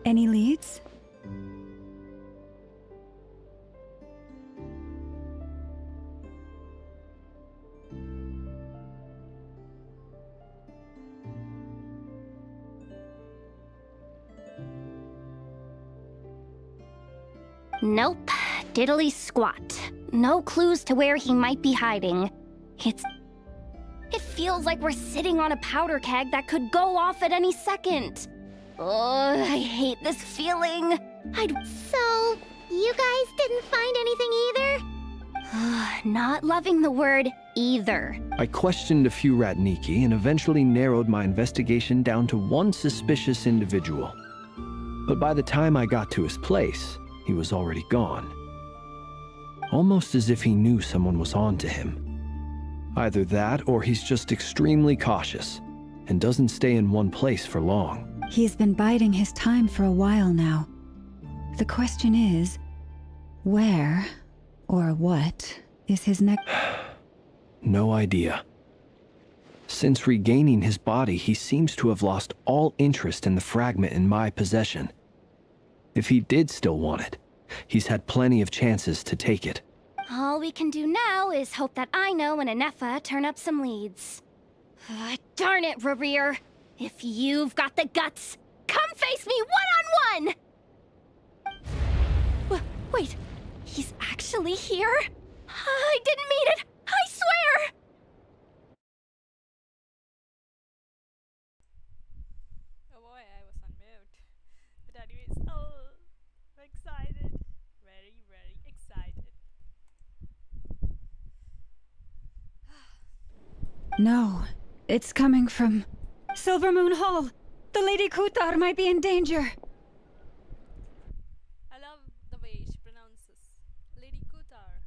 Any leads? Nope. Diddly squat. No clues to where he might be hiding. It feels like we're sitting on a powder keg that could go off at any second. Ugh, I hate this feeling. So, you guys didn't find anything either? Not loving the word either. I questioned a few Ratniki and eventually narrowed my investigation down to one suspicious individual. But by the time I got to his place, he was already gone. Almost as if he knew someone was on to him. Either that, or he's just extremely cautious and doesn't stay in one place for long. He's been biding his time for a while now. The question is, where or what is his next? No idea. Since regaining his body, he seems to have lost all interest in the fragment in my possession. If he did still want it, he's had plenty of chances to take it. All we can do now is hope that Aino and Anefa turn up some leads. Darn it, Rarir! If you've got the guts, come face me one-on-one! Wait, he's actually here? I didn't mean it! I swear! Oh boy, I was on mute. But anyways, oh, I'm excited. Very, very excited. No, it's coming from Silver Moon Hall. The Lady Kutar might be in danger. I love the way she pronounces Lady Kutar.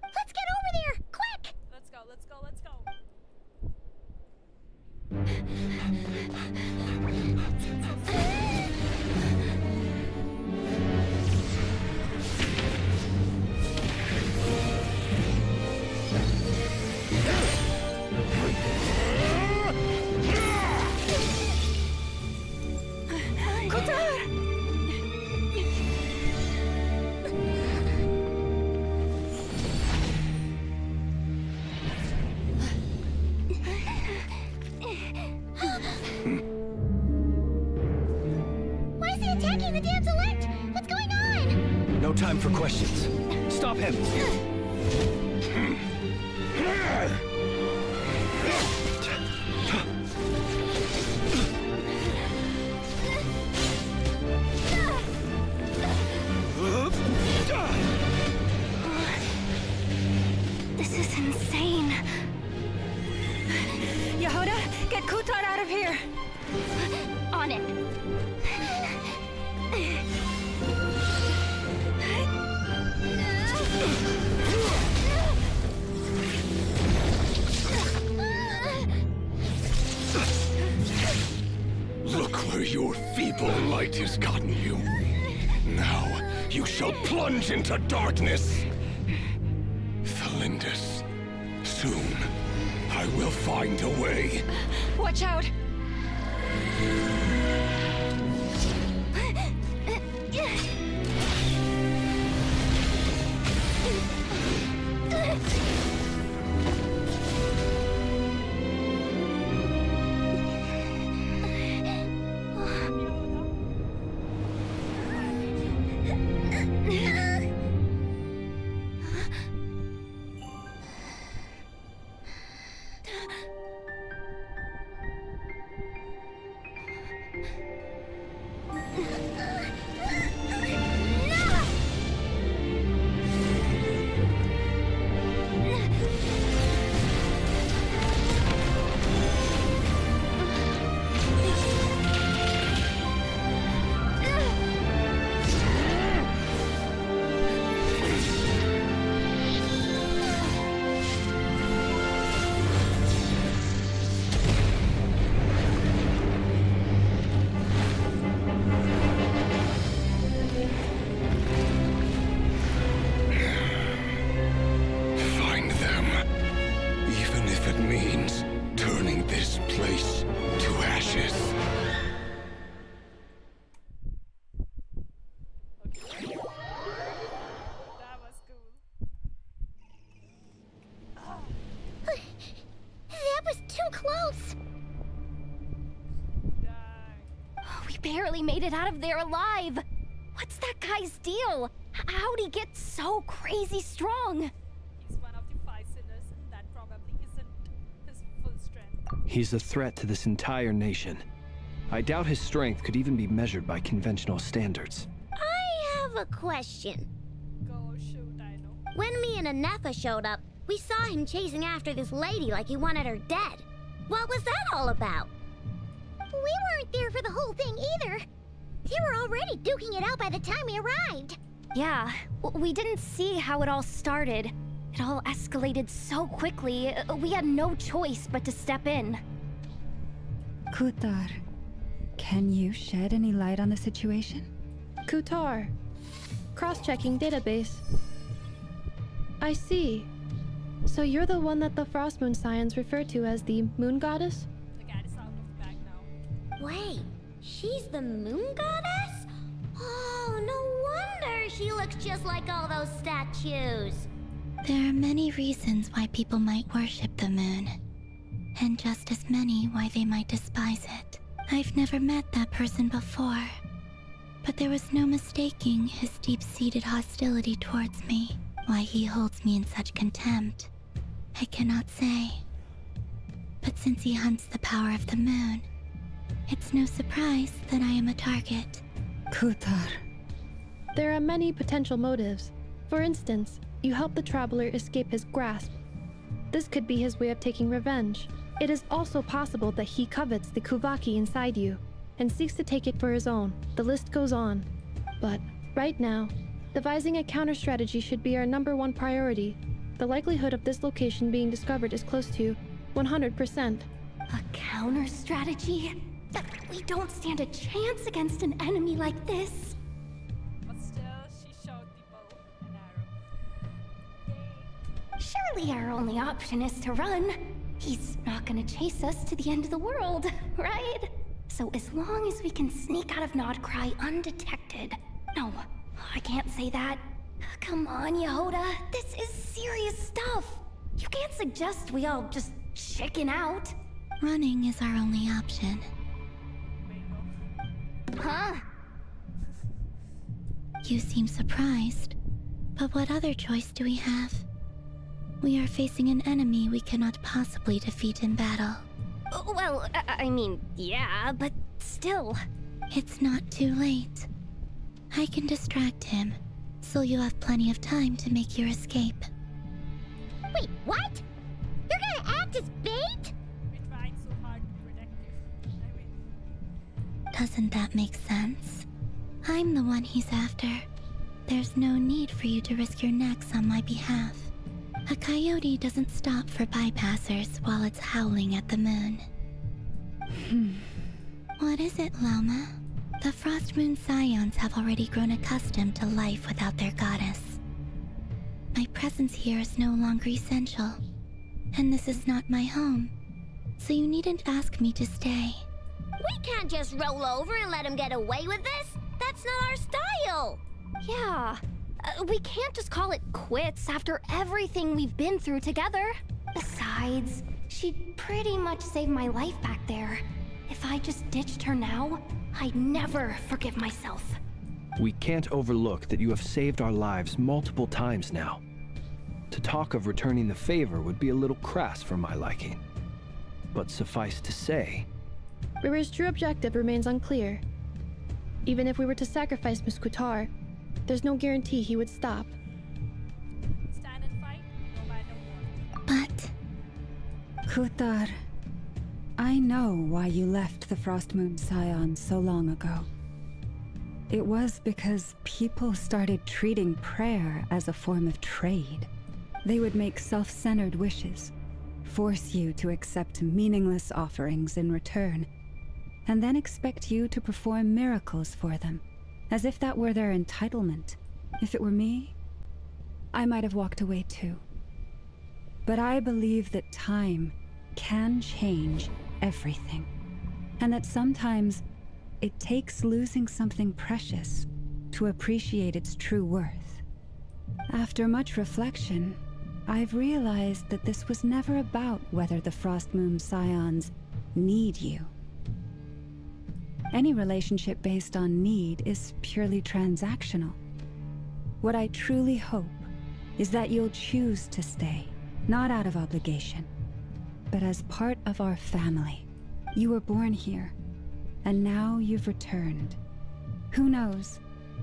Let's get over there! Quick! Let's go, let's go, let's go. Why is he attacking the damsel elect? What's going on? No time for questions. Stop him! This is insane. Yehuda, get Kutar out of here! On it. Look where your feeble light has gotten you. Now, you shall plunge into darkness. Felindus, soon, I will find a way. Watch out! means turning this place to ashes. Okay. That was cool. That was too close. Dang. We barely made it out of there alive. What's that guy's deal? How'd he get so crazy strong? He's one of the 5 sinners, and that probably isn't his full strength. He's a threat to this entire nation. I doubt his strength could even be measured by conventional standards. I have a question. Go shoot, I know. When me and Anefa showed up, we saw him chasing after this lady like he wanted her dead. What was that all about? We weren't there for the whole thing either. They were already duking it out by the time we arrived. Yeah, we didn't see how it all started. It all escalated so quickly, we had no choice but to step in. Kutar, can you shed any light on the situation? Kutar. Cross-checking database. I see. So you're the one that the Frost Moon Scions refer to as the Moon Goddess? The cat is out of the bag now. Wait, she's the moon goddess? Oh, no wonder she looks just like all those statues. There are many reasons why people might worship the moon, and just as many why they might despise it. I've never met that person before, but there was no mistaking his deep-seated hostility towards me. Why he holds me in such contempt, I cannot say. But since he hunts the power of the moon, it's no surprise that I am a target. Kutar. There are many potential motives. For instance, you help the traveler escape his grasp. This could be his way of taking revenge. It is also possible that he covets the Kuvaki inside you and seeks to take it for his own. The list goes on. But right now, devising a counter-strategy should be our #1 priority. The likelihood of this location being discovered is close to 100%. A counter strategy? We don't stand a chance against an enemy like this. But still, she showed the bow and arrow. Yay. Surely our only option is to run. He's not gonna chase us to the end of the world, right? So as long as we can sneak out of Nodcry undetected. No, I can't say that. Come on, Yehoda. This is serious stuff. You can't suggest we all just chicken out. Running is our only option. Bingo. Huh? You seem surprised, but what other choice do we have? We are facing an enemy we cannot possibly defeat in battle. Well, I mean, yeah, but still. It's not too late. I can distract him, so you'll have plenty of time to make your escape. Wait, what? You're gonna act as bait? We tried so hard to protect you. I mean, Doesn't that make sense? I'm the one he's after. There's no need for you to risk your necks on my behalf. A coyote doesn't stop for bypassers while it's howling at the moon. What is it, Loma? The Frost Moon Scions have already grown accustomed to life without their goddess. My presence here is no longer essential, and this is not my home, so you needn't ask me to stay. We can't just roll over and let him get away with this. That's not our style. Yeah. We can't just call it quits after everything we've been through together. Besides, she pretty much saved my life back there. If I just ditched her now, I'd never forgive myself. We can't overlook that you have saved our lives multiple times now. To talk of returning the favor would be a little crass for my liking. But suffice to say, Rira's true objective remains unclear. Even if we were to sacrifice Miss Kutar, there's no guarantee he would stop. stand and fight no matter what. But Kutar, I know why you left the Frost Moon Scions so long ago. It was because people started treating prayer as a form of trade. They would make self-centered wishes, force you to accept meaningless offerings in return, and then expect you to perform miracles for them, as if that were their entitlement. If it were me, I might have walked away too. But I believe that time can change everything, and that sometimes it takes losing something precious to appreciate its true worth. After much reflection, I've realized that this was never about whether the Frost Moon Scions need you. Any relationship based on need is purely transactional. What I truly hope is that you'll choose to stay, not out of obligation, but as part of our family. You were born here, and now you've returned. Who knows?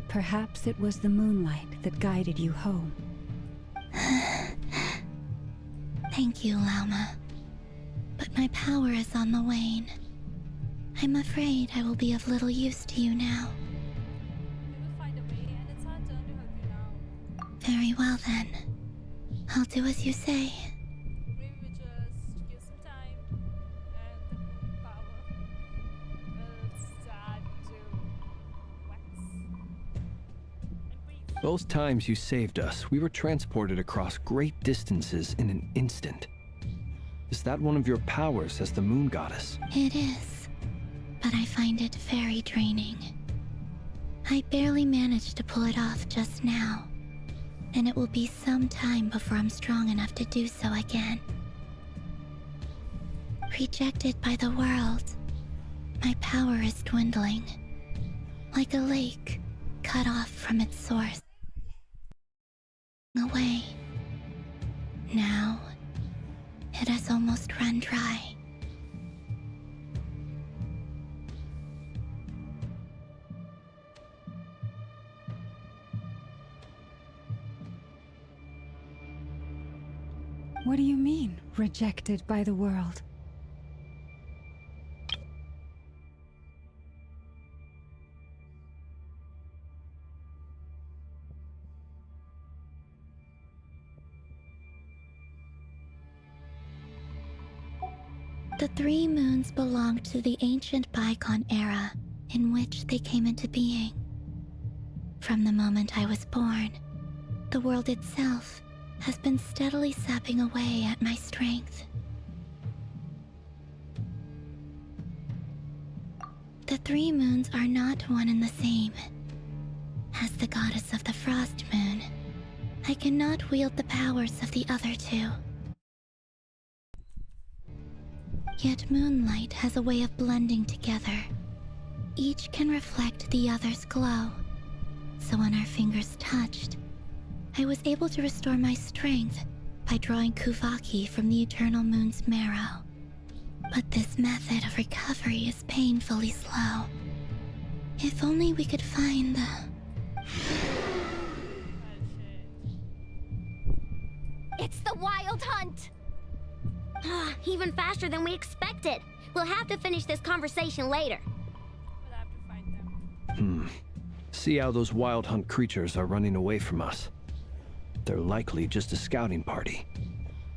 Perhaps it was the moonlight that guided you home. Thank you, Lauma. But my power is on the wane. I'm afraid I will be of little use to you now. We will find a way, and it's our turn to help you now. Very well then. I'll do as you say. We will just give some time, and the moon power will start to wax and freeze. Both times you saved us, we were transported across great distances in an instant. Is that one of your powers as the moon goddess? It is, but I find it very draining. I barely managed to pull it off just now, and it will be some time before I'm strong enough to do so again. Rejected by the world, my power is dwindling, like a lake cut off from its source. Away. Now, it has almost run dry. What do you mean, rejected by the world? The three moons belonged to the ancient bygone era in which they came into being. From the moment I was born, the world itself has been steadily sapping away at my strength. The three moons are not one and the same. As the goddess of the Frost Moon, I cannot wield the powers of the other two. Yet moonlight has a way of blending together. Each can reflect the other's glow. So when our fingers touched, I was able to restore my strength by drawing Kuvaki from the eternal moon's marrow. But this method of recovery is painfully slow. If only we could find the... It's the Wild Hunt! Even faster than we expected. We'll have to finish this conversation later. We'll have to find them. See how those wild hunt creatures are running away from us. They're likely just a scouting party,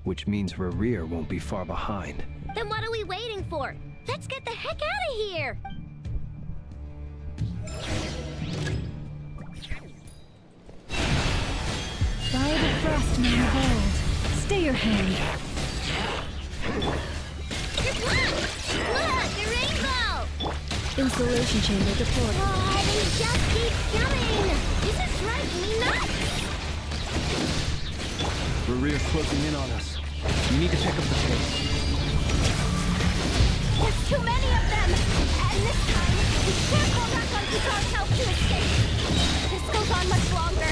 which means Rerir won't be far behind. Then what are we waiting for? Let's get the heck out of here! By the Frost Moon of old, stay your hand. Look! The rainbow! Installation chamber deployed. Oh, they just keep coming! This is driving me nuts! Rerir's closing in on us. We need to pick up the pace. There's too many of them! And this time, we can't fall back on Kutar's help to escape! This goes on much longer.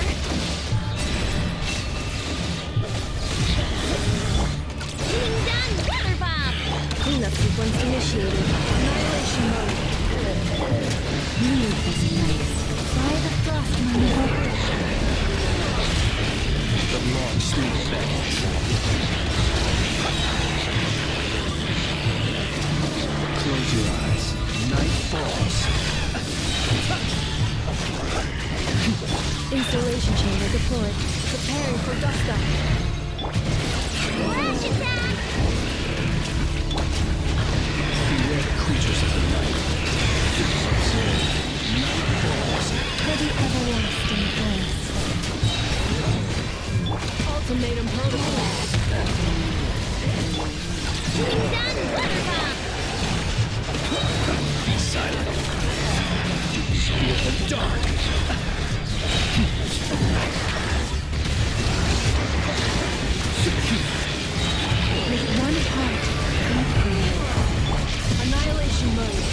Being done, Weather Bomb! Cleanup sequence initiated. Annihilation mode. Leave this place. By the Frost Moon of old. The long sweet bells. Close your eyes. Night falls. Installation chamber deployed. Preparing for dust up. Flash attack! Beware the creatures of the night. Night falls. For the everlasting bliss. Ultimatum protocol. Done, Buttercup! Be silent. You feel the dark. With one heart, annihilation mode.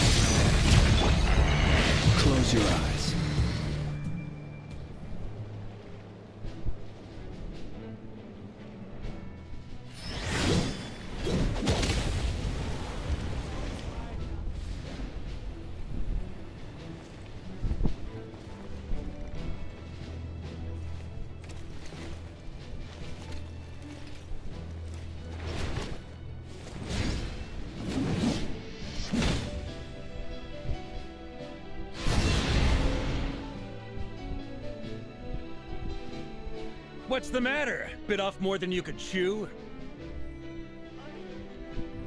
Close your eyes. What's the matter? Bit off more than you could chew?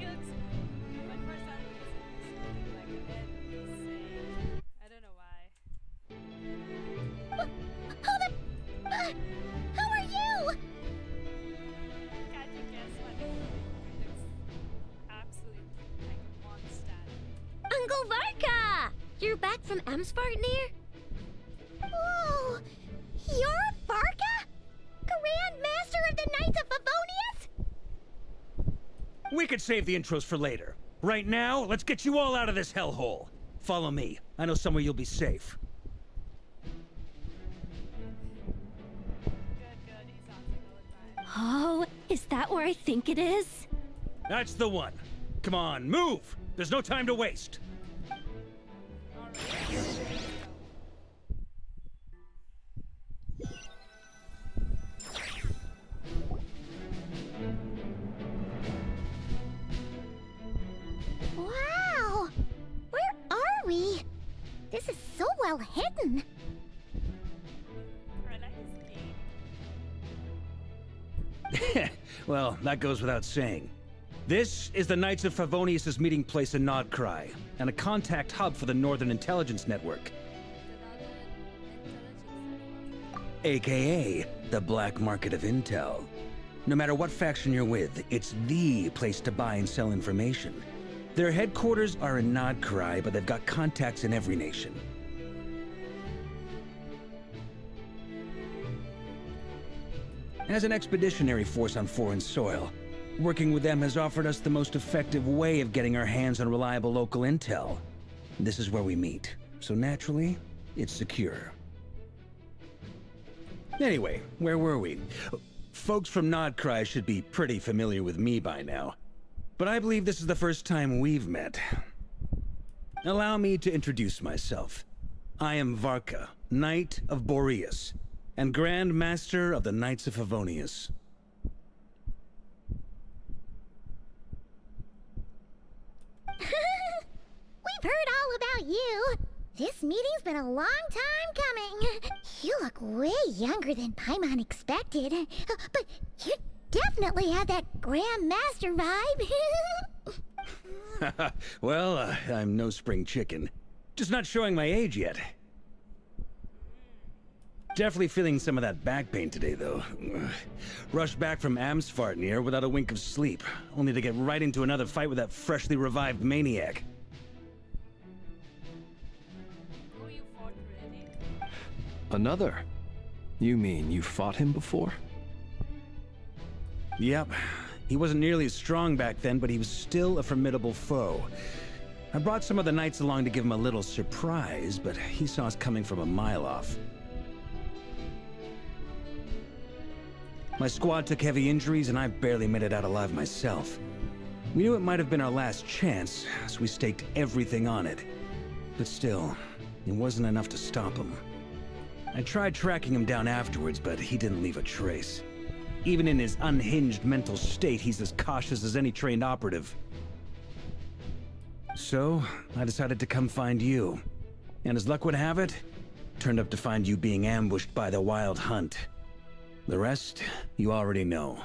I don't know why. Hold up! Who are you? Can't you guess what it looks absolutely like a monster? Uncle Varka! You're back from Amspartnir? Whoa! You're Varka? Grand Master of the Knights of Favonius? We could save the intros for later. Right now, let's get you all out of this hellhole. Follow me. I know somewhere you'll be safe. Good, he sounds like a good guy. Oh, is that where I think it is? That's the one. Come on, move! There's no time to waste. Wow! Where are we? This is so well hidden. I like his game. Well, that goes without saying. This is the Knights of Favonius' meeting place in Nodcry, and a contact hub for the Northern Intelligence Network, aka the black market of intel. No matter what faction you're with, it's the place to buy and sell information. Their headquarters are in Nodcry, but they've got contacts in every nation. As an expeditionary force on foreign soil, working with them has offered us the most effective way of getting our hands on reliable local intel. This is where we meet, so naturally, it's secure. Anyway, where were we? Folks from Nodcry should be pretty familiar with me by now, but I believe this is the first time we've met. Allow me to introduce myself. I am Varka, Knight of Boreas, and Grand Master of the Knights of Favonius. We've heard all about you. This meeting's been a long time coming. You look way younger than Paimon expected. But you definitely have that Grand Master vibe. Well, I'm no spring chicken. Just not showing my age yet. Definitely feeling some of that back pain today, though. Rushed back from Amsfartnir without a wink of sleep, only to get right into another fight with that freshly revived maniac. Oh, you fought already? Another? You mean you fought him before? Yep. He wasn't nearly as strong back then, but he was still a formidable foe. I brought some of the knights along to give him a little surprise, but he saw us coming from a mile off. My squad took heavy injuries, and I barely made it out alive myself. We knew it might have been our last chance, so we staked everything on it. But still, it wasn't enough to stop him. I tried tracking him down afterwards, but he didn't leave a trace. Even in his unhinged mental state, he's as cautious as any trained operative. So, I decided to come find you. And as luck would have it, turned up to find you being ambushed by the Wild Hunt. The rest, you already know.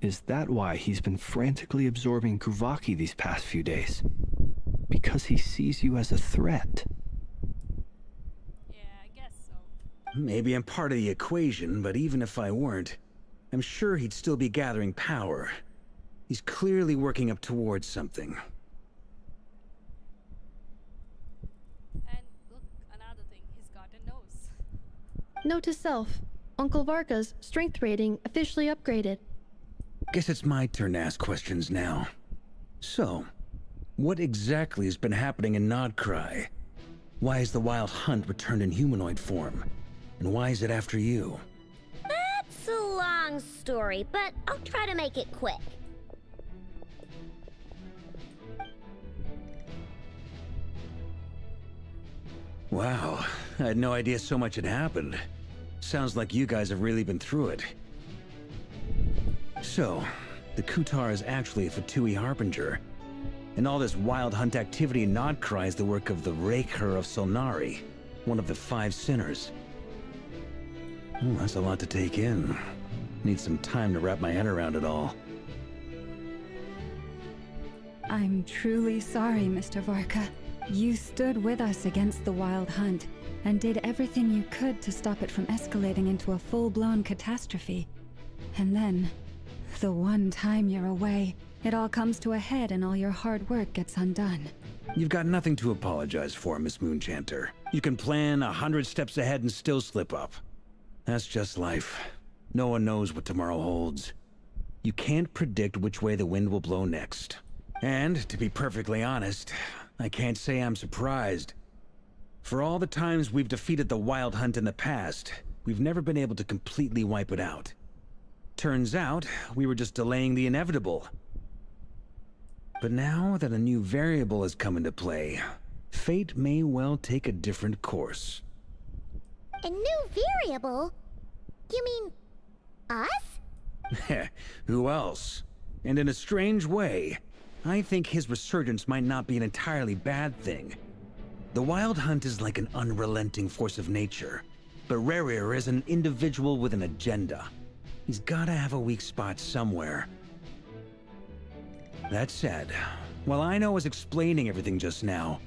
Is that why he's been frantically absorbing Kuvaki these past few days? Because he sees you as a threat? Yeah, I guess so. Maybe I'm part of the equation, but even if I weren't, I'm sure he'd still be gathering power. He's clearly working up towards something. And look, another thing, he's got a nose. Note to self, Uncle Varka's strength rating officially upgraded. Guess it's my turn to ask questions now. So, what exactly has been happening in Nodcry? Why has the Wild Hunt returned in humanoid form? And why is it after you? That's a long story, but I'll try to make it quick. Wow, I had no idea so much had happened. Sounds like you guys have really been through it. So, the Kutar is actually a Fatui Harbinger. And all this Wild Hunt activity in Nodcry is the work of the Raker of Solnari, one of the 5 sinners. Oh, that's a lot to take in. Need some time to wrap my head around it all. I'm truly sorry, Mr. Varka. You stood with us against the Wild Hunt, and did everything you could to stop it from escalating into a full-blown catastrophe. And then, the one time you're away, it all comes to a head and all your hard work gets undone. You've got nothing to apologize for, Miss Moonchanter. You can plan 100 steps ahead and still slip up. That's just life. No one knows what tomorrow holds. You can't predict which way the wind will blow next. And, to be perfectly honest, I can't say I'm surprised. For all the times we've defeated the Wild Hunt in the past, we've never been able to completely wipe it out. Turns out, we were just delaying the inevitable. But now that a new variable has come into play, fate may well take a different course. A new variable? You mean... us? Who else? And in a strange way, I think his resurgence might not be an entirely bad thing. The Wild Hunt is like an unrelenting force of nature, but Rerir is an individual with an agenda. He's gotta have a weak spot somewhere. That said, while Aino was explaining everything just now,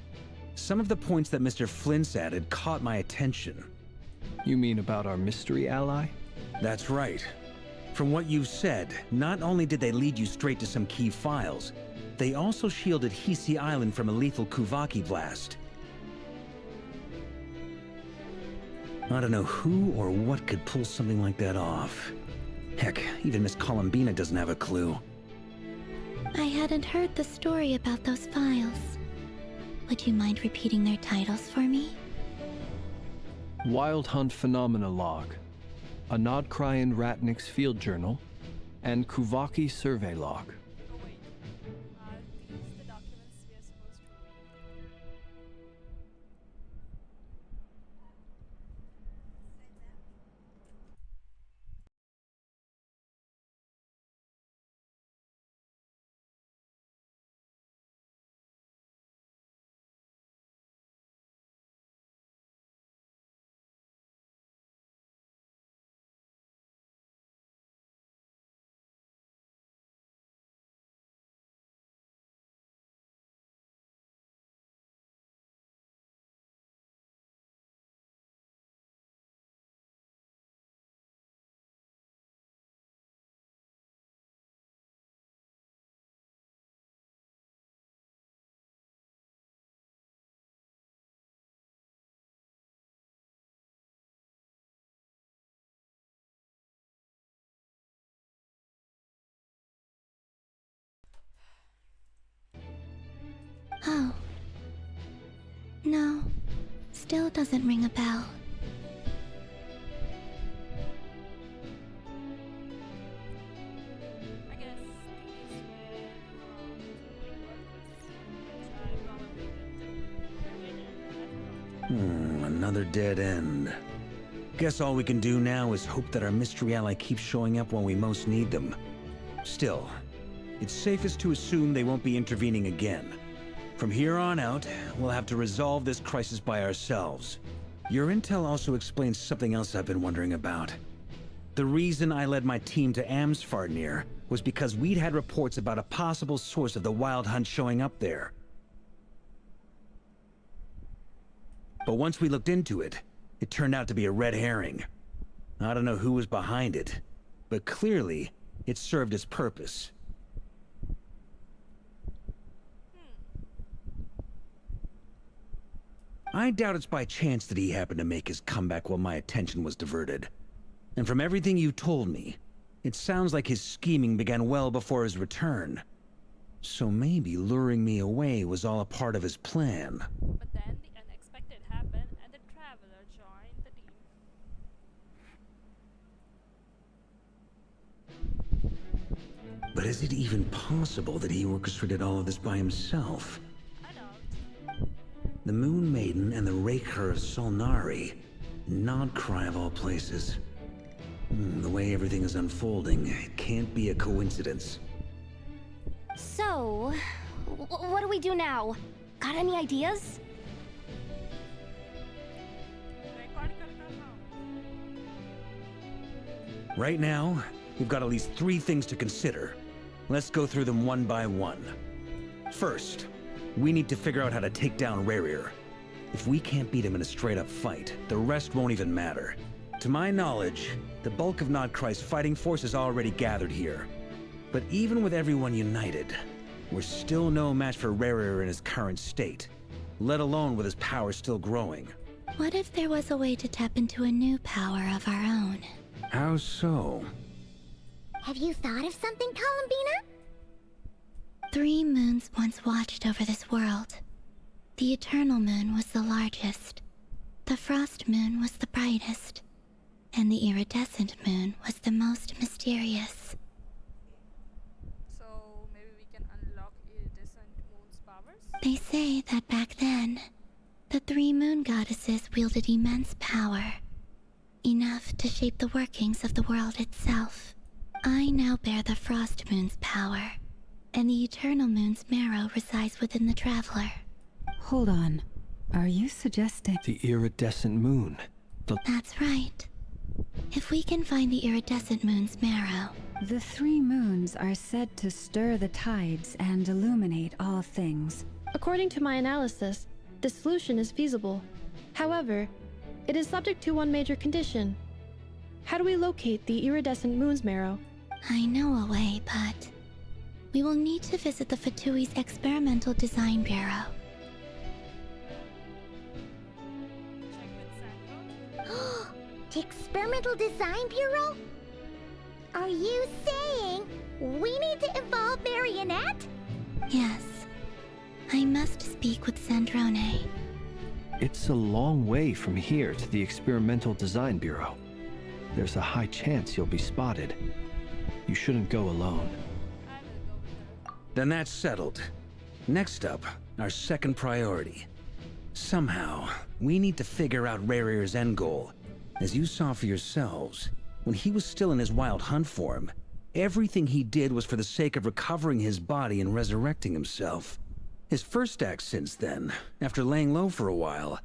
some of the points that Mr. Flint's added caught my attention. You mean about our mystery ally? That's right. From what you've said, not only did they lead you straight to some key files, they also shielded Hisi Island from a lethal Kuvaki blast. I don't know who or what could pull something like that off. Heck, even Miss Columbina doesn't have a clue. I hadn't heard the story about those files. Would you mind repeating their titles for me? Wild Hunt Phenomena Log, a Nodcryan Ratnik's Field Journal, and Kuvaki Survey Log. Oh wait, are these the documents we are supposed to read? Oh. No. Still doesn't ring a bell. I guess these were probably Another dead end. Guess all we can do now is hope that our mystery ally keeps showing up when we most need them. Still, it's safest to assume they won't be intervening again. From here on out, we'll have to resolve this crisis by ourselves. Your intel also explains something else I've been wondering about. The reason I led my team to Amsfarnir was because we'd had reports about a possible source of the Wild Hunt showing up there. But once we looked into it, it turned out to be a red herring. I don't know who was behind it, but clearly, it served its purpose. I doubt it's by chance that he happened to make his comeback while my attention was diverted. And from everything you told me, it sounds like his scheming began well before his return. So maybe luring me away was all a part of his plan. But then the unexpected happened and the traveler joined the team. But is it even possible that he orchestrated all of this by himself? I don't. The Moon Maiden and the Raker of Solnari. Nodcry of all places. The way everything is unfolding, it can't be a coincidence. So, what do we do now? Got any ideas? Right now, we've got at least 3 things to consider. Let's go through them one by one. First, we need to figure out how to take down Rerir. If we can't beat him in a straight-up fight, the rest won't even matter. To my knowledge, the bulk of Nodcry's fighting force is already gathered here. But even with everyone united, we're still no match for Rerir in his current state, let alone with his power still growing. What if there was a way to tap into a new power of our own? How so? Have you thought of something, Columbina? 3 moons once watched over this world. The Eternal Moon was the largest. The Frost Moon was the brightest. And the Iridescent Moon was the most mysterious. So maybe we can unlock Iridescent Moon's powers? They say that back then, the 3 moon goddesses wielded immense power. Enough to shape the workings of the world itself. I now bear the Frost Moon's power, and the Eternal Moon's marrow resides within the Traveler. Hold on. Are you suggesting... The iridescent moon. That's right. If we can find the Iridescent Moon's marrow... The 3 moons are said to stir the tides and illuminate all things. According to my analysis, the solution is feasible. However, it is subject to one major condition. How do we locate the Iridescent Moon's marrow? I know a way, but... we will need to visit the Fatui's Experimental Design Bureau. Check with Sandro. The Experimental Design Bureau? Are you saying we need to involve Marionette? Yes. I must speak with Sandrone. It's a long way from here to the Experimental Design Bureau. There's a high chance you'll be spotted. You shouldn't go alone. I will go with her. Then that's settled. Next up, our second priority. Somehow, we need to figure out Rerir's end goal. As you saw for yourselves, when he was still in his wild hunt form, everything he did was for the sake of recovering his body and resurrecting himself. His first act since then, after laying low for a while,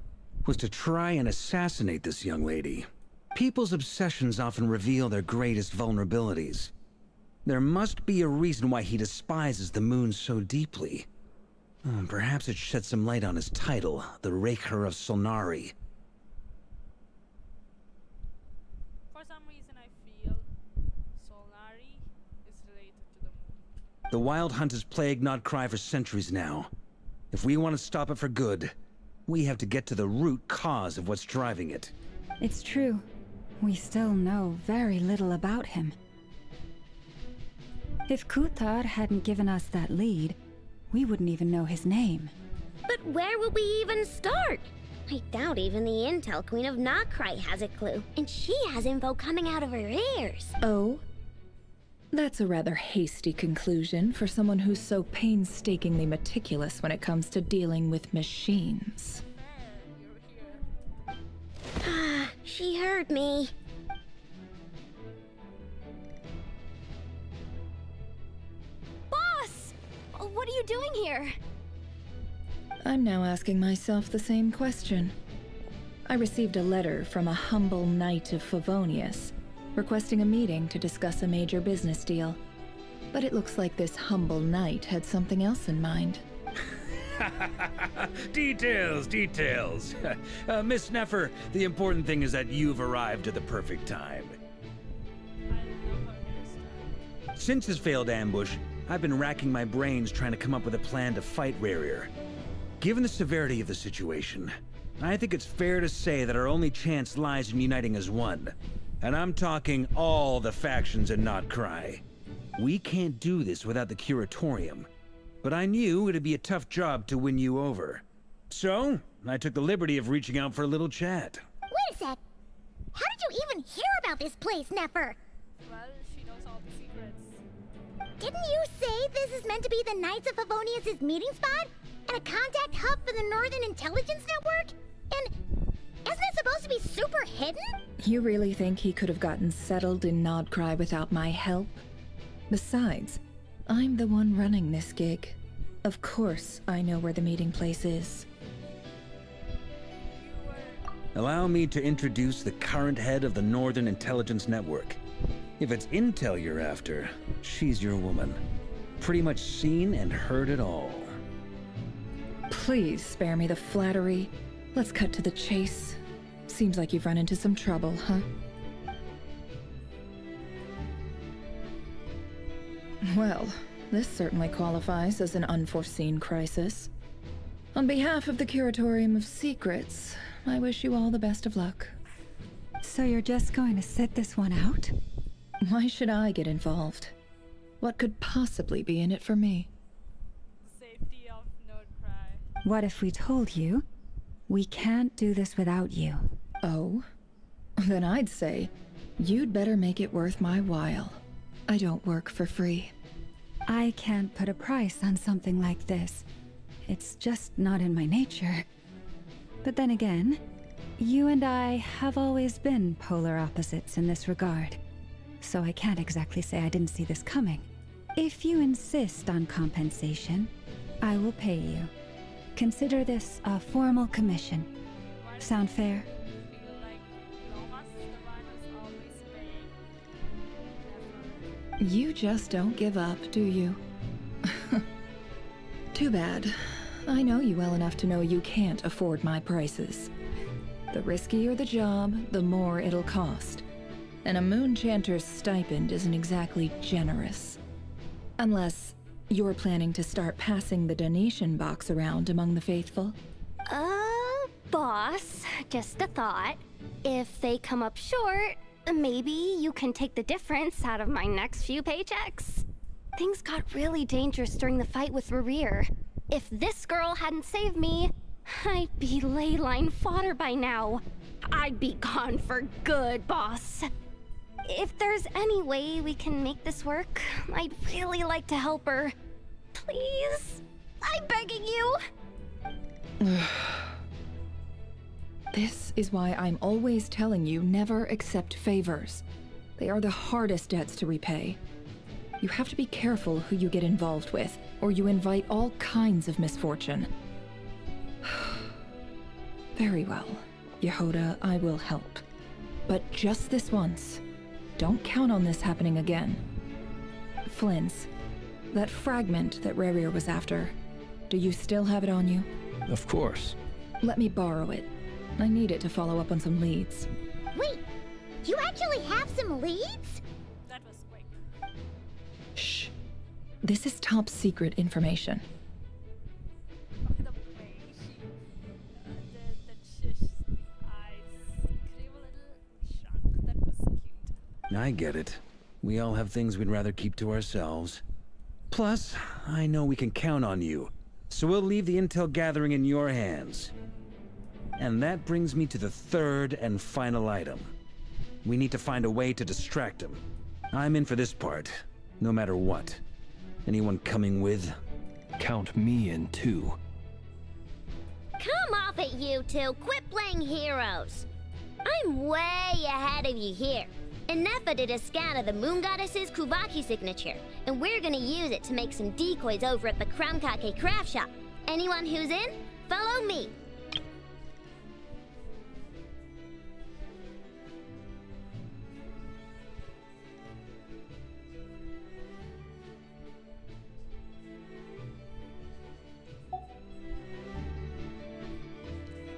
was to try and assassinate this young lady. People's obsessions often reveal their greatest vulnerabilities. There must be a reason why he despises the moon so deeply. Perhaps it sheds some light on his title, the Raker of Solnari. For some reason I feel Solnari is related to the moon. The Wild Hunt has plagued Nodcry for centuries now. If we want to stop it for good, we have to get to the root cause of what's driving it. It's true. We still know very little about him. If Kuthar hadn't given us that lead, we wouldn't even know his name. But where would we even start? I doubt even the Intel Queen of Nodcry has a clue, and she has info coming out of her ears. Oh? That's a rather hasty conclusion for someone who's so painstakingly meticulous when it comes to dealing with machines. You're here. Ah, she heard me. Boss! What are you doing here? I'm now asking myself the same question. I received a letter from a humble knight of Favonius, requesting a meeting to discuss a major business deal. But it looks like this humble knight had something else in mind. Details. Miss Neffer, the important thing is that you've arrived at the perfect time. I love her hairstyle. Since his failed ambush, I've been racking my brains trying to come up with a plan to fight Rerir. Given the severity of the situation, I think it's fair to say that our only chance lies in uniting as one. And I'm talking all the factions in Notcry. We can't do this without the Curatorium. But I knew it'd be a tough job to win you over. So, I took the liberty of reaching out for a little chat. Wait a sec. How did you even hear about this place, Nefer? Well, she knows all the secrets. Didn't you say this is meant to be the Knights of Favonius' meeting spot? And a contact hub for the Northern Intelligence Network? And isn't it supposed to be super hidden? You really think he could have gotten settled in Nodcry without my help? Besides, I'm the one running this gig. Of course I know where the meeting place is. Allow me to introduce the current head of the Northern Intelligence Network. If it's intel you're after, she's your woman. Pretty much seen and heard it all. Please spare me the flattery. Let's cut to the chase. Seems like you've run into some trouble, huh? Well, this certainly qualifies as an unforeseen crisis. On behalf of the Curatorium of Secrets, I wish you all the best of luck. So you're just going to sit this one out? Why should I get involved? What could possibly be in it for me? Safety of Notcry. What if we told you we can't do this without you? Oh? Then I'd say you'd better make it worth my while. I don't work for free. I can't put a price on something like this. It's just not in my nature. But then again, you and I have always been polar opposites in this regard. So I can't exactly say I didn't see this coming. If you insist on compensation, I will pay you. Consider this a formal commission. Sound fair? Feel like Lomas is the one who's always paying. Never. You just don't give up, do you? Too bad. I know you well enough to know you can't afford my prices. The riskier the job, the more it'll cost. And a moon chanter's stipend isn't exactly generous. Unless you're planning to start passing the donation box around among the faithful. Boss, just a thought. If they come up short, maybe you can take the difference out of my next few paychecks. Things got really dangerous during the fight with Rerir. If this girl hadn't saved me, I'd be ley line fodder by now. I'd be gone for good, boss. If there's any way we can make this work, I'd really like to help her. Please? I'm begging you. This is why I'm always telling you never accept favors. They are the hardest debts to repay. You have to be careful who you get involved with, or you invite all kinds of misfortune. Very well, Yehoda, I will help. But just this once. Don't count on this happening again. Flynn's, that fragment that Rerir was after, do you still have it on you? Of course. Let me borrow it. I need it to follow up on some leads. Wait, you actually have some leads? That was quick. Shh. This is top secret information. Look at the way she did the shush eyes. Crave a little shock. That was cute. I get it. We all have things we'd rather keep to ourselves. Plus, I know we can count on you, so we'll leave the intel gathering in your hands. And that brings me to the third and final item. We need to find a way to distract him. I'm in for this part, no matter what. Anyone coming with? Count me in too. Come off it, you two. Quit playing heroes. I'm way ahead of you here. And Nefa did a scan of the Moon Goddess's Kuvaki signature, and we're gonna use it to make some decoys over at the Kramkake craft shop. Anyone who's in, follow me.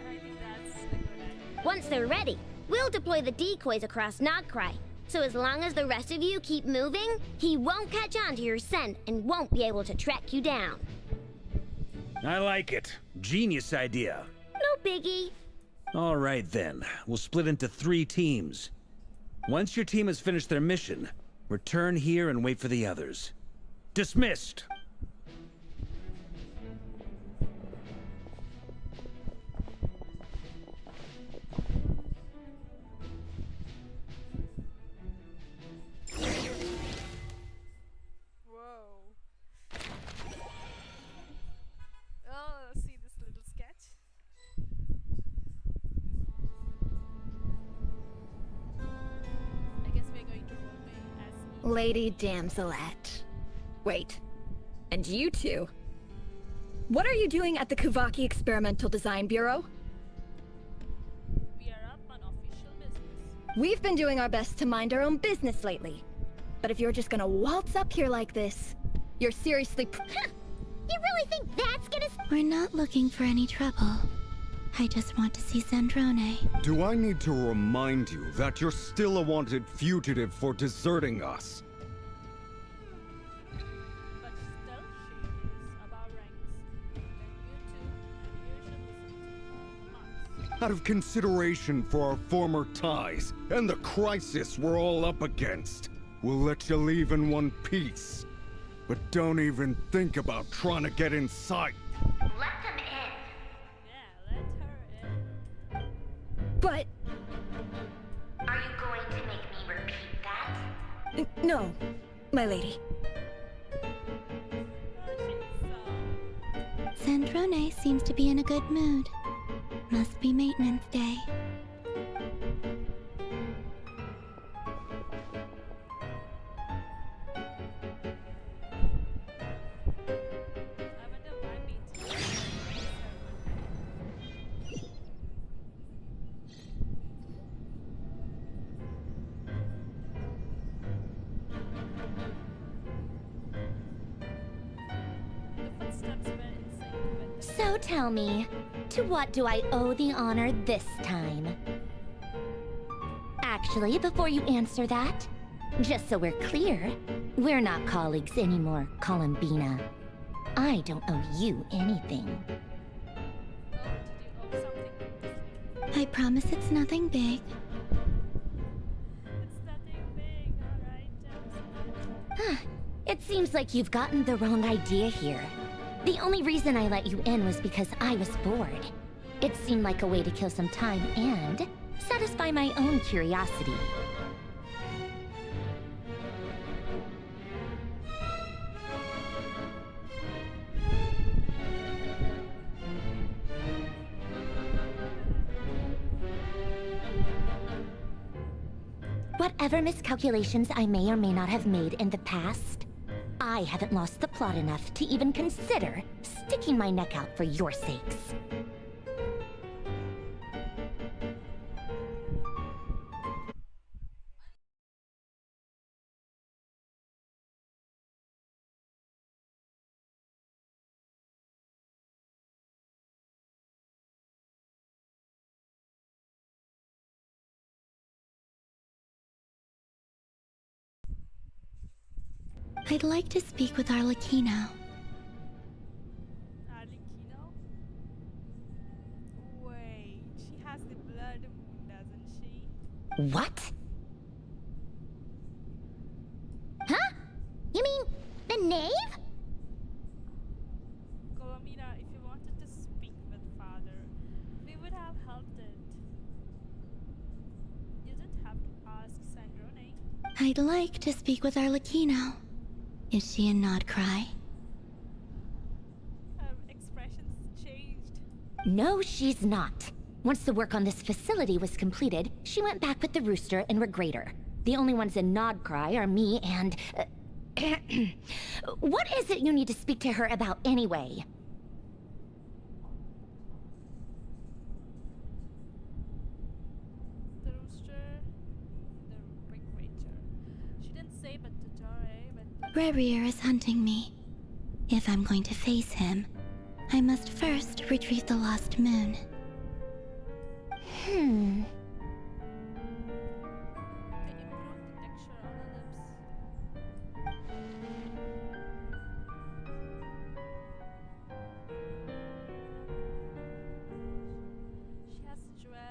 I think that's a good idea. Once they're ready, we'll deploy the decoys across Notcry. So as long as the rest of you keep moving, he won't catch on to your scent and won't be able to track you down. I like it. Genius idea. No biggie. All right then. We'll split into 3 teams. Once your team has finished their mission, return here and wait for the others. Dismissed! Whoa. Oh, see this little sketch? I guess we're going to roleplay as Lady Damselette. Wait. And you two? What are you doing at the Kuvaki Experimental Design Bureau? we are up on official business. We've been doing our best to mind our own business lately. But if you're just gonna waltz up here like this, you're seriously You really think that's gonna We're not looking for any trouble. I just want to see Zandrone. Do I need to remind you that you're still a wanted fugitive for deserting us? But still, she is above ranks. Then you two, and you should listen to us. Out of consideration for our former ties and the crisis we're all up against, we'll let you leave in one piece. But don't even think about trying to get inside. Let them in. Yeah, let her in. But Are you going to make me repeat that? no, my lady. Oh, she's Zandrone seems to be in a good mood. Must be maintenance day. I wonder why means. The footsteps were in sync with the So tell me, to what do I owe the honor this time? Actually, before you answer that, just so we're clear, we're not colleagues anymore, Columbina. I don't owe you anything. Oh, did you owe something? I promise it's nothing big. It's nothing big, alright. It seems like you've gotten the wrong idea here. The only reason I let you in was because I was bored. It seemed like a way to kill some time and satisfy my own curiosity. Whatever miscalculations I may or may not have made in the past, I haven't lost the plot enough to even consider sticking my neck out for your sakes. I'd like to speak with Arlecchino. Arlecchino? Wait, she has the blood moon, doesn't she? What? Huh? You mean the knave? Colomina, if you wanted to speak with father, we would have helped it. You didn't have to ask Zandrone. I'd like to speak with Arlecchino. Is she in Nodcry? Her expressions changed. No, she's not. Once the work on this facility was completed, she went back with the rooster and Regrator. The only ones in Nodcry are me and... what is it you need to speak to her about anyway? The rooster, the Regrator. She didn't say but the Dore, but Rerir is hunting me. If I'm going to face him, I must first retrieve the lost moon. they improved the texture on her lips. She has jewels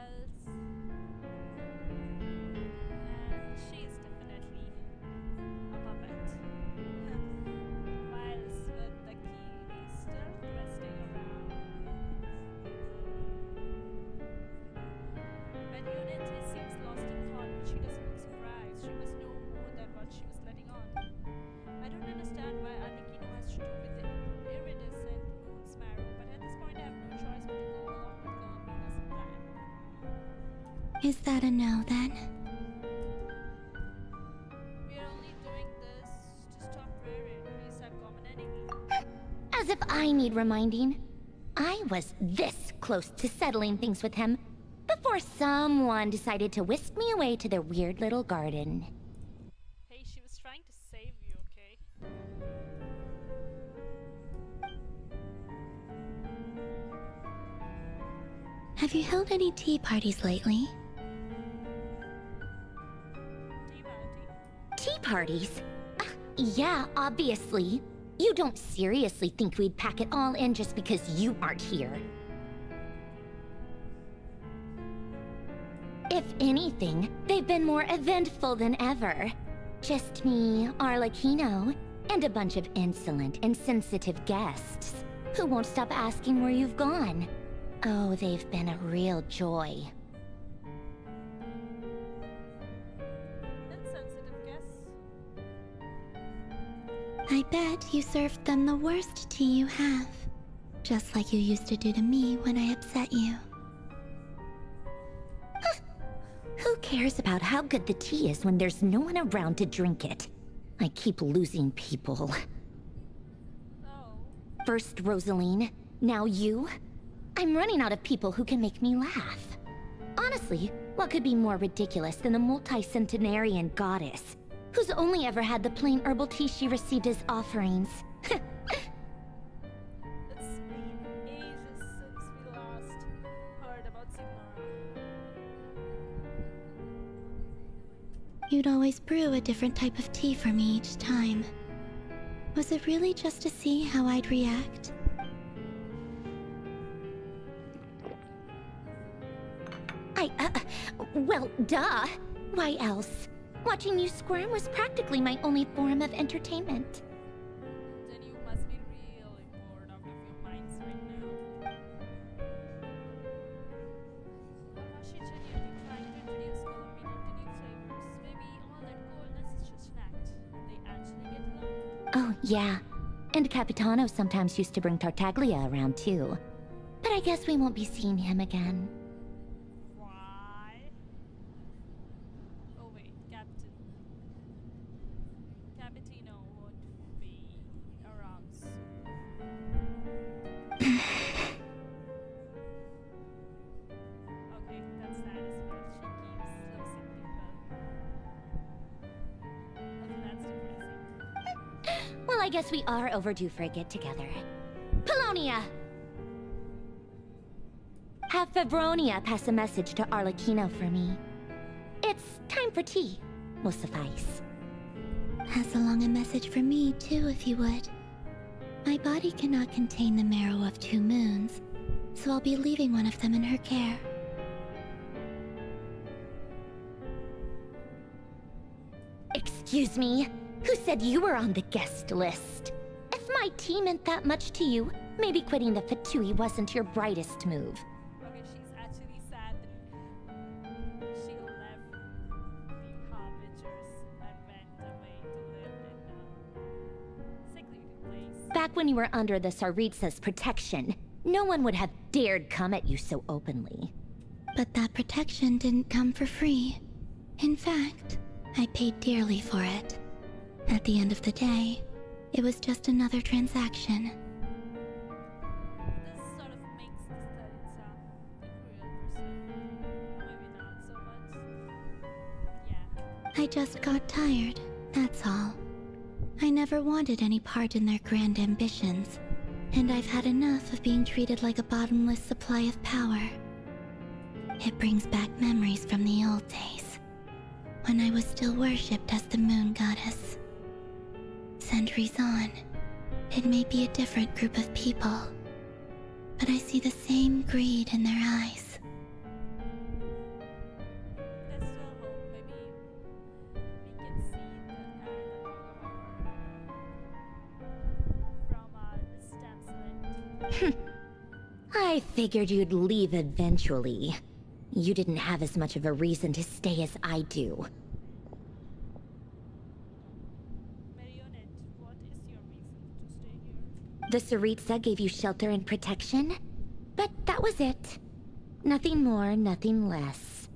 Is that a no then? We're only doing this to stop Rare enemies have common enemy. As if I need reminding. I was this close to settling things with him before someone decided to whisk me away to their weird little garden. Hey, she was trying to save you, okay? Have you held any tea parties lately? Tea party. Tea parties? Yeah, obviously. You don't seriously think we'd pack it all in just because you aren't here. If anything, they've been more eventful than ever. Just me, Arlecchino, and a bunch of insolent and sensitive guests who won't stop asking where you've gone. Oh, they've been a real joy. Insensitive guess. I bet you served them the worst tea you have. Just like you used to do to me when I upset you. Who cares about how good the tea is when there's no one around to drink it? I keep losing people. Oh. First Rosaline, now you. I'm running out of people who can make me laugh. Honestly, what could be more ridiculous than the multi-centenarian goddess, who's only ever had the plain herbal tea she received as offerings? It's been ages since we last heard about Sigmara. You'd always brew a different type of tea for me each time. Was it really just to see how I'd react? Well, duh. Why else? Watching you squirm was practically my only form of entertainment. Then you must be really bored out of your minds right now. Archon, you've been trying to introduce Colombian to new flavors. Maybe all that coldness is just an act. They actually get along. Oh, yeah. And Capitano sometimes used to bring Tartaglia around too. But I guess we won't be seeing him again. Why? Oh wait, Capitino won't be around soon. Okay, that's sad as well. She keeps losing people. Okay, that's depressing. Well, I guess we are overdue for a get-together. Polonia! Have Favronia pass a message to Arlecchino for me. It's time for tea. Will suffice. Pass along a message for me, too, if you would. My body cannot contain the marrow of 2 moons, so I'll be leaving one of them in her care. Excuse me? Who said you were on the guest list? If my tea meant that much to you, maybe quitting the Fatui wasn't your brightest move. Okay, she's actually sad that she left the Harbingers and went away to live in a secluded place. Back when you were under the Tsaritsa's protection, no one would have dared come at you so openly. But that protection didn't come for free. In fact, I paid dearly for it. At the end of the day, it was just another transaction. This sort of makes the Tsaritsa a cruel person. Maybe not so much. Yeah. I just got tired, that's all. I never wanted any part in their grand ambitions, and I've had enough of being treated like a bottomless supply of power. It brings back memories from the old days, when I was still worshipped as the moon goddess. Centuries on, it may be a different group of people, but I see the same greed in their eyes. There's still hope. Maybe we can see the end from our stem cell. I figured you'd leave eventually. You didn't have as much of a reason to stay as I do. Marionette, what is your reason to stay here? The Tsaritsa gave you shelter and protection, but that was it. Nothing more, nothing less.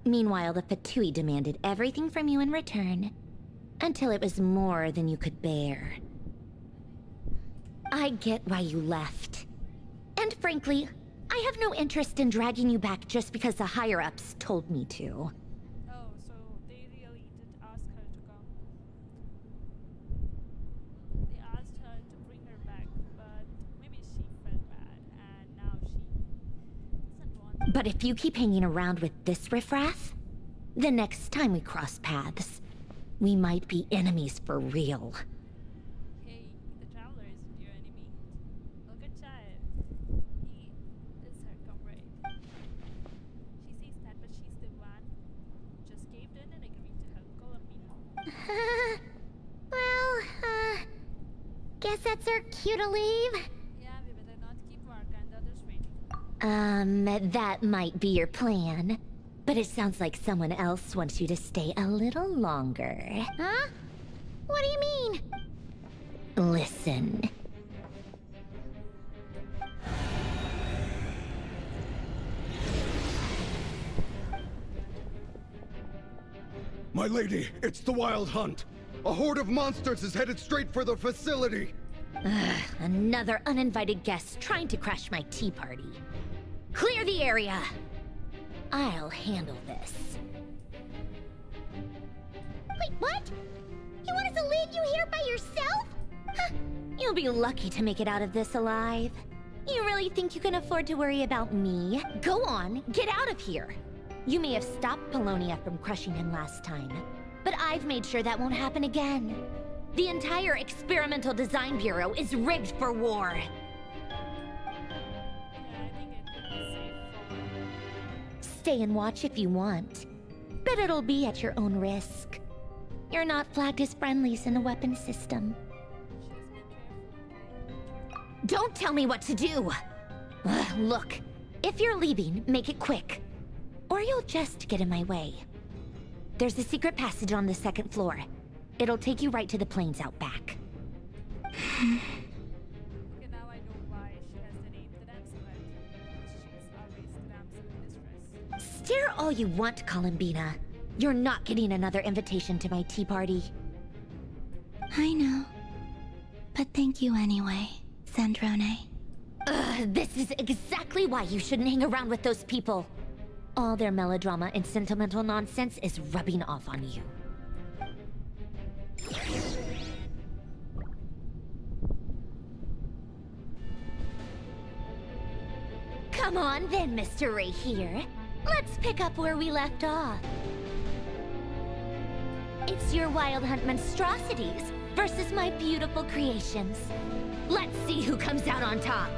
Meanwhile, the Fatui demanded everything from you in return, until it was more than you could bear. I get why you left. And frankly, I have no interest in dragging you back just because the higher-ups told me to. Oh, so they really did ask her to come. They asked her to bring her back, but maybe she felt bad, and now she doesn't want to. But if you keep hanging around with this riffraff, the next time we cross paths, we might be enemies for real. Hey, the traveler isn't your enemy. A good child. He is her comrade. She says that, but she's the one who just caved in and agreed to help Columbina. Well, guess that's our cue to leave. Yeah, we better not keep Varka and the others waiting. That might be your plan. But it sounds like someone else wants you to stay a little longer. Huh? What do you mean? Listen. My lady, it's the Wild Hunt. A horde of monsters is headed straight for the facility. Another uninvited guest trying to crash my tea party. Clear the area! I'll handle this. Wait, what? You want us to leave you here by yourself? Huh, you'll be lucky to make it out of this alive. You really think you can afford to worry about me? Go on, get out of here. You may have stopped Polonia from crushing him last time, but I've made sure that won't happen again. The entire Experimental Design Bureau is rigged for war. Yeah, I think it would be safe for Stay and watch if you want, but it'll be at your own risk. You're not flagged as friendlies in the weapon system. Don't tell me what to do! Look, if you're leaving, make it quick. Or you'll just get in my way. There's a secret passage on the second floor. It'll take you right to the plains out back. Okay, now I know why she has the name the damsel at. She's always the damsel in distress. Stare all you want, Columbina. You're not getting another invitation to my tea party. I know. But thank you anyway, Sandrone. This is exactly why you shouldn't hang around with those people. All their melodrama and sentimental nonsense is rubbing off on you. Come on then, Mr. Ray here. Let's pick up where we left off. It's your Wild Hunt monstrosities versus my beautiful creations. Let's see who comes out on top.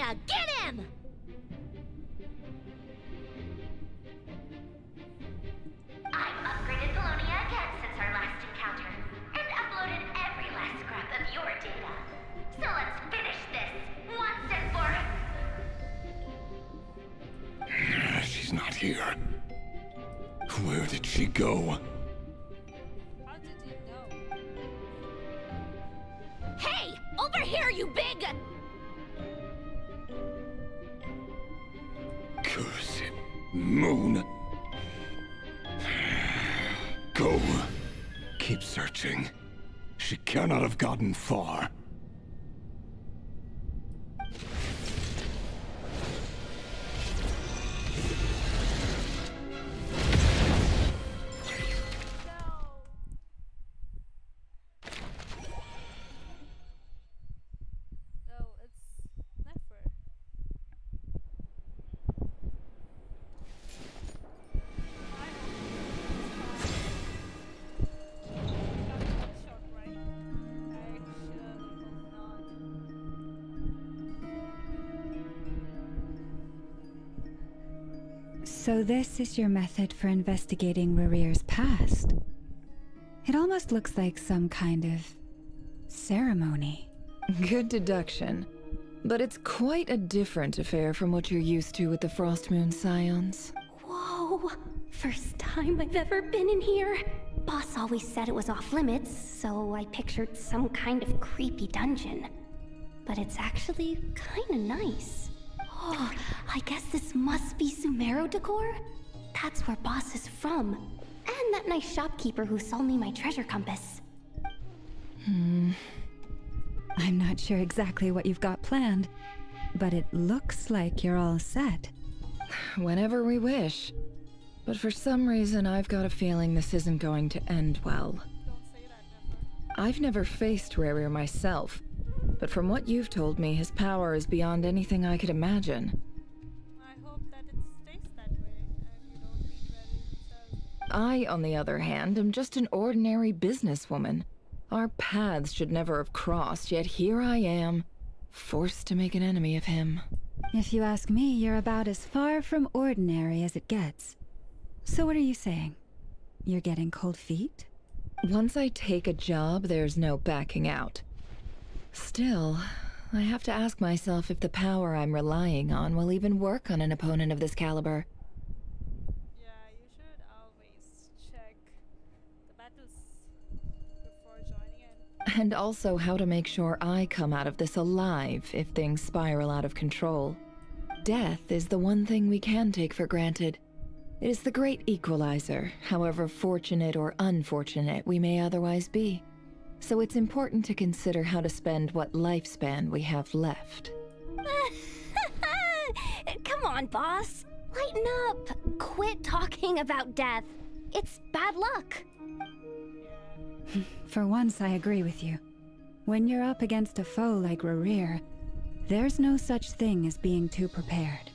Colonia! Get him! I've upgraded Colonia again since our last encounter, and uploaded every last scrap of your data. So let's finish this, once and for... She's not here. Where did she go? How did you know? Hey! Over here, you big... Curse it, Moon. Go. Keep searching. She cannot have gotten far. No, it's never. Shot, right? Actually, not. So this is your method for investigating Rarir's past? It almost looks like some kind of ceremony. Good deduction. But it's quite a different affair from what you're used to with the Frostmoon Scions. Whoa! First time I've ever been in here. Boss always said it was off limits, so I pictured some kind of creepy dungeon. But it's actually kinda nice. Oh, I guess this must be Sumero decor? That's where Boss is from. And that nice shopkeeper who sold me my treasure compass. I'm not sure exactly what you've got planned, but it looks like you're all set. Whenever we wish. But for some reason, I've got a feeling this isn't going to end well. Don't say that, never. I've never faced Rarir myself, but from what you've told me, his power is beyond anything I could imagine. I hope that it stays that way, and you don't meet Rary himself. I, on the other hand, am just an ordinary businesswoman. Our paths should never have crossed, yet here I am, forced to make an enemy of him. If you ask me, you're about as far from ordinary as it gets. So what are you saying? You're getting cold feet? Once I take a job, there's no backing out. Still, I have to ask myself if the power I'm relying on will even work on an opponent of this caliber. Yeah, you should always check the battles before joining in. And also how to make sure I come out of this alive if things spiral out of control. Death is the one thing we can take for granted. It is the great equalizer, however fortunate or unfortunate we may otherwise be. So it's important to consider how to spend what lifespan we have left. Come on, boss. Lighten up. Quit talking about death. It's bad luck. For once, I agree with you. When you're up against a foe like Rarir, there's no such thing as being too prepared.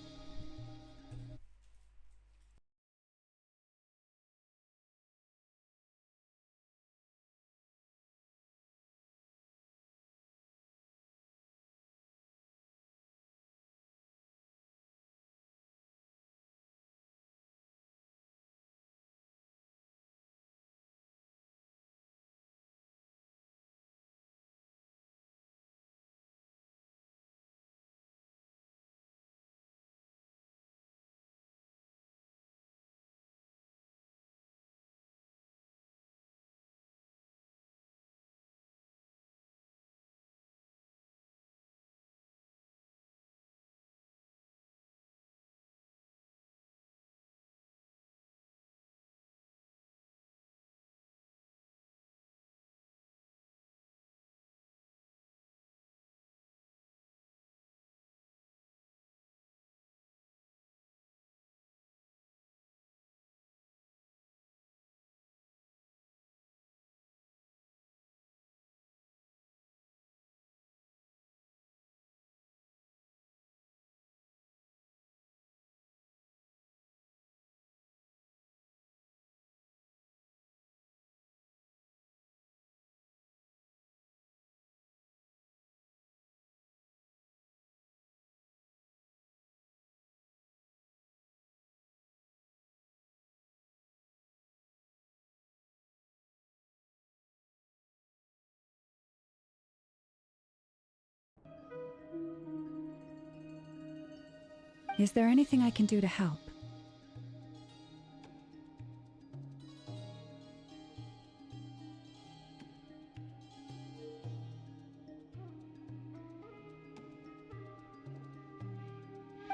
Is there anything I can do to help?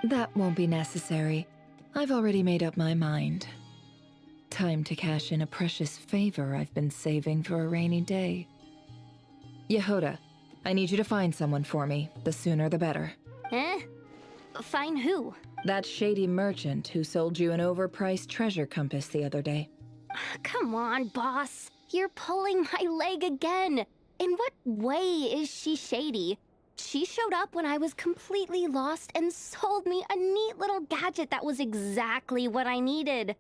That won't be necessary. I've already made up my mind. Time to cash in a precious favor I've been saving for a rainy day. Yehoda, I need you to find someone for me. The sooner the better. Eh? Find who? That shady merchant who sold you an overpriced treasure compass the other day. Come on, boss. You're pulling my leg again. In what way is she shady? She showed up when I was completely lost and sold me a neat little gadget that was exactly what I needed.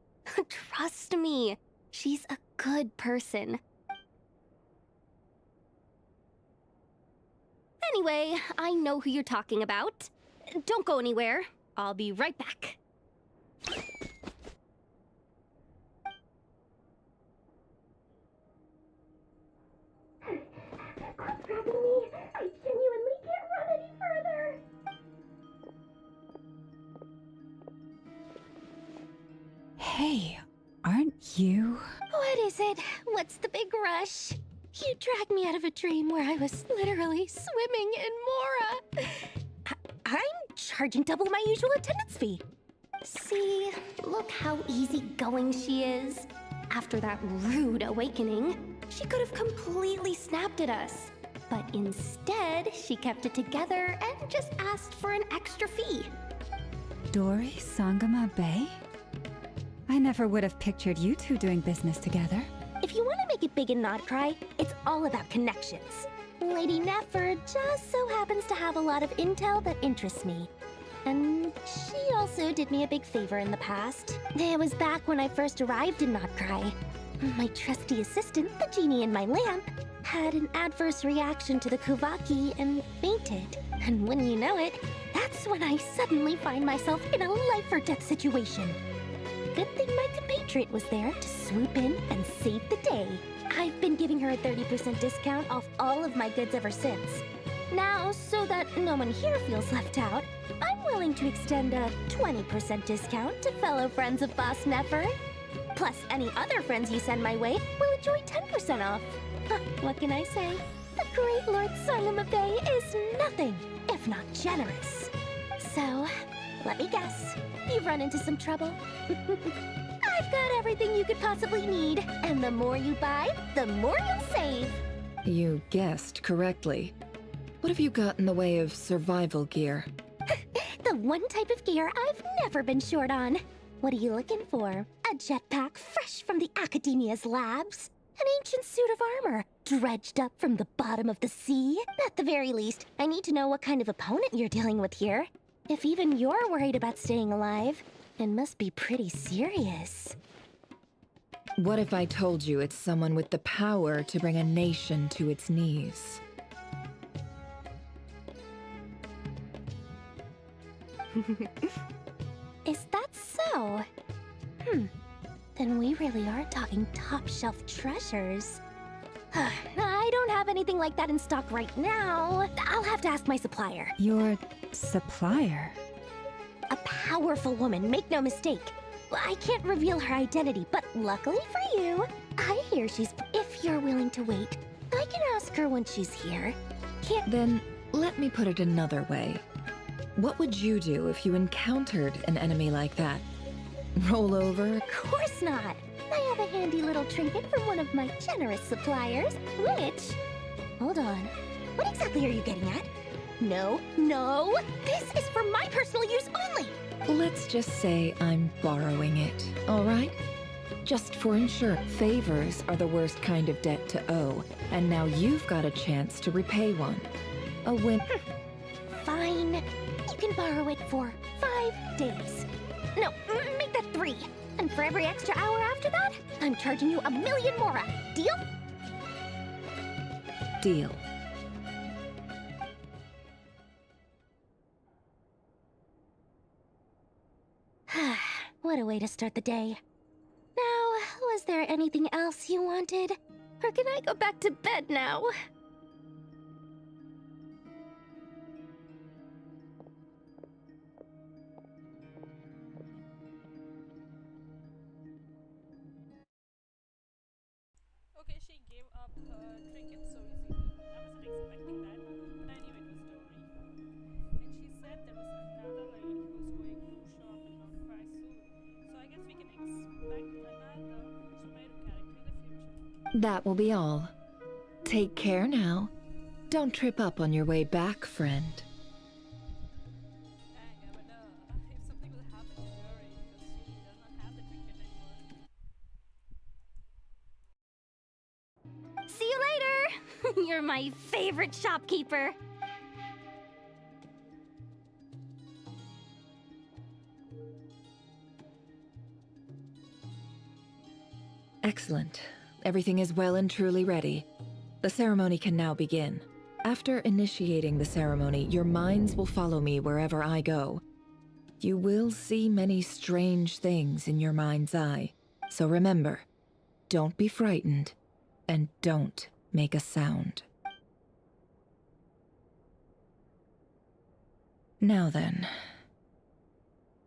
Trust me, she's a good person. Anyway, I know who you're talking about. Don't go anywhere. I'll be right back. Stop grabbing me. I genuinely can't run any further. Hey, aren't you? What is it? What's the big rush? You dragged me out of a dream where I was literally swimming in Mora. I'm charging double my usual attendance fee. See, look how easygoing she is. After that rude awakening, she could have completely snapped at us. But instead, she kept it together and just asked for an extra fee. Dori Sangama Bay? I never would have pictured you two doing business together. If you want to make it big and not cry, it's all about connections. Lady Nefer just so happens to have a lot of intel that interests me. And she also did me a big favor in the past. It was back when I first arrived in Not Cry. My trusty assistant, the genie in my lamp, had an adverse reaction to the Kuvaki and fainted. And when you know it, that's when I suddenly find myself in a life-or-death situation. Good thing my compatriot was there to swoop in and save the day. I've been giving her a 30% discount off all of my goods ever since. Now, so that no one here feels left out, I'm willing to extend a 20% discount to fellow friends of Boss Nefer. Plus, any other friends you send my way will enjoy 10% off. What can I say? The great Lord Sangama Bay is nothing if not generous. So, let me guess. You've run into some trouble? I've got everything you could possibly need, and the more you buy, the more you'll save. You guessed correctly. What have you got in the way of survival gear? The one type of gear I've never been short on. What are you looking for? A jetpack fresh from the Academia's labs? An ancient suit of armor, dredged up from the bottom of the sea? At the very least, I need to know what kind of opponent you're dealing with here. If even you're worried about staying alive, it must be pretty serious. What if I told you it's someone with the power to bring a nation to its knees? Is that so? Then we really are talking top-shelf treasures. I don't have anything like that in stock right now. I'll have to ask my supplier. Your supplier? A powerful woman, make no mistake. I can't reveal her identity, but luckily for you, I hear she's... If you're willing to wait, I can ask her when she's here. Then, let me put it another way. What would you do if you encountered an enemy like that? Roll over? Of course not. I have a handy little trinket from one of my generous suppliers, which... Hold on. What exactly are you getting at? No, this is for my personal use only! Let's just say I'm borrowing it, all right? Just for insurance. Favors are the worst kind of debt to owe, and now you've got a chance to repay one. A win... Fine. You can borrow it for 5 days. No, make that 3. And for every extra hour after that, I'm charging you 1,000,000 more. Deal? Deal. What a way to start the day. Now, was there anything else you wanted? Or can I go back to bed now? she gave up her trinket so easily. I wasn't expecting that, but I knew it was Dory. And she said there was another lady who's going to show up in Mount Cry soon. So I guess we can expect another Sumeru character in the future. That will be all. Take care now. Don't trip up on your way back, friend. Dang, I wonder if something will happen to Dory because she does not have the trinket anymore. See you later! You're my favorite shopkeeper. Excellent. Everything is well and truly ready. The ceremony can now begin. After initiating the ceremony, your minds will follow me wherever I go. You will see many strange things in your mind's eye. So remember, don't be frightened, and don't make a sound. Now then,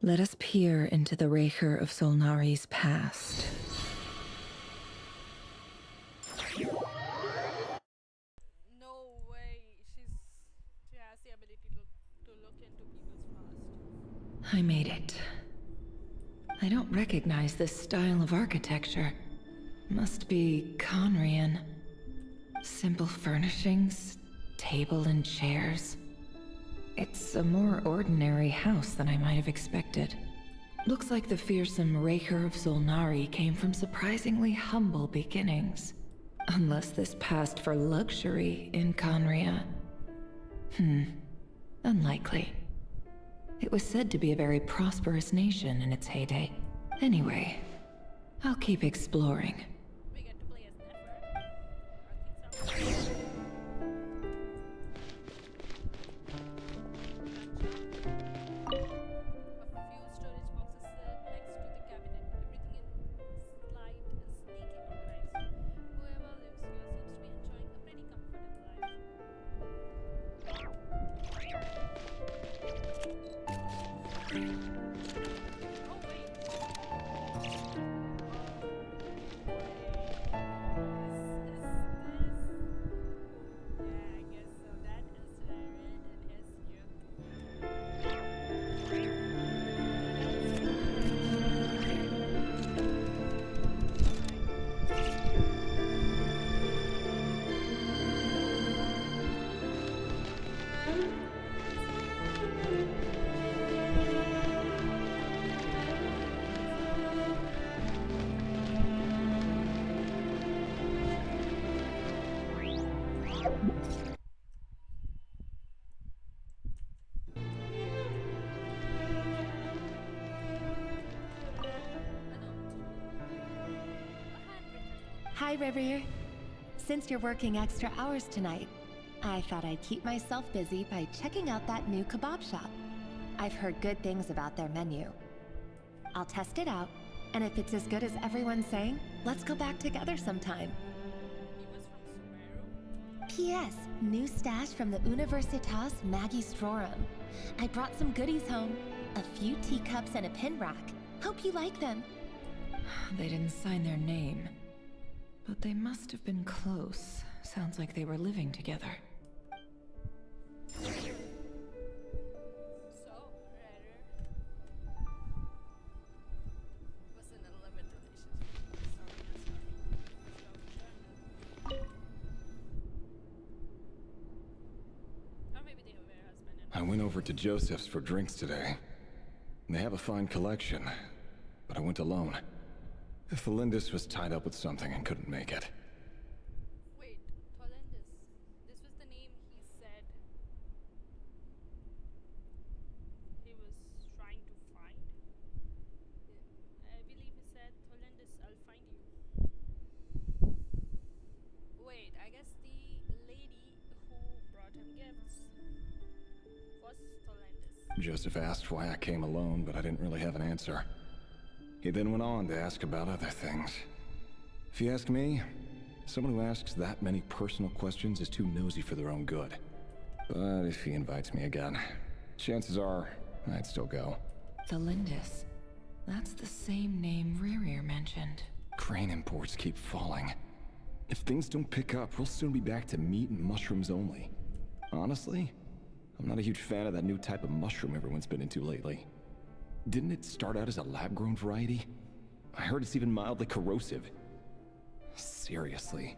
let us peer into the Raker of Solnari's past. No way. She has the ability to look into people's past. I made it. I don't recognize this style of architecture. Must be Conrian. Simple furnishings, table and chairs. It's a more ordinary house than I might have expected. Looks like the fearsome Raker of Solnari came from surprisingly humble beginnings. Unless this passed for luxury in Conria. Unlikely. It was said to be a very prosperous nation in its heyday. Anyway, I'll keep exploring. We get to play as Nefer. Or things are a few storage boxes next to the cabinet. Everything in slight, neatly organized. Whoever lives here seems to be enjoying a pretty comfortable life. Oh wait. Yeah, I guess so. That is Darren in his youth. Hi, River. Since you're working extra hours tonight, I thought I'd keep myself busy by checking out that new kebab shop. I've heard good things about their menu. I'll test it out, and if it's as good as everyone's saying, let's go back together sometime. He was from Sumeru. P.S. New stash from the Universitas Magistrorum. I brought some goodies home. A few teacups and a pin rack. Hope you like them. They didn't sign their name. But they must have been close. Sounds like they were living together. So, Rare was in a limited relationship. Sorry. Or maybe they were husband and I went over to Joseph's for drinks today. They have a fine collection, but I went alone. Felindus was tied up with something and couldn't make it. Wait, Tolendis. This was the name he said he was trying to find. I believe he said, Tolendis, I'll find you. Wait, I guess the lady who brought him gifts was Tolendis. Joseph asked why I came alone, but I didn't really have an answer. He then went on to ask about other things. If you ask me, someone who asks that many personal questions is too nosy for their own good. But if he invites me again, chances are I'd still go. Felindus. That's the same name Rerir mentioned. Crane imports keep falling. If things don't pick up, we'll soon be back to meat and mushrooms only. Honestly, I'm not a huge fan of that new type of mushroom everyone's been into lately. Didn't it start out as a lab-grown variety? I heard it's even mildly corrosive. Seriously,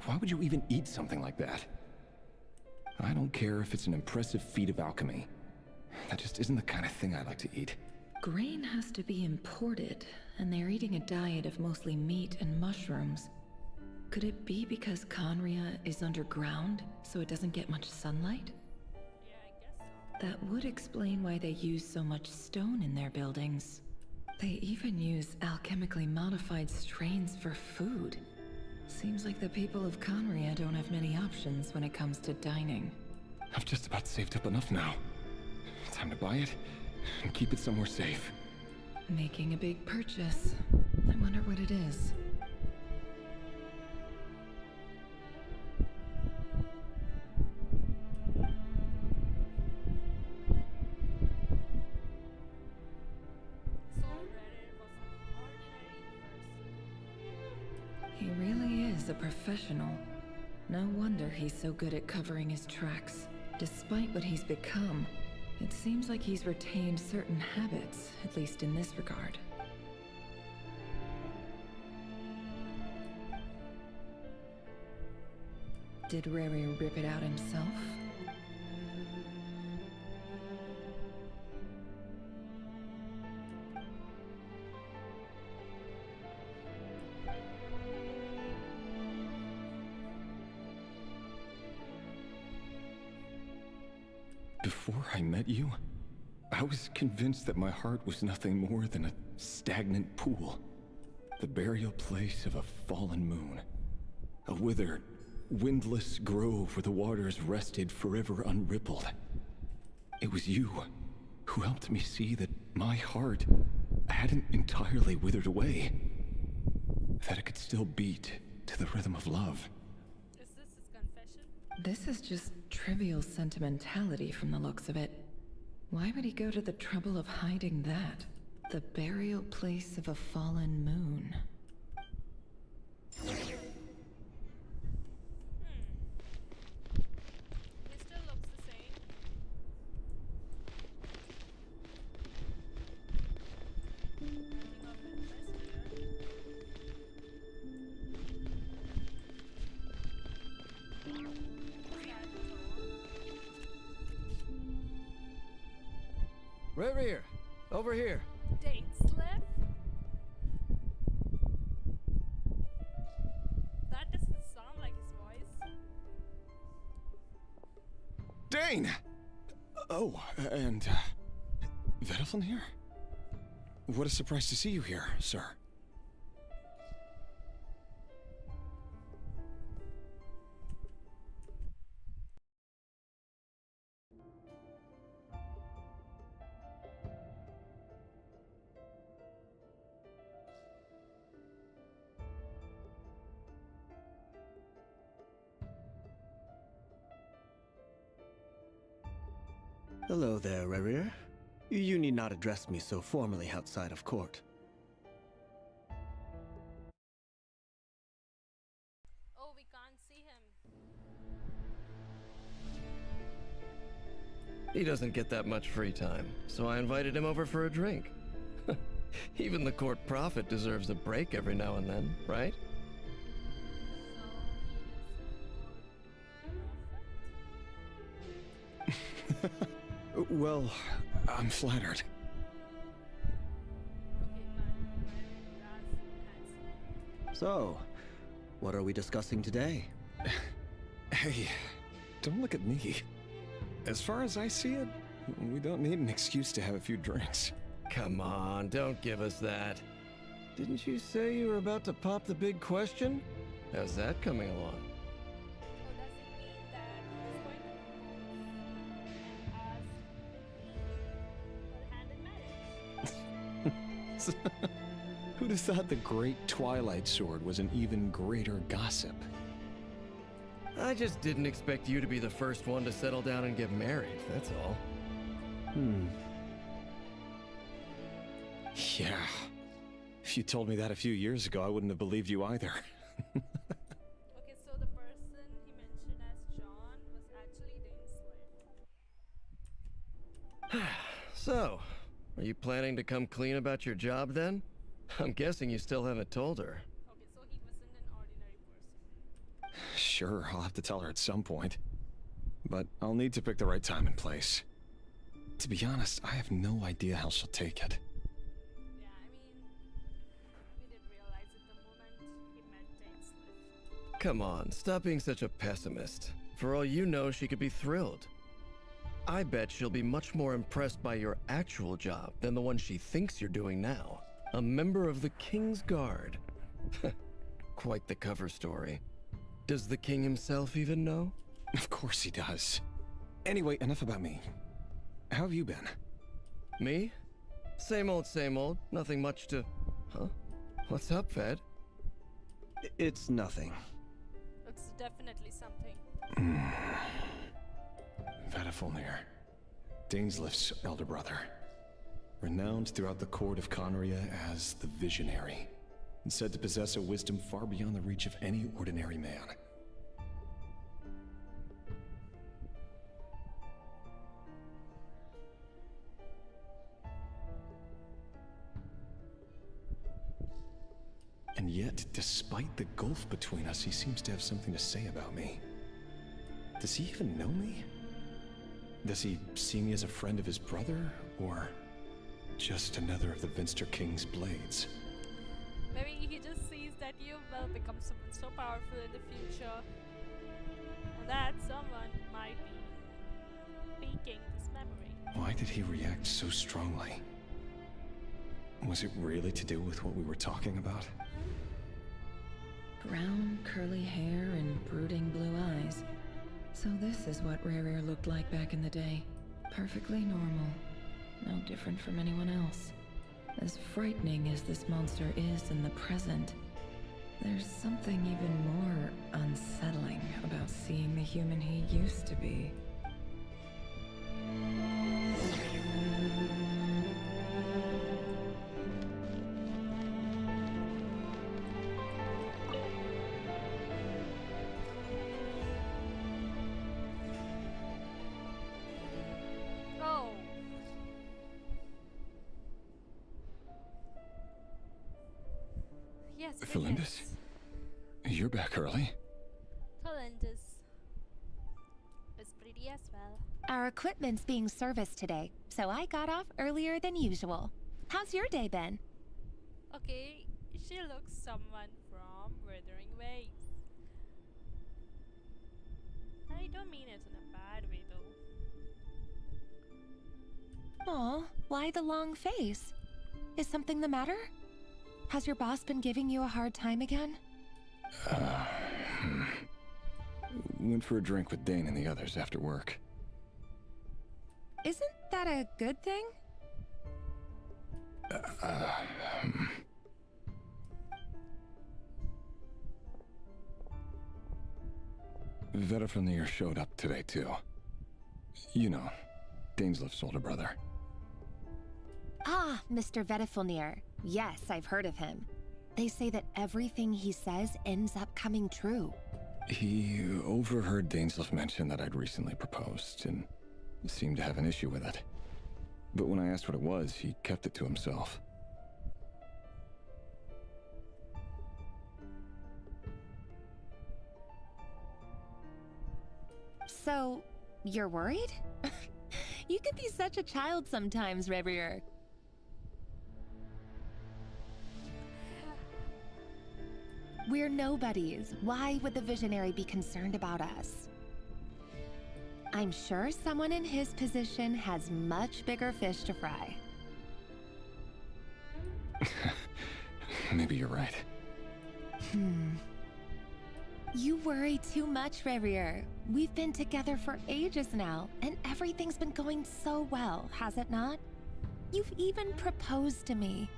why would you even eat something like that? I don't care if it's an impressive feat of alchemy. That just isn't the kind of thing I like to eat. Grain has to be imported, and they're eating a diet of mostly meat and mushrooms. Could it be because Conria is underground, so it doesn't get much sunlight? Yeah, I guess so. That would explain why they use so much stone in their buildings. They even use alchemically modified strains for food. Seems like the people of Conria don't have many options when it comes to dining. I've just about saved up enough now. Time to buy it and keep it somewhere safe. Making a big purchase. I wonder what it is. He really is a professional. No wonder he's so good at covering his tracks. Despite what he's become, it seems like he's retained certain habits, at least in this regard. Did Rary rip it out himself? Before I met you, I was convinced that my heart was nothing more than a stagnant pool. The burial place of a fallen moon. A withered, windless grove where the waters rested forever unrippled. It was you who helped me see that my heart hadn't entirely withered away. That it could still beat to the rhythm of love. Is this his confession? This is just trivial sentimentality from the looks of it. Why would he go to the trouble of hiding that? The burial place of a fallen moon. He still looks the same. Nothing of interest here. Right here. Over here. Date slip? That doesn't sound like his voice. Dane! Oh, and, Vedelfin here? What a surprise to see you here, sir. Hello there, Rerir. You need not address me so formally outside of court. Oh, we can't see him. He doesn't get that much free time, so I invited him over for a drink. Even the court prophet deserves a break every now and then, right? Well, I'm flattered. So, what are we discussing today? Hey, don't look at me. As far as I see it, we don't need an excuse to have a few drinks. Come on, don't give us that. Didn't you say you were about to pop the big question? How's that coming along? Who'd have thought the great Twilight Sword was an even greater gossip? I just didn't expect you to be the first one to settle down and get married, that's all. Yeah. If you told me that a few years ago, I wouldn't have believed you either. So, are you planning to come clean about your job then? I'm guessing you still haven't told her. Okay, so he wasn't an ordinary person. Sure, I'll have to tell her at some point. But I'll need to pick the right time and place. To be honest, I have no idea how she'll take it. Yeah, I mean, we didn't realize it the moment he met Dainsleif. Come on, stop being such a pessimist. For all you know, she could be thrilled. I bet she'll be much more impressed by your actual job than the one she thinks you're doing now. A member of the King's Guard. Quite the cover story. Does the king himself even know? Of course he does. Anyway, enough about me. How have you been? Me? Same old, same old. Nothing much to... Huh? What's up, Fed? It's nothing. It's definitely something. Vedifulnir, Dainsleif's elder brother. Renowned throughout the court of Conria as the Visionary, and said to possess a wisdom far beyond the reach of any ordinary man. And yet, despite the gulf between us, he seems to have something to say about me. Does he even know me? Does he see me as a friend of his brother, or just another of the Vinster King's blades? Maybe he just sees that you will become someone so powerful in the future, and that someone might be peeking this memory. Why did he react so strongly? Was it really to do with what we were talking about? Brown, curly hair and brooding blue eyes. So this is what Rere looked like back in the day. Perfectly normal. No different from anyone else. As frightening as this monster is in the present, there's something even more unsettling about seeing the human he used to be. Oh. Yes, Felindus? You're back early? Felindus is pretty as well. Our equipment's being serviced today, so I got off earlier than usual. How's your day been? Okay, she looks someone from Wuthering Waves. I don't mean it in a bad way though. Aw, why the long face? Is something the matter? Has your boss been giving you a hard time again? Went for a drink with Dane and the others after work. Isn't that a good thing? Vedifulnir showed up today too. You know, Dainsleif's older brother. Ah, Mr. Vedifulnir. Yes, I've heard of him. They say that everything he says ends up coming true. He overheard Dainsleif mention that I'd recently proposed, and seemed to have an issue with it. But when I asked what it was, he kept it to himself. So, you're worried? You can be such a child sometimes, Revier. We're nobodies. Why would the Visionary be concerned about us? I'm sure someone in his position has much bigger fish to fry. Maybe you're right. You worry too much, Revier. We've been together for ages now, and everything's been going so well, has it not? You've even proposed to me.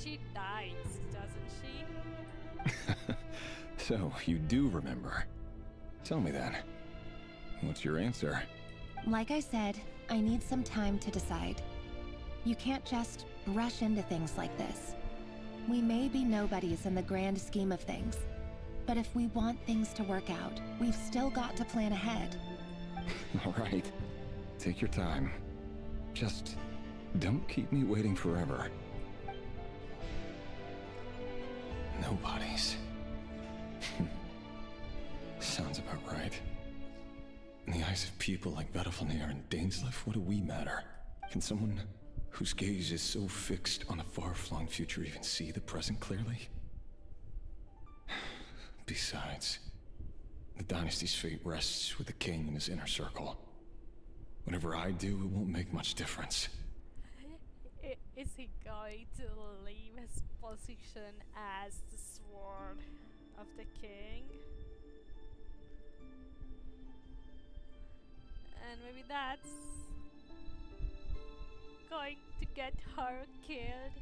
She dies, doesn't she? So, you do remember. Tell me then. What's your answer? Like I said, I need some time to decide. You can't just rush into things like this. We may be nobodies in the grand scheme of things, but if we want things to work out, we've still got to plan ahead. All right. Take your time. Just don't keep me waiting forever. No bodies. Sounds about right. In the eyes of people like Vedalfnir and Dainsleif, what do we matter? Can someone whose gaze is so fixed on a far-flung future even see the present clearly? Besides, the dynasty's fate rests with the king and his inner circle. Whatever I do, it won't make much difference. Is he going to leave his position as the sword of the king? And maybe that's going to get her killed.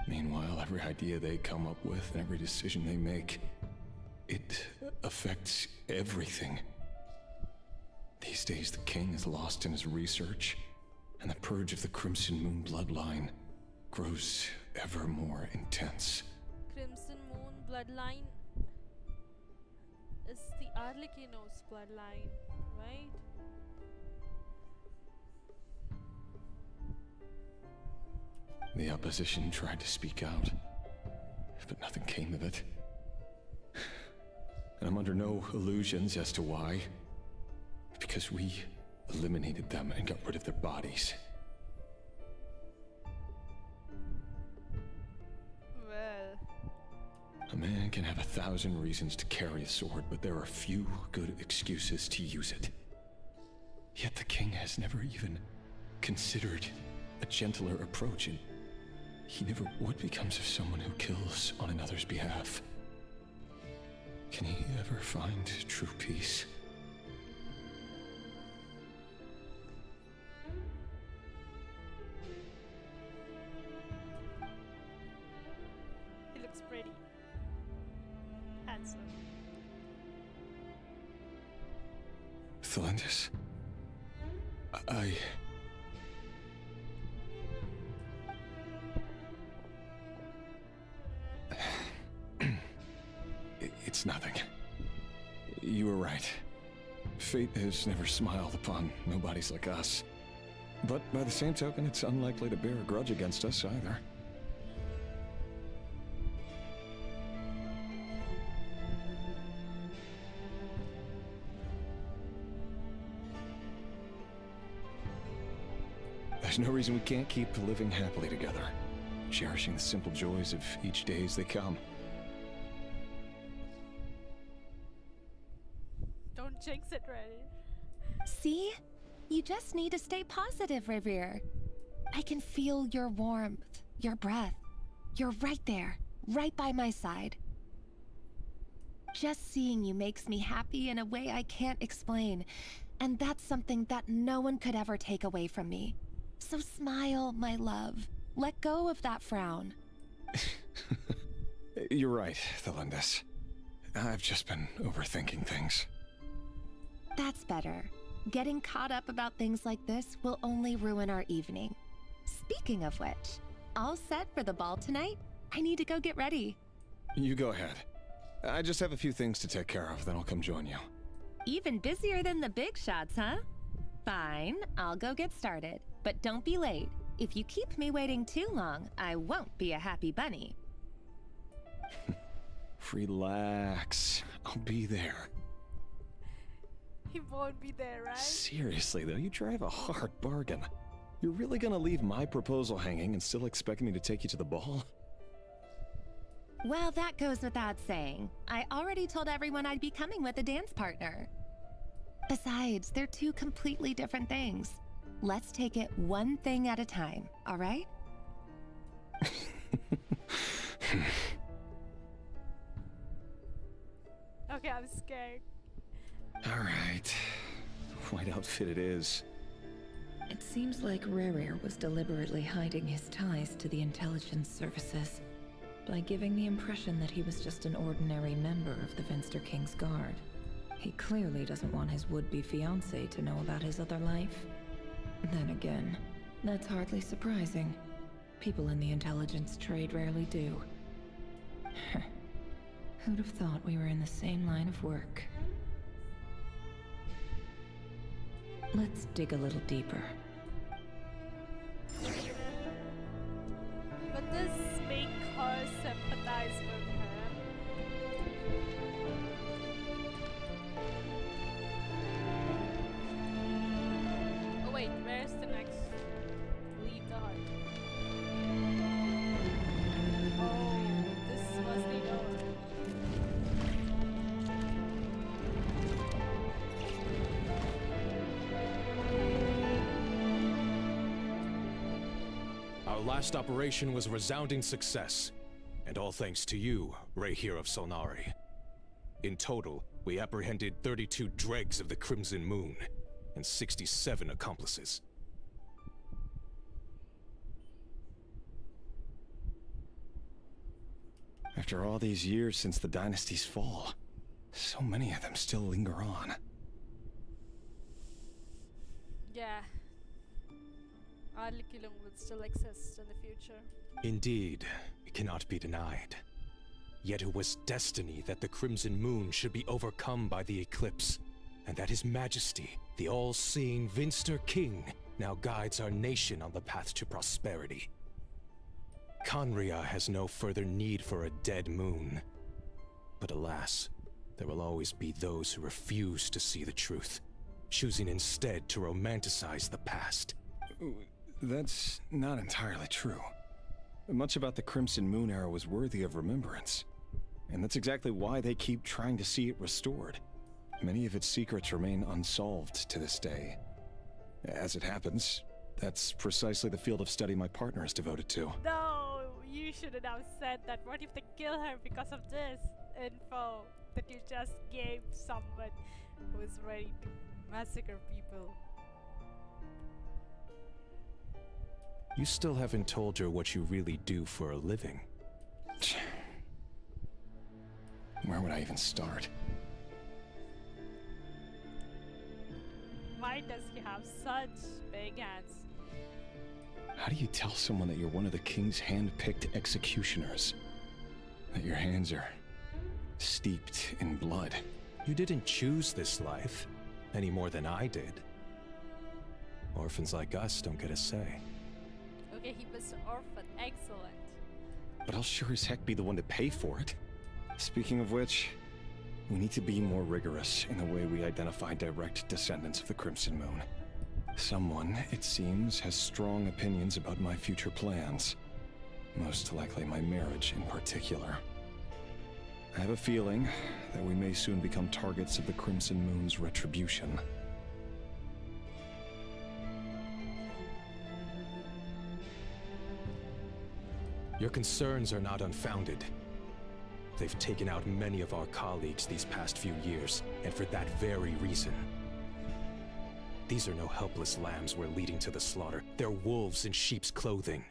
Meanwhile, every idea they come up with and every decision they make, it affects everything. These days, the king is lost in his research, and the purge of the Crimson Moon bloodline grows ever more intense. Crimson Moon bloodline is the Arlecchino's bloodline, right? The opposition tried to speak out, but nothing came of it. And I'm under no illusions as to why. Because we eliminated them and got rid of their bodies. Well, a man can have 1,000 reasons to carry a sword, but there are few good excuses to use it. Yet the king has never even considered a gentler approach, and he never would becomes of someone who kills on another's behalf. Can he ever find true peace? he looks pretty handsome. Thelindis, It's nothing. You were right. Fate has never smiled upon nobodies like us. But by the same token, it's unlikely to bear a grudge against us either. There's no reason we can't keep living happily together, cherishing the simple joys of each day as they come. Don't jinx it, Reddit. See? You just need to stay positive, Revere. I can feel your warmth, your breath. You're right there, right by my side. Just seeing you makes me happy in a way I can't explain, and that's something that no one could ever take away from me. So smile, my love. Let go of that frown. You're right, Thelindis. I've just been overthinking things. That's better. Getting caught up about things like this will only ruin our evening. Speaking of which, all set for the ball tonight? I need to go get ready. You go ahead. I just have a few things to take care of, then I'll come join you. Even busier than the big shots, huh? Fine, I'll go get started. But don't be late. If you keep me waiting too long, I won't be a happy bunny. Relax. I'll be there. He won't be there, right? Seriously, though, you drive a hard bargain. You're really gonna leave my proposal hanging and still expect me to take you to the ball? Well, that goes without saying. I already told everyone I'd be coming with a dance partner. Besides, they're two completely different things. Let's take it one thing at a time, all right? Okay, I'm scared. Alright. White outfit it is. It seems like Rerir was deliberately hiding his ties to the intelligence services by giving the impression that he was just an ordinary member of the Venster King's Guard. He clearly doesn't want his would-be fiancée to know about his other life. Then again, that's hardly surprising. People in the intelligence trade rarely do. Who'd have thought we were in the same line of work? Let's dig a little deeper. last operation was a resounding success, and all thanks to you, Rayhir of Solnari. In total, we apprehended 32 dregs of the Crimson Moon, and 67 accomplices. After all these years since the dynasty's fall, so many of them still linger on. Yeah. Arliculum will still exist in the future. Indeed, it cannot be denied. Yet it was destiny that the Crimson Moon should be overcome by the eclipse, and that His Majesty, the all-seeing Vinster King, now guides our nation on the path to prosperity. Conria has no further need for a dead moon. But alas, there will always be those who refuse to see the truth, choosing instead to romanticize the past. That's not entirely true. Much about the Crimson Moon era was worthy of remembrance. And that's exactly why they keep trying to see it restored. Many of its secrets remain unsolved to this day. As it happens, that's precisely the field of study my partner is devoted to. No, you shouldn't have said that. What if they kill her because of this info that you just gave someone who is ready to massacre people? You still haven't told her what you really do for a living. Where would I even start? Why does he have such big hands? How do you tell someone that you're one of the king's hand-picked executioners? That your hands are steeped in blood? You didn't choose this life, any more than I did. Orphans like us don't get a say. Okay, he was orphan. Excellent. But I'll sure as heck be the one to pay for it. Speaking of which, we need to be more rigorous in the way we identify direct descendants of the Crimson Moon. Someone, it seems, has strong opinions about my future plans. Most likely my marriage in particular. I have a feeling that we may soon become targets of the Crimson Moon's retribution. Your concerns are not unfounded. They've taken out many of our colleagues these past few years, and for that very reason. These are no helpless lambs we're leading to the slaughter. They're wolves in sheep's clothing.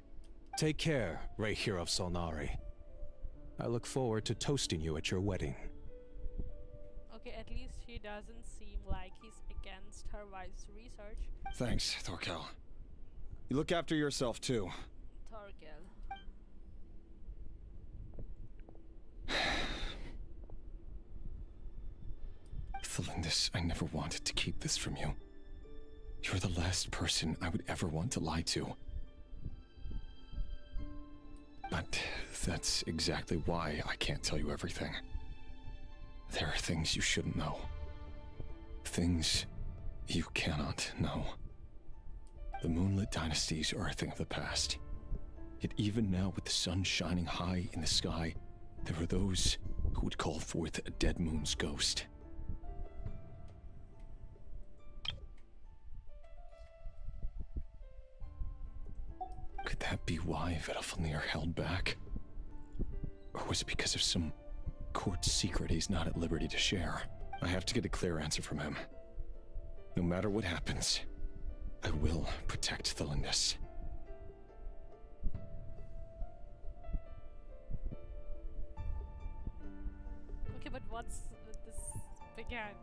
Take care, Rayhir of Solnari. I look forward to toasting you at your wedding. Okay, at least he doesn't seem like he's against her wife's research. Thanks, Thorkel. You look after yourself, too. Thorkel. Thelindis, I never wanted to keep this from you. You're the last person I would ever want to lie to. But that's exactly why I can't tell you everything. There are things you shouldn't know. Things you cannot know. The moonlit dynasties are a thing of the past. Yet even now, with the sun shining high in the sky, there are those who would call forth a dead moon's ghost. Could that be why Vedalfnir held back? Or was it because of some court secret he's not at liberty to share? I have to get a clear answer from him. No matter what happens, I will protect Thelindis. Okay, but what's with this big hand?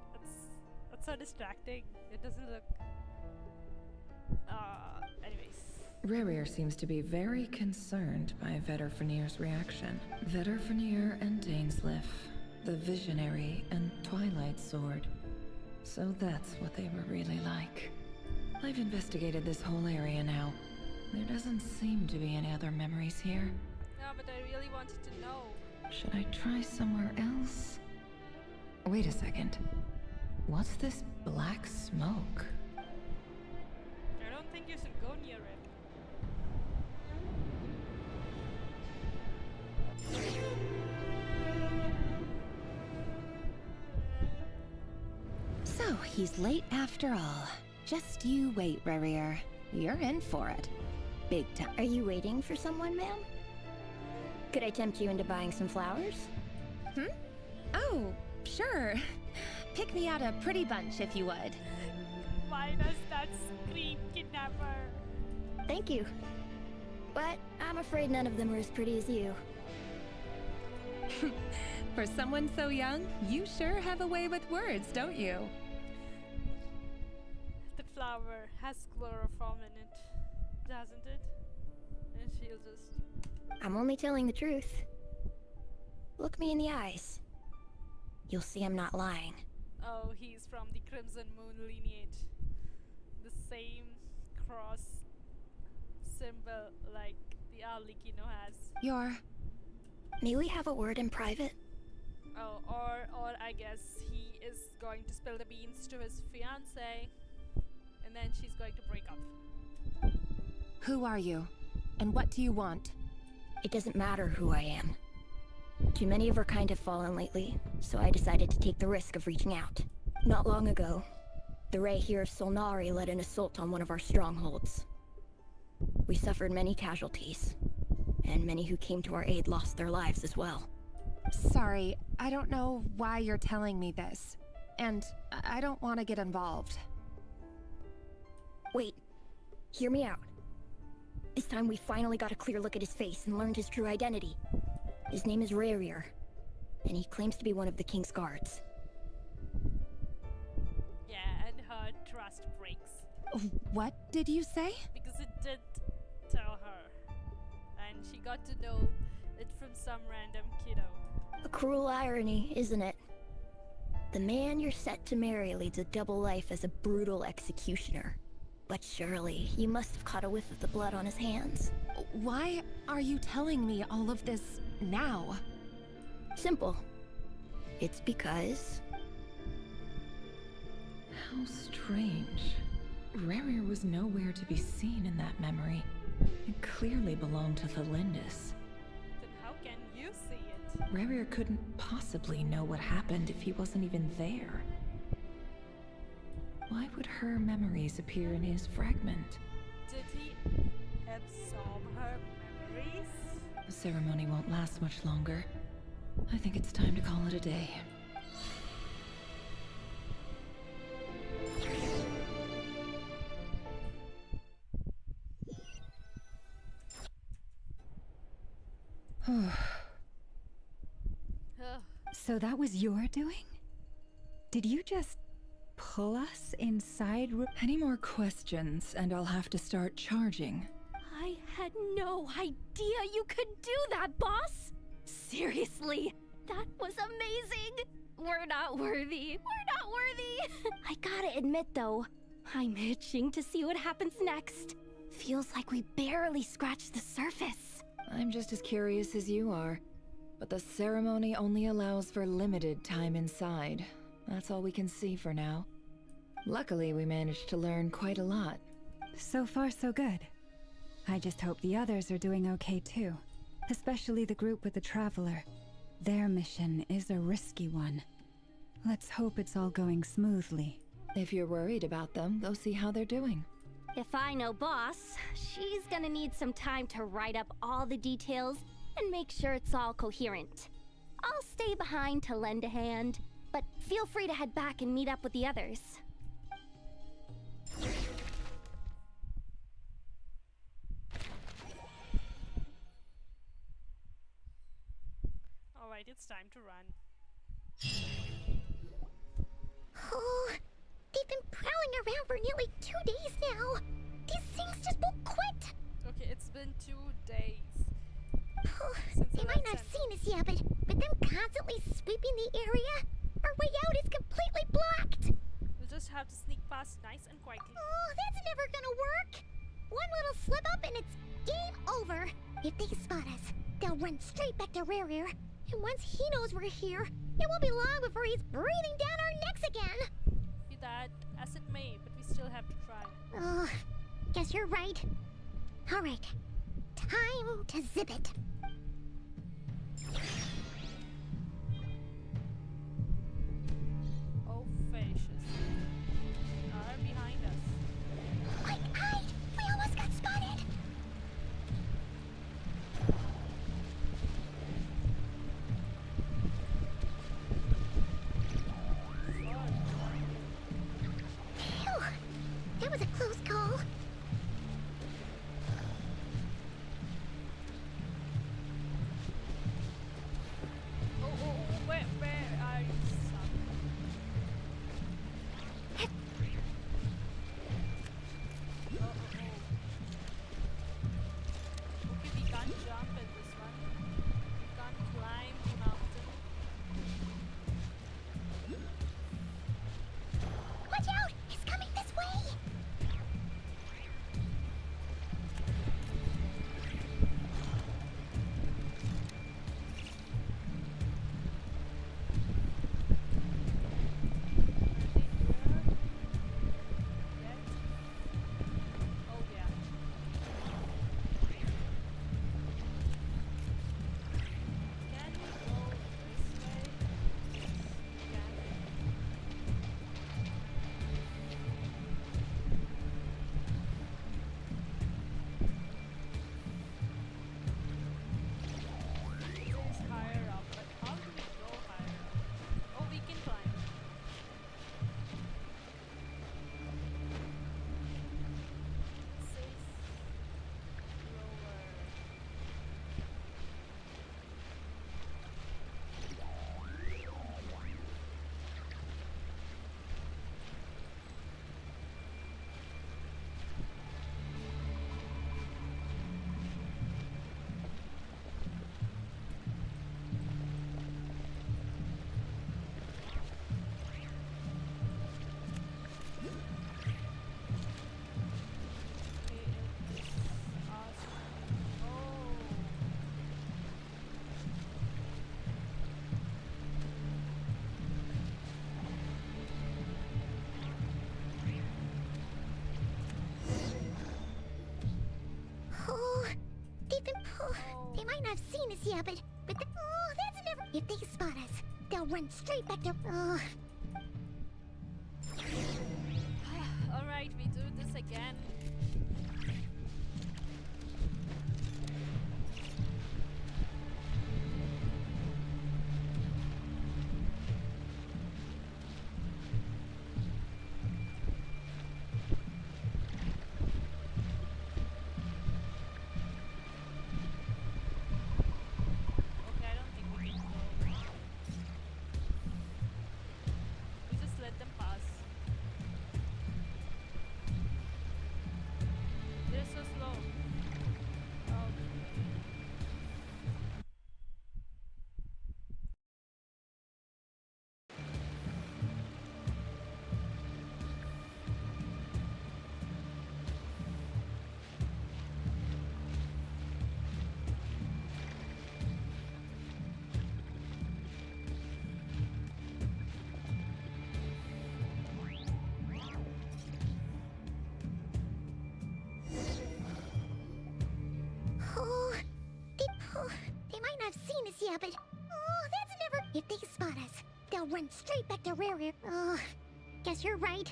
That's so distracting. It doesn't look... anyways. Rerir seems to be very concerned by Vedalfnir's reaction. Vedalfnir and Dainsleif, the Visionary and Twilight Sword. So that's what they were really like. I've investigated this whole area now. There doesn't seem to be any other memories here. No, but I really wanted to know. Should I try somewhere else? Wait a second. What's this black smoke? I don't think you should go near it. So, he's late after all. Just you wait, Rerir. You're in for it. Big time. Are you waiting for someone, ma'am? Could I tempt you into buying some flowers? Oh, sure. Pick me out a pretty bunch if you would. Why does that scream kidnapper? Thank you. But I'm afraid none of them are as pretty as you. For someone so young, you sure have a way with words, don't you? The flower has chloroform in it, doesn't it? And she'll just... I'm only telling the truth. Look me in the eyes. You'll see I'm not lying. Oh, he's from the Crimson Moon lineage. The same cross symbol like the Arlecchino has. May we have a word in private? Oh, or I guess he is going to spill the beans to his fiancée, and then she's going to break up. Who are you? And what do you want? It doesn't matter who I am. Too many of our kind have fallen lately, so I decided to take the risk of reaching out. Not long ago, the Ray here of Solnari led an assault on one of our strongholds. We suffered many casualties, and many who came to our aid lost their lives as well. Sorry, I don't know why you're telling me this. And I don't want to get involved. Wait, hear me out. This time we finally got a clear look at his face and learned his true identity. His name is Rarier, and he claims to be one of the King's guards. Yeah, and her trust breaks. What did you say? Because it did tell her. And she got to know it from some random kiddo. A cruel irony, isn't it? The man you're set to marry leads a double life as a brutal executioner. But surely, you must have caught a whiff of the blood on his hands. Why are you telling me all of this now? Simple. It's because... How strange. Rarier was nowhere to be seen in that memory. It clearly belonged to Thelindis. Then how can you see it? Rarier couldn't possibly know what happened if he wasn't even there. Why would her memories appear in his fragment? Did he absorb her memories? The ceremony won't last much longer. I think it's time to call it a day. So that was your doing? Did you just pull us inside? Any more questions, and I'll have to start charging. I had no idea you could do that, boss! Seriously, that was amazing! We're not worthy. We're not worthy! I gotta admit, though, I'm itching to see what happens next. Feels like we barely scratched the surface. I'm just as curious as you are. But the ceremony only allows for limited time inside. That's all we can see for now. Luckily, we managed to learn quite a lot. So far, so good. I just hope the others are doing okay too. Especially the group with the Traveler. Their mission is a risky one. Let's hope it's all going smoothly. If you're worried about them, go see how they're doing. If I know boss, she's gonna need some time to write up all the details and make sure it's all coherent. I'll stay behind to lend a hand, but feel free to head back and meet up with the others. Alright, it's time to run. Oh, they've been prowling around for nearly 2 days now. These things just won't quit. Okay, it's been 2 days. Oh, they might not have seen us yet, but them constantly sweeping the area, our way out is completely blocked. We'll just have to sneak past nice and quietly. Oh, that's never gonna work. One little slip up and it's game over. If they spot us, they'll run straight back to Rarier. And once he knows we're here, it won't be long before he's breathing down our necks again. Be that as it may, but we still have to try. Oh, guess you're right. All right, time to zip it. Oh, fascists are behind us. Quick, hide! We almost got spotted. They might not have seen us yet, but that's never. If they spot us, they'll run straight back to. Alright, we do this again. They might not have seen us yet, but that's never. If they spot us, they'll run straight back to Rare. Guess you're right.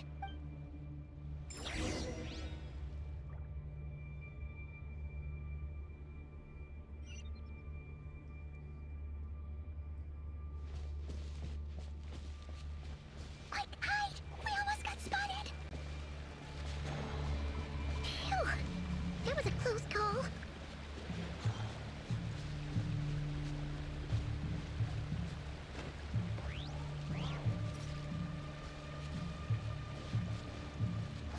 Quick, hide! We almost got spotted. Phew! That was a close call.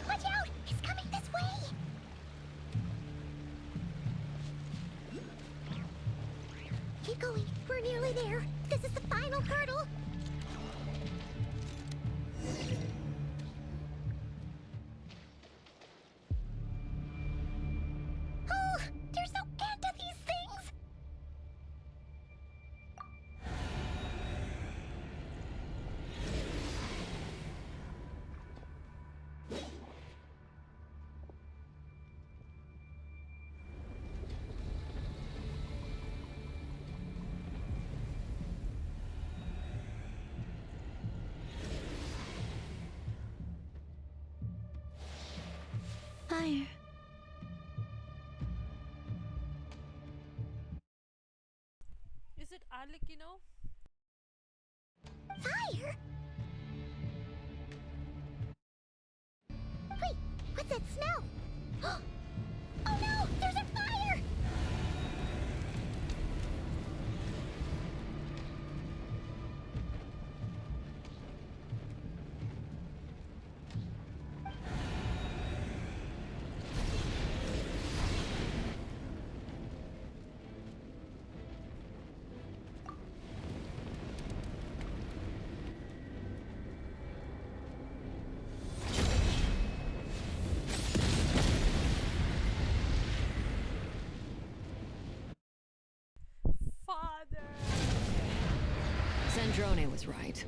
Watch out! He's coming this way! Keep going. We're nearly there. This is the final hurdle. Oh, they're so into these things! Fire. Is it Arlecchino? Fire? Wait, what's that smell? Oh no! There's a fire! Father! Sandrone was right.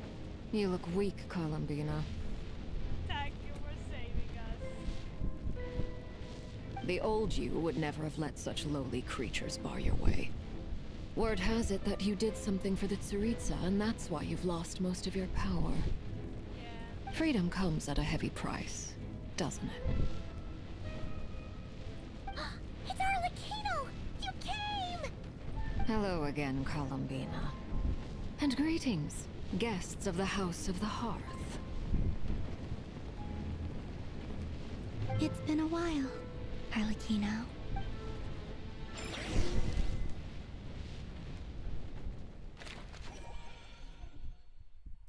You look weak, Columbina. Thank you for saving us. The old you would never have let such lowly creatures bar your way. Word has it that you did something for the Tsaritsa, and that's why you've lost most of your power. Yeah. Freedom comes at a heavy price, doesn't it? It's Arlecchino! You came! Hello again, Columbina. And greetings, guests of the House of the Hearth. It's been a while, Arlecchino.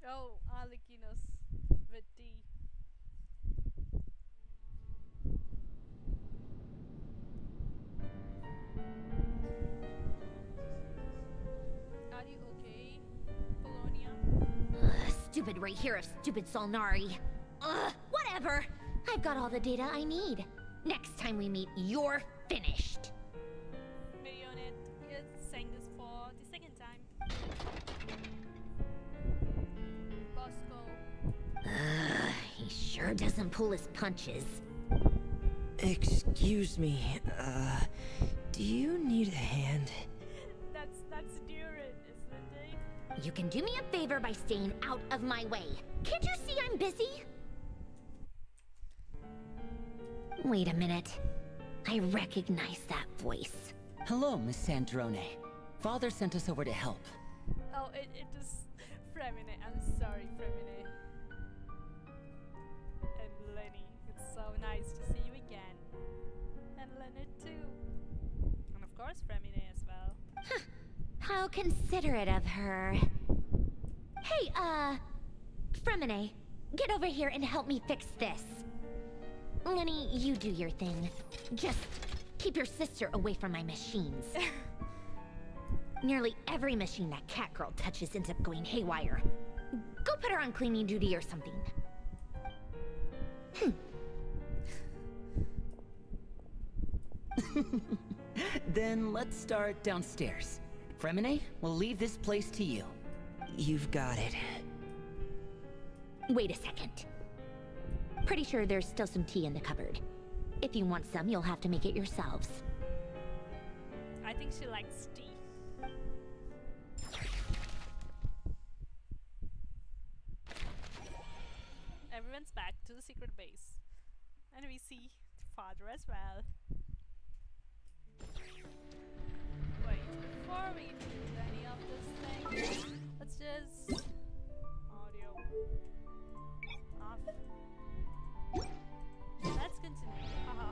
Oh, Arlecchinos with D. Are you okay, Polonia? Stupid right here of stupid Solnari. Whatever. I've got all the data I need. Next time we meet, you're finished. Marionette is saying this for the second time. Bosco. He sure doesn't pull his punches. Excuse me, Do you need a hand? That's Duran, isn't it? You can do me a favor by staying out of my way. Can't you see I'm busy? Wait a minute. I recognize that voice. Hello, Miss Sandrone. Father sent us over to help. Oh, it is Fremine. I'm sorry, Fremine. And Lenny, it's so nice to see you again. And Leonard too. And of course Fremine as well. How considerate of her. Hey, Fremine, get over here and help me fix this. Lenny, you do your thing. Just keep your sister away from my machines. Nearly every machine that Catgirl touches ends up going haywire. Go put her on cleaning duty or something. Then let's start downstairs. Fremine, we'll leave this place to you. You've got it. Wait a second. Pretty sure there's still some tea in the cupboard. If you want some, you'll have to make it yourselves. I think she likes tea. Everyone's back to the secret base. And we see Father as well. Wait, before we do any of this thing, let's just audio off. Let's continue. Haha.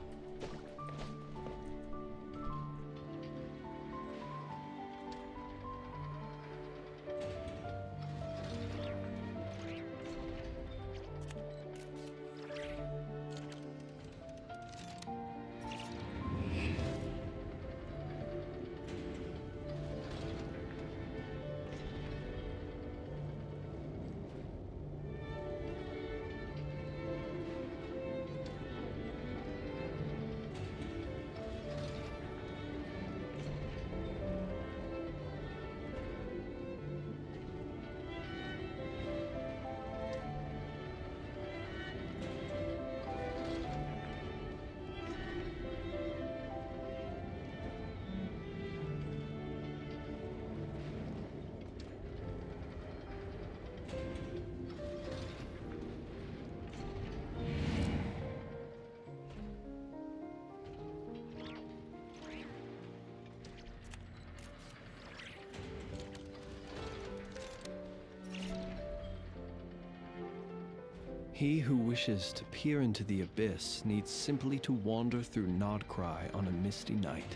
He who wishes to peer into the abyss needs simply to wander through Nodcry on a misty night.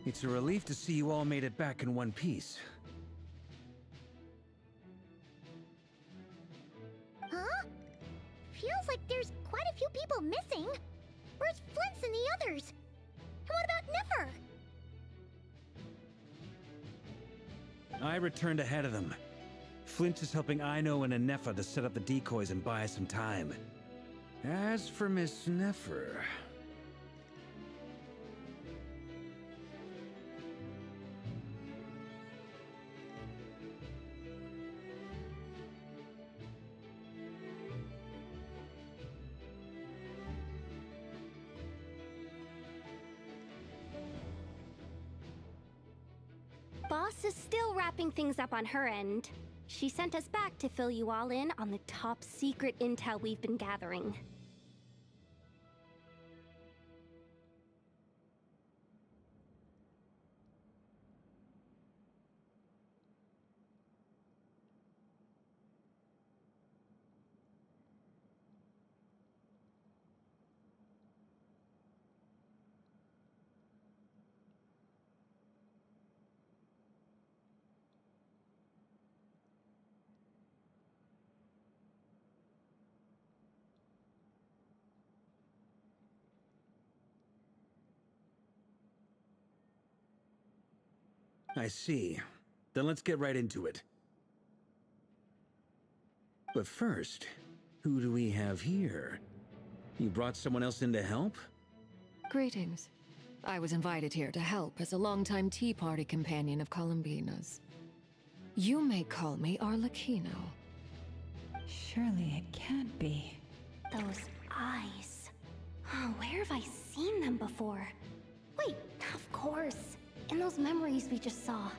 It's a relief to see you all made it back in one piece. Huh? Feels like there's quite a few people missing. Where's Flint's and the others? And what about Niffer? I returned ahead of them. Flint is helping Ino and Anefa to set up the decoys and buy us some time. As for Miss Nefer... boss is still wrapping things up on her end. She sent us back to fill you all in on the top secret intel we've been gathering. I see. Then let's get right into it. But first, who do we have here? You brought someone else in to help? Greetings. I was invited here to help as a longtime Tea Party companion of Columbina's. You may call me Arlecchino. Surely it can't be. Those eyes. Oh, where have I seen them before? Wait, of course. In those memories we just saw.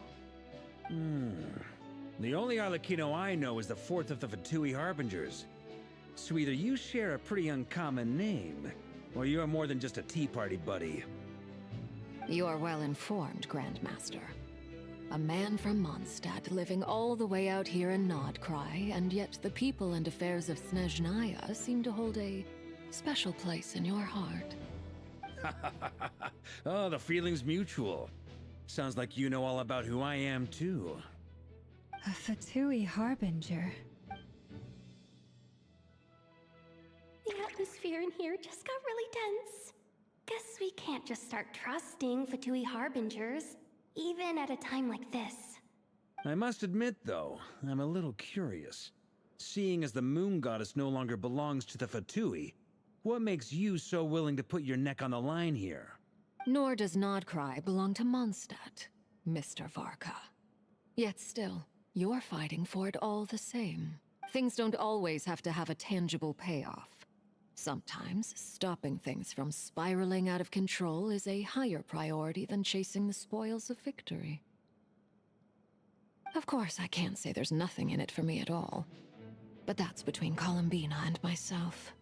The only Arlecchino I know is the fourth of the Fatui Harbingers. So either you share a pretty uncommon name, or you're more than just a Tea Party buddy. You are well informed, Grandmaster. A man from Mondstadt living all the way out here in Nodcry, and yet the people and affairs of Snezhnaya seem to hold a special place in your heart. Oh, the feeling's mutual. Sounds like you know all about who I am, too. A Fatui Harbinger. The atmosphere in here just got really tense. Guess we can't just start trusting Fatui Harbingers, even at a time like this. I must admit, though, I'm a little curious. Seeing as the Moon Goddess no longer belongs to the Fatui, what makes you so willing to put your neck on the line here? Nor does Nodcry belong to Mondstadt, Mr. Varka. Yet still, you're fighting for it all the same. Things don't always have to have a tangible payoff. Sometimes, stopping things from spiraling out of control is a higher priority than chasing the spoils of victory. Of course, I can't say there's nothing in it for me at all. But that's between Columbina and myself.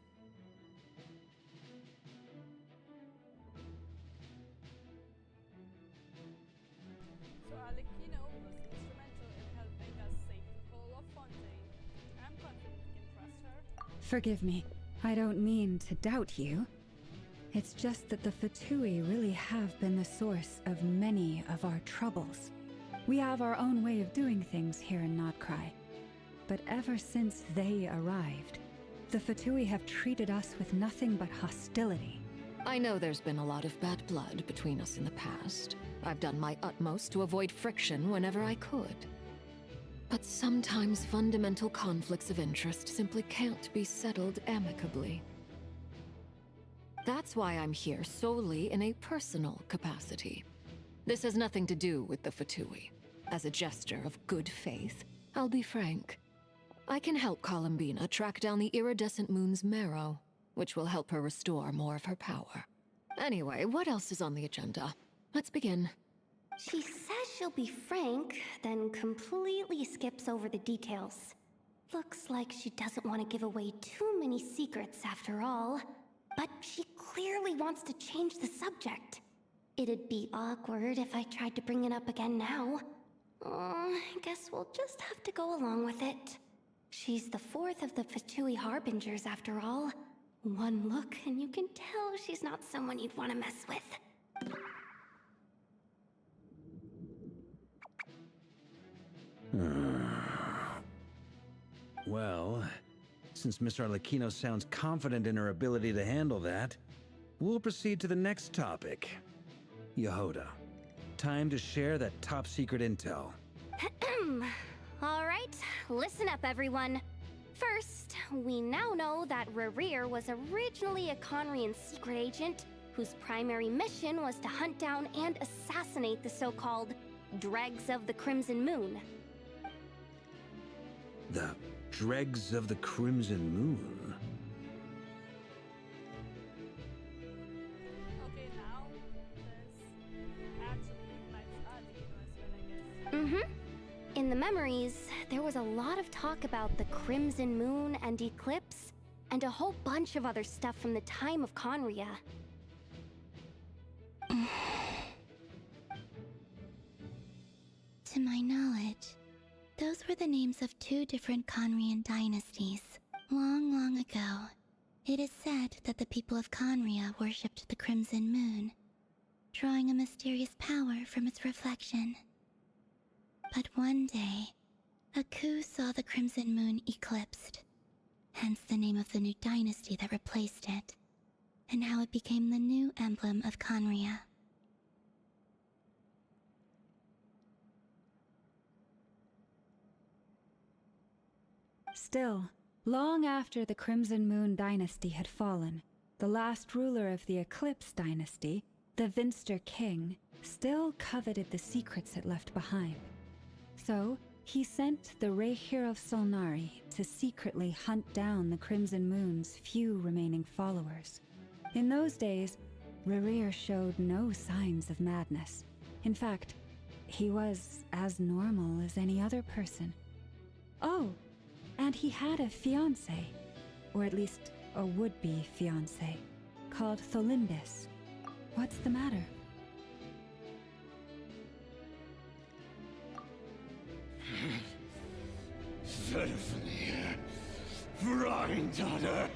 So Arlecchino was instrumental in helping us save the whole of Fontaine. I'm confident we can trust her. Forgive me. I don't mean to doubt you. It's just that the Fatui really have been the source of many of our troubles. We have our own way of doing things here in Nodcry. But ever since they arrived, the Fatui have treated us with nothing but hostility. I know there's been a lot of bad blood between us in the past. I've done my utmost to avoid friction whenever I could. But sometimes fundamental conflicts of interest simply can't be settled amicably. That's why I'm here solely in a personal capacity. This has nothing to do with the Fatui. As a gesture of good faith, I'll be frank. I can help Columbina track down the iridescent moon's marrow, which will help her restore more of her power. Anyway, what else is on the agenda? Let's begin. She says she'll be frank, then completely skips over the details. Looks like she doesn't want to give away too many secrets after all. But she clearly wants to change the subject. It'd be awkward if I tried to bring it up again now. I guess we'll just have to go along with it. She's the fourth of the Fatui Harbingers after all. One look and you can tell she's not someone you'd want to mess with. Well, since Miss Arlecchino sounds confident in her ability to handle that, we'll proceed to the next topic. Yehoda, time to share that top-secret intel. Alright, listen up everyone. First, we now know that Rerir was originally a Conrian secret agent whose primary mission was to hunt down and assassinate the so-called Dregs of the Crimson Moon. The Dregs of the Crimson Moon? Okay, now this actually implies Adi as well, I guess. there was a lot of talk about the Crimson Moon and Eclipse, and a whole bunch of other stuff from the time of Conria. To my knowledge, those were the names of two different Conrian dynasties. Long, long ago, it is said that the people of Conria worshipped the Crimson Moon, drawing a mysterious power from its reflection. But one day, a coup saw the Crimson Moon eclipsed, hence the name of the new dynasty that replaced it, and how it became the new emblem of Conria. Still, long after the Crimson Moon dynasty had fallen, the last ruler of the Eclipse dynasty, the Vinster King, still coveted the secrets it left behind. So, he sent the Rehir of Solnari to secretly hunt down the Crimson Moon's few remaining followers. In those days, Rehir showed no signs of madness. In fact, he was as normal as any other person. Oh, and he had a fiancé, or at least a would-be fiancé, called Tholindis. What's the matter? Stephanie, Granddaughter,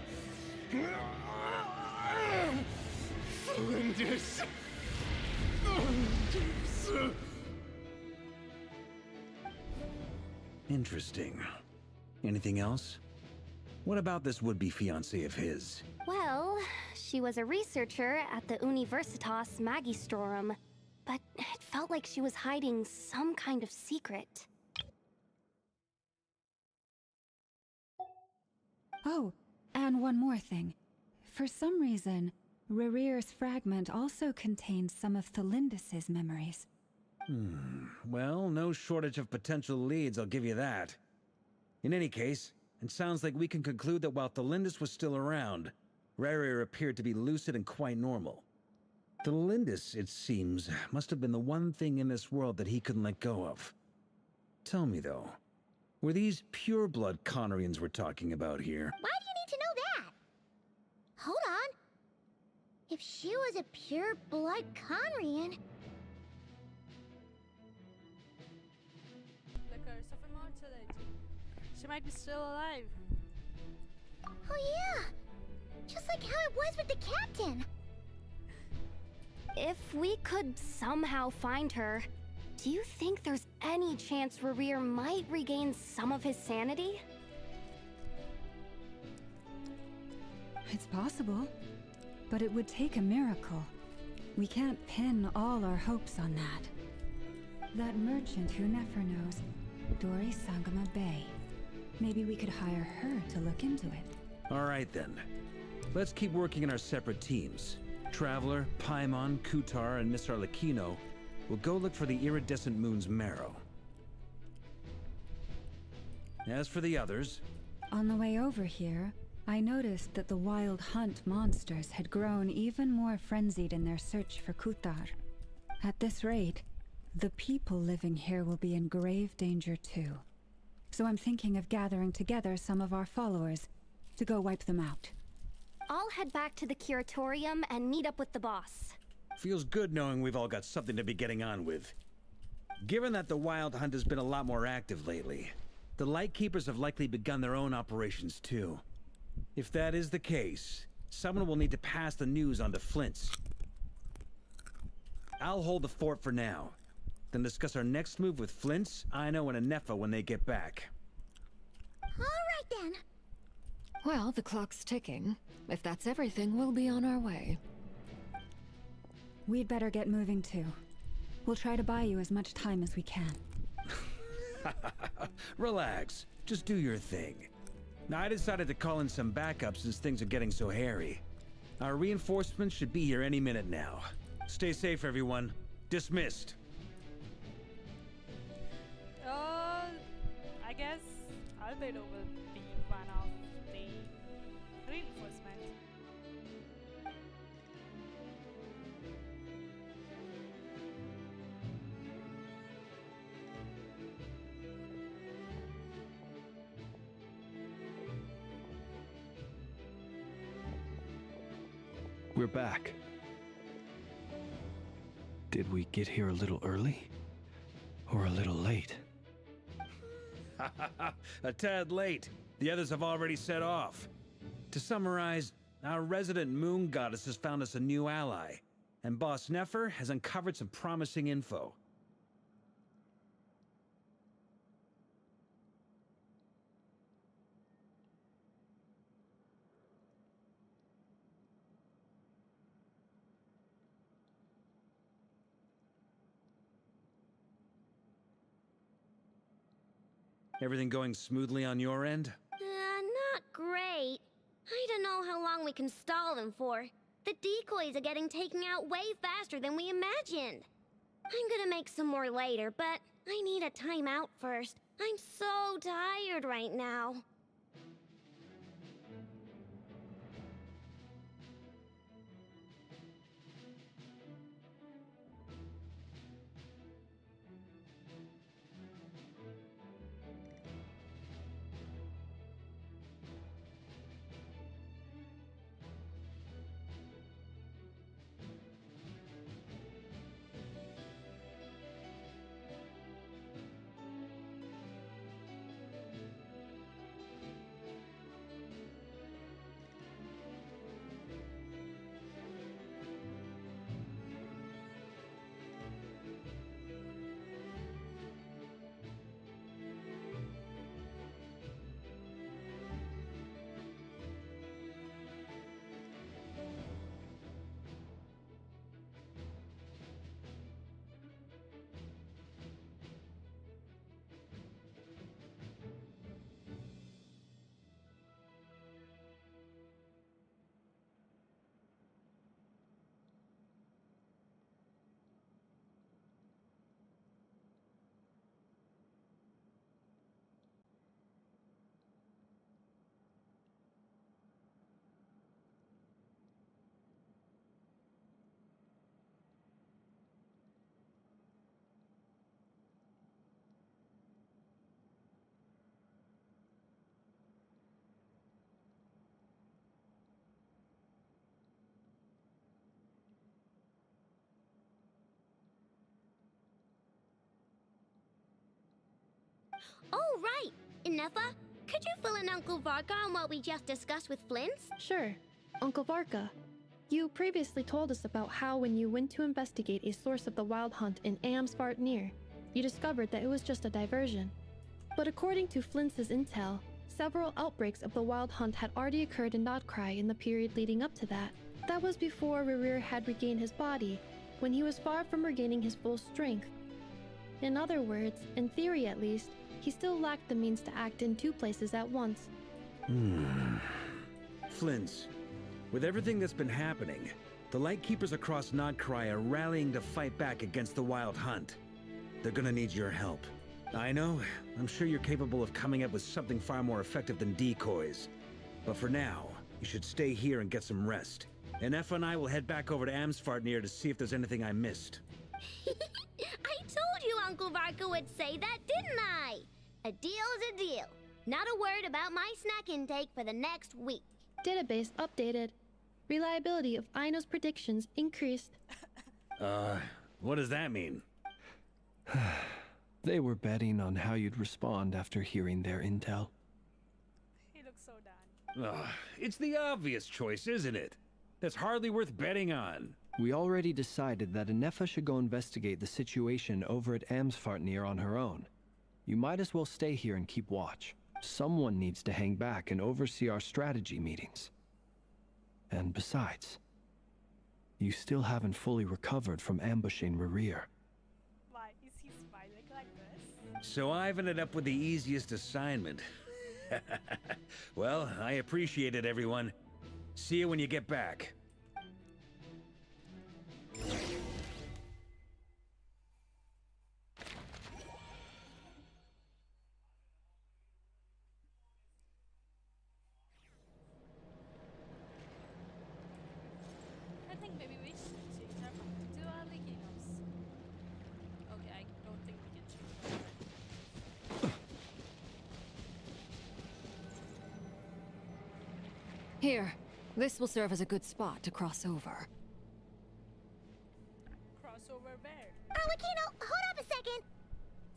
Flinders. Interesting. Anything else? What about this would-be fiancé of his? Well, she was a researcher at the Universitas Magistrorum, but it felt like she was hiding some kind of secret. Oh, and one more thing. For some reason, Rehir's fragment also contains some of Tholindis' memories. Well, no shortage of potential leads, I'll give you that. In any case, it sounds like we can conclude that while Tholindis was still around, Rehir appeared to be lucid and quite normal. Tholindis, it seems, must have been the one thing in this world that he couldn't let go of. Tell me though, were these pure-blood Conrians we're talking about here? Why do you need to know that? Hold on. If she was a pure-blood Conrian... The curse of immortality. She might be still alive. Oh yeah! Just like how it was with the captain! If we could somehow find her, do you think there's any chance Rehir might regain some of his sanity? It's possible, but it would take a miracle. We can't pin all our hopes on that. That merchant who never knows, Dori Sangama Bay. Maybe we could hire her to look into it. All right then. Let's keep working in our separate teams. Traveler, Paimon, Kutar, and Miss Arlecchino will go look for the iridescent moon's marrow. As for the others... On the way over here, I noticed that the Wild Hunt monsters had grown even more frenzied in their search for Kutar. At this rate, the people living here will be in grave danger too. So I'm thinking of gathering together some of our followers to go wipe them out. I'll head back to the curatorium and meet up with the boss. Feels good knowing we've all got something to be getting on with. Given that the Wild Hunt has been a lot more active lately, the Lightkeepers have likely begun their own operations too. If that is the case, someone will need to pass the news on to Flint's. I'll hold the fort for now, then discuss our next move with Flint's, Ino, and Anefa when they get back. Alright then. Well, the clock's ticking. If that's everything, we'll be on our way. We'd better get moving too. We'll try to buy you as much time as we can. Relax. Just do your thing. Now, I decided to call in some backup since things are getting so hairy. Our reinforcements should be here any minute now. Stay safe, everyone. Dismissed. I guess Albedo will be one of the reinforcements. We're back. Did we get here a little early? Or a little late? A tad late. The others have already set off. To summarize, our resident moon goddess has found us a new ally, and Boss Nefer has uncovered some promising info. Everything going smoothly on your end? Not great. I don't know how long we can stall them for. The decoys are getting taken out way faster than we imagined. I'm gonna make some more later, but I need a timeout first. I'm so tired right now. Oh, right! Inefa, could you fill in Uncle Varka on what we just discussed with Flint's? Sure. Uncle Varka, you previously told us about how when you went to investigate a source of the Wild Hunt in Amsvartnir, you discovered that it was just a diversion. But according to Flint's intel, several outbreaks of the Wild Hunt had already occurred in Nodcry in the period leading up to that. That was before Rerir had regained his body, when he was far from regaining his full strength. In other words, in theory at least, he still lacked the means to act in two places at once. Flint's, with everything that's been happening, the Lightkeepers across Nodcry are rallying to fight back against the Wild Hunt. They're gonna need your help. I know, I'm sure you're capable of coming up with something far more effective than decoys. But for now, you should stay here and get some rest. And Effa and I will head back over to Amsvartnir to see if there's anything I missed. I told you Uncle Varka would say that, didn't I? A deal's a deal. Not a word about my snack intake for the next week. Database updated. Reliability of Aino's predictions increased. What does that mean? They were betting on how you'd respond after hearing their intel. He looks so done. It's the obvious choice, isn't it? That's hardly worth betting on. We already decided that Inefa should go investigate the situation over at Amsvartnir on her own. You might as well stay here and keep watch. Someone needs to hang back and oversee our strategy meetings. And besides, you still haven't fully recovered from ambushing Rerir. Why is he smiling like this? So I've ended up with the easiest assignment. Well, I appreciate it, everyone. See you when you get back. I think maybe we should change our mind to our Leginos. Okay, I don't think we can change our mind. Here, This will serve as a good spot to cross over. Crossover bear. Arlecchino, hold up a second!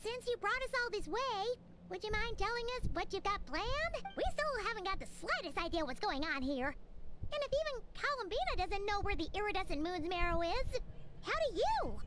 Since you brought us all this way, would you mind telling us what you've got planned? We still haven't got the slightest idea what's going on here. And if even Columbina doesn't know where the iridescent moon's marrow is, how do you?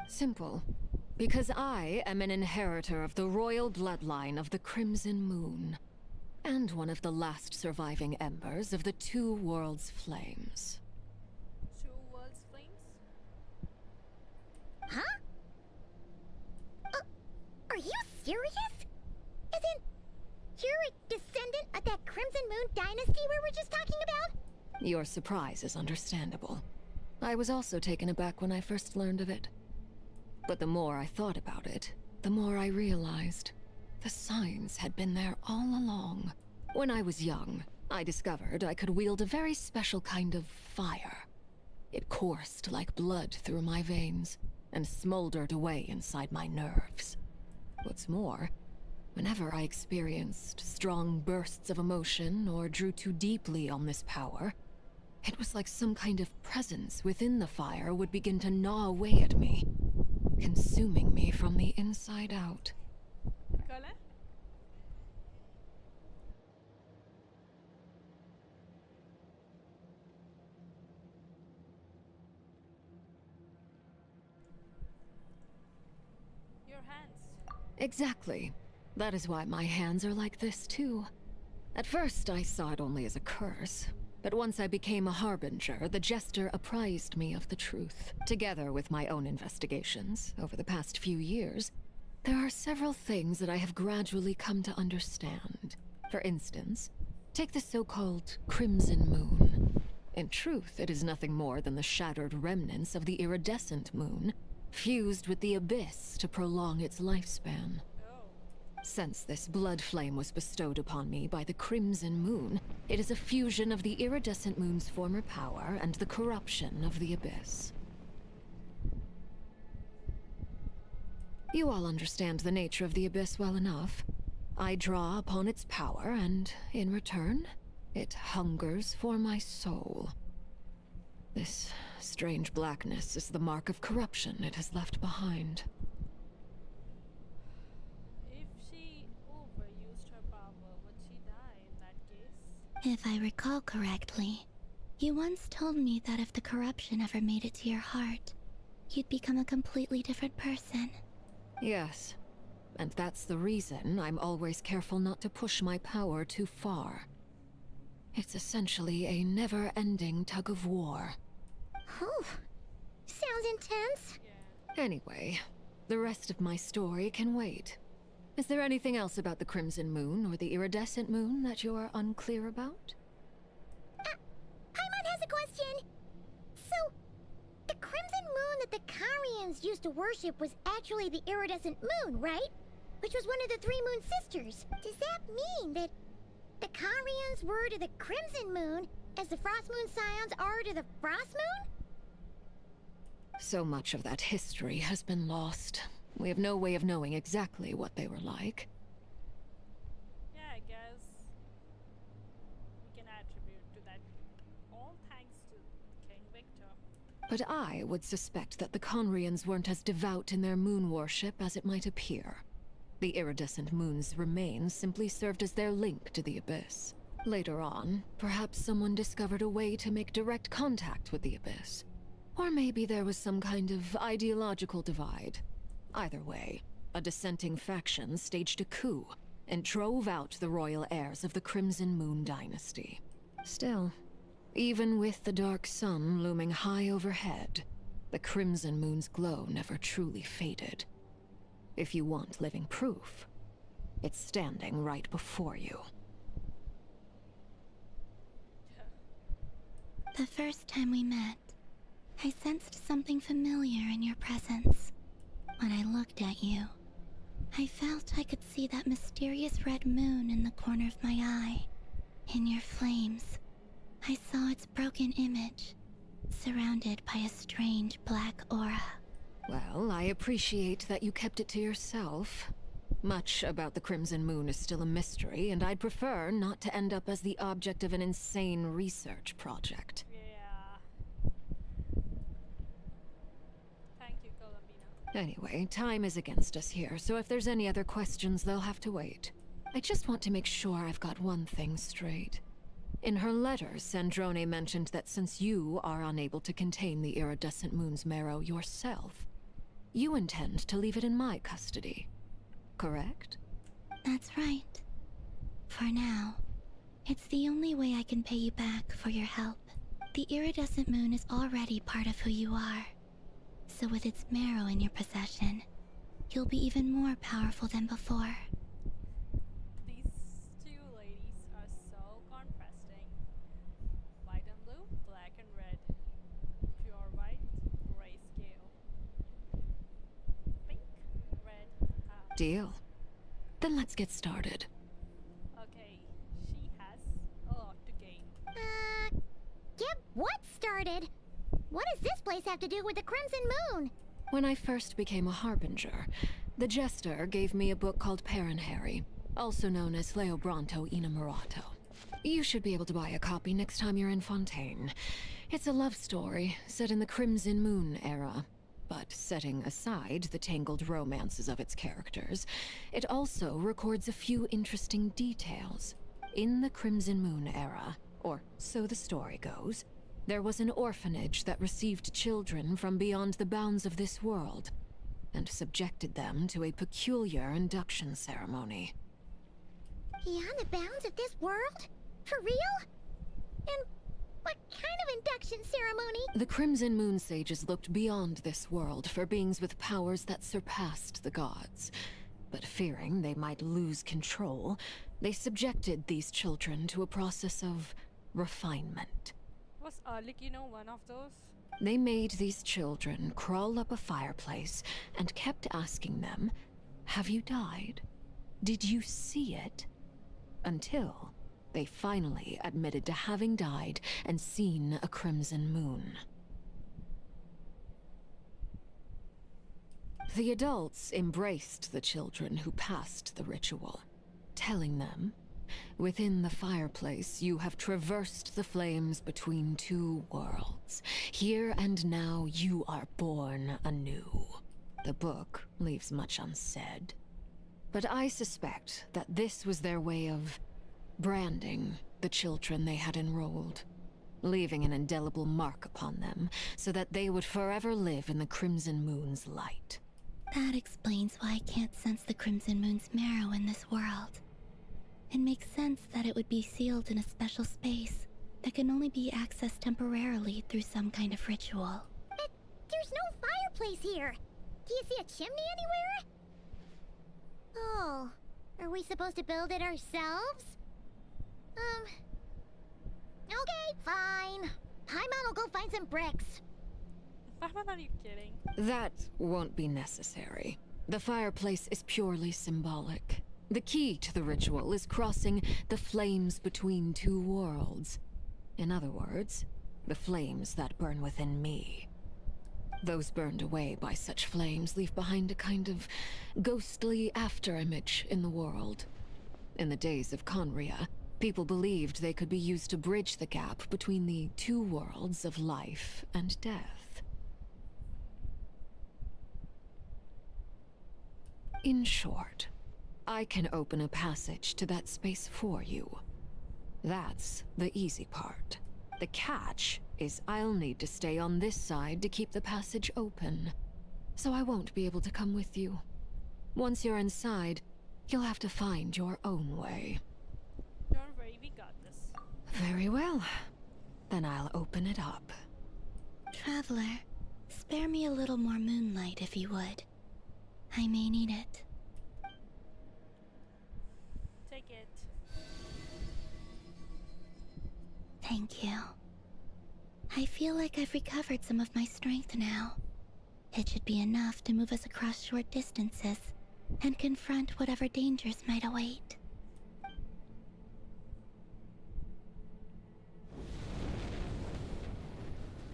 Simple. Because I am an inheritor of the royal bloodline of the Crimson Moon, and one of the last surviving embers of the Two Worlds' flames. Two Worlds Flames? Huh? Are you serious? Isn't you're a descendant of that Crimson Moon dynasty we were just talking about? Your surprise is understandable. I was also taken aback when I first learned of it. But the more I thought about it, the more I realized the signs had been there all along. When I was young, I discovered I could wield a very special kind of fire. It coursed like blood through my veins and smoldered away inside my nerves. What's more, whenever I experienced strong bursts of emotion or drew too deeply on this power, it was like some kind of presence within the fire would begin to gnaw away at me, consuming me from the inside out. Color? Your hands. Exactly. That is why my hands are like this too. At first, I saw it only as a curse. But once I became a harbinger, the Jester apprised me of the truth. Together with my own investigations, over the past few years, there are several things that I have gradually come to understand. For instance, take the so-called Crimson Moon. In truth, it is nothing more than the shattered remnants of the iridescent moon, fused with the abyss to prolong its lifespan. Since this blood flame was bestowed upon me by the Crimson Moon, it is a fusion of the iridescent moon's former power and the corruption of the abyss. You all understand the nature of the abyss well enough. I draw upon its power, and in return, it hungers for my soul. This strange blackness is the mark of corruption it has left behind. If I recall correctly, you once told me that if the corruption ever made it to your heart, you'd become a completely different person. Yes, and that's the reason I'm always careful not to push my power too far. It's essentially a never-ending tug of war. Oh, sounds intense. Anyway, the rest of my story can wait. Is there anything else about the Crimson Moon or the Iridescent Moon that you're unclear about? Paimon has a question! So, the Crimson Moon that the Carians used to worship was actually the Iridescent Moon, right? Which was one of the Three Moon Sisters. Does that mean that the Carians were to the Crimson Moon as the Frost Moon Scions are to the Frost Moon? So much of that history has been lost. We have no way of knowing exactly what they were like. Yeah, I guess we can attribute to that all thanks to King Victor. But I would suspect that the Conrians weren't as devout in their moon worship as it might appear. The iridescent moon's remains simply served as their link to the Abyss. Later on, perhaps someone discovered a way to make direct contact with the Abyss. Or maybe there was some kind of ideological divide. Either way, a dissenting faction staged a coup and drove out the royal heirs of the Crimson Moon dynasty. Still, even with the dark sun looming high overhead, the Crimson Moon's glow never truly faded. If you want living proof, it's standing right before you. The first time we met, I sensed something familiar in your presence. When I looked at you, I felt I could see that mysterious red moon in the corner of my eye. In your flames, I saw its broken image, surrounded by a strange black aura. Well, I appreciate that you kept it to yourself. Much about the Crimson Moon is still a mystery, and I'd prefer not to end up as the object of an insane research project. Yeah. Thank you, Columbina. Anyway, time is against us here, so if there's any other questions, they'll have to wait. I just want to make sure I've got one thing straight. In her letter, Sandrone mentioned that since you are unable to contain the iridescent moon's marrow yourself, you intend to leave it in my custody. Correct? That's right. For now, it's the only way I can pay you back for your help. The iridescent moon is already part of who you are. So with its marrow in your possession, you'll be even more powerful than before. These two ladies are so contrasting. White and blue, black and red. Pure white, grayscale. Pink, red, Deal. Then let's get started. Okay, she has a lot to gain. Get what started? What does this place have to do with the Crimson Moon? When I first became a harbinger, the Jester gave me a book called Paranhari, also known as Leobranto Inamorato. You should be able to buy a copy next time you're in Fontaine. It's a love story set in the Crimson Moon era. But setting aside the tangled romances of its characters, it also records a few interesting details. In the Crimson Moon era, or so the story goes, there was an orphanage that received children from beyond the bounds of this world, and subjected them to a peculiar induction ceremony. Beyond the bounds of this world? For real? And what kind of induction ceremony? The Crimson Moon sages looked beyond this world for beings with powers that surpassed the gods. But fearing they might lose control, they subjected these children to a process of refinement. Was Arlecchino one of those? They made these children crawl up a fireplace and kept asking them, "Have you died? Did you see it?" Until they finally admitted to having died and seen a crimson moon. The adults embraced the children who passed the ritual, telling them, "Within the fireplace, you have traversed the flames between two worlds. Here and now, you are born anew." The book leaves much unsaid, but I suspect that this was their way of branding the children they had enrolled, leaving an indelible mark upon them so that they would forever live in the Crimson Moon's light. That explains why I can't sense the Crimson Moon's marrow in this world. It makes sense that it would be sealed in a special space that can only be accessed temporarily through some kind of ritual. But there's no fireplace here. Do you see a chimney anywhere? Oh, are we supposed to build it ourselves? Okay, fine. Paimon will go find some bricks. Paimon, are you kidding? That won't be necessary. The fireplace is purely symbolic. The key to the ritual is crossing the flames between two worlds. In other words, the flames that burn within me. Those burned away by such flames leave behind a kind of ghostly afterimage in the world. In the days of Conria, people believed they could be used to bridge the gap between the two worlds of life and death. In short, I can open a passage to that space for you. That's the easy part. The catch is I'll need to stay on this side to keep the passage open, so I won't be able to come with you. Once you're inside, you'll have to find your own way. Don't worry, we got this. Very well. Then I'll open it up. Traveler, spare me a little more moonlight if you would. I may need it. Take it. Thank you. I feel like I've recovered some of my strength now. It should be enough to move us across short distances and confront whatever dangers might await.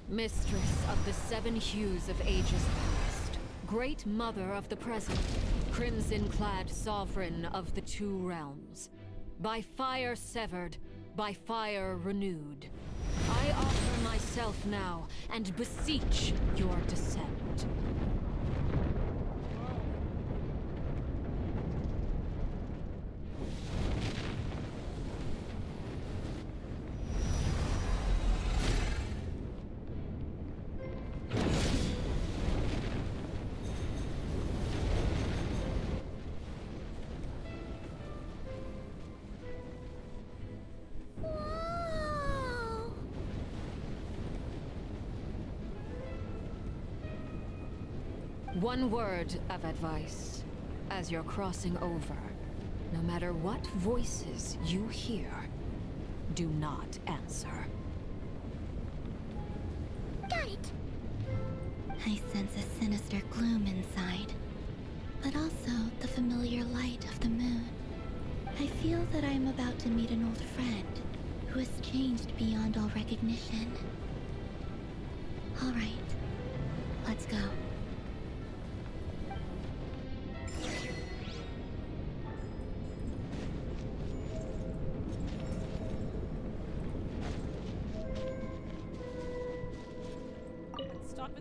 Mistress of the seven hues of ages past, Great Mother of the present, crimson-clad sovereign of the two realms, by fire severed, by fire renewed, I offer myself now and beseech your descent. One word of advice. As you're crossing over, no matter what voices you hear, do not answer. Got it! I sense a sinister gloom inside, but also the familiar light of the moon. I feel that I am about to meet an old friend who has changed beyond all recognition. All right, let's go.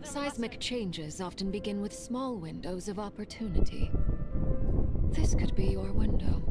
Seismic changes often begin with small windows of opportunity. This could be your window.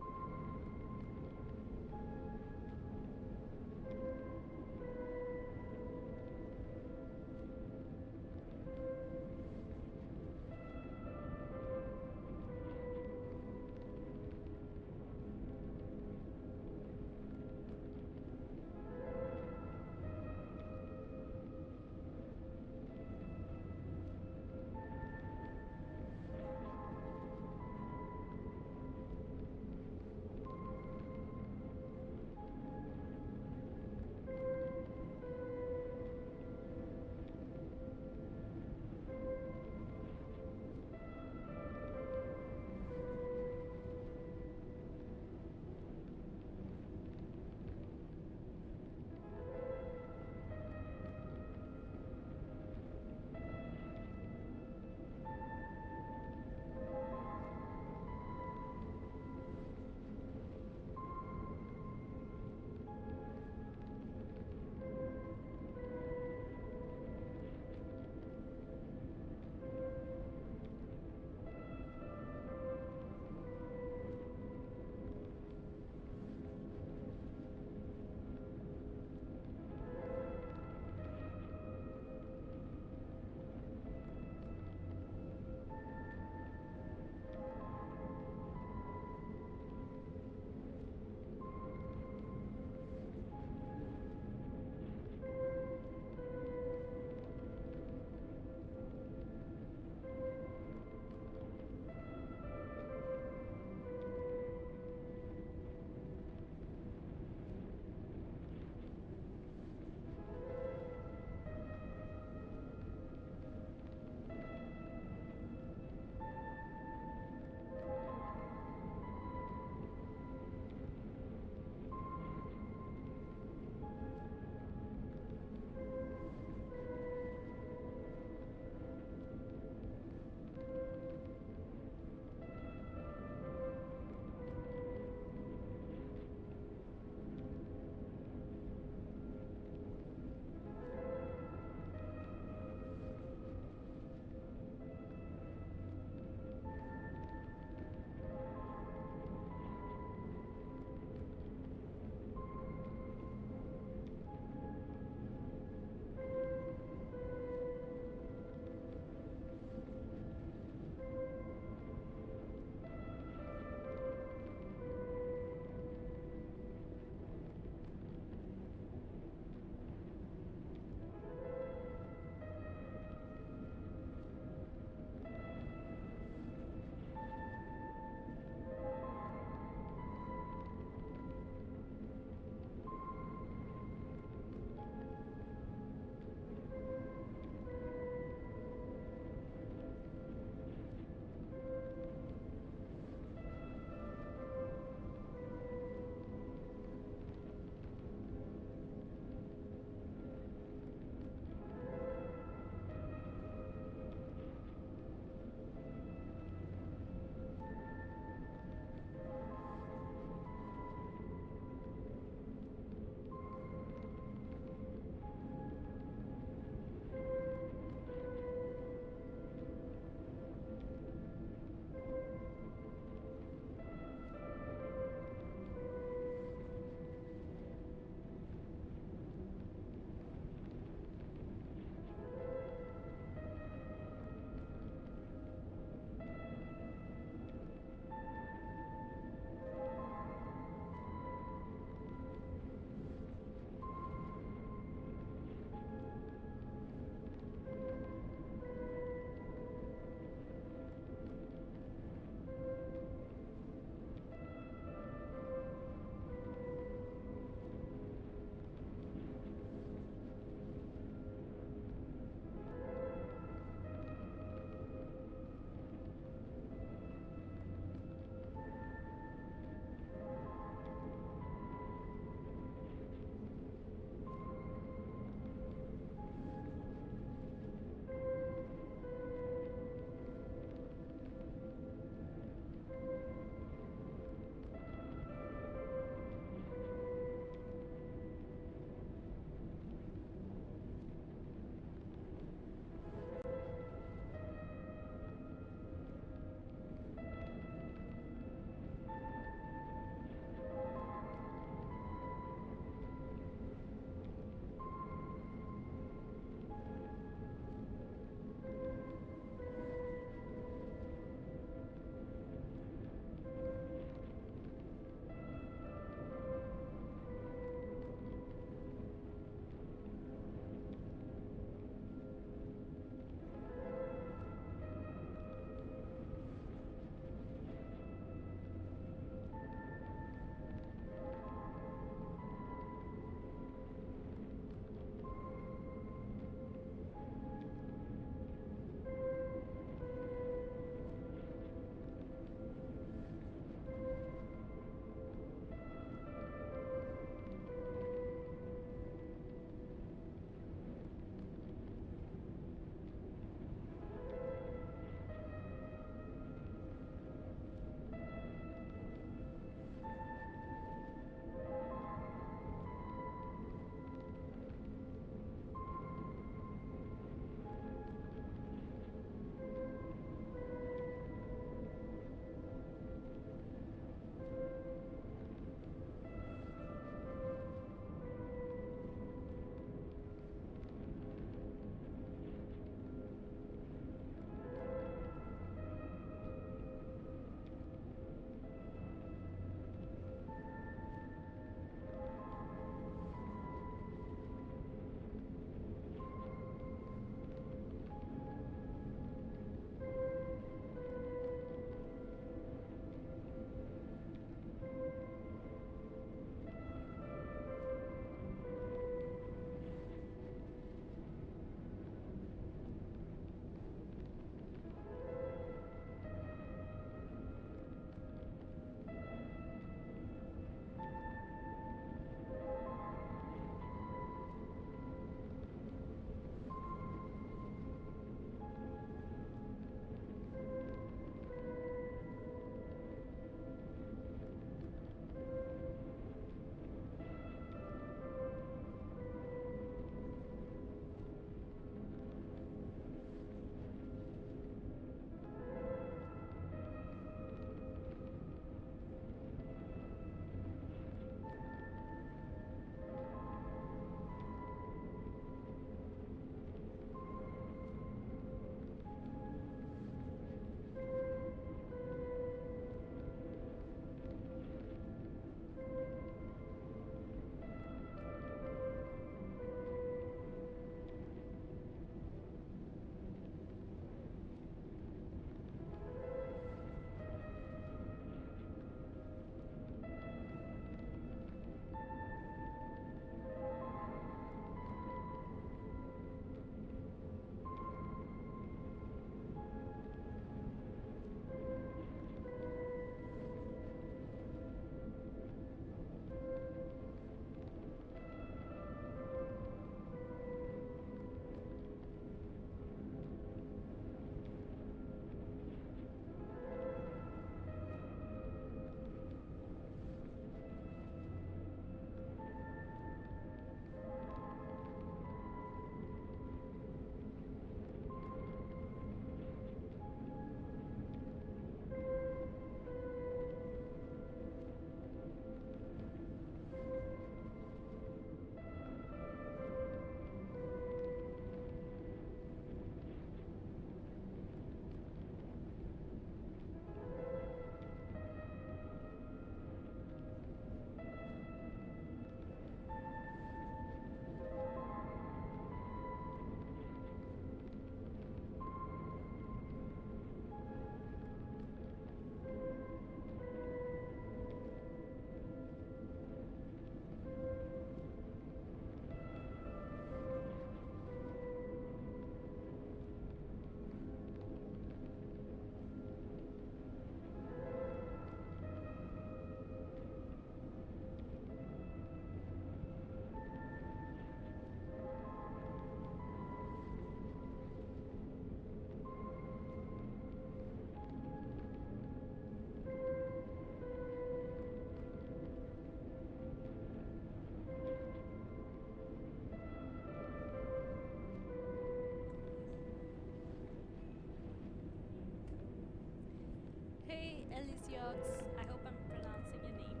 pronounce. I hope I'm pronouncing your name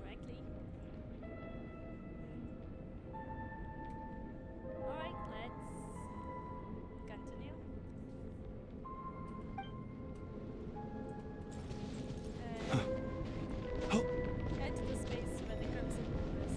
correctly. Alright, let's continue. Head to the space where the Crimson Moon is.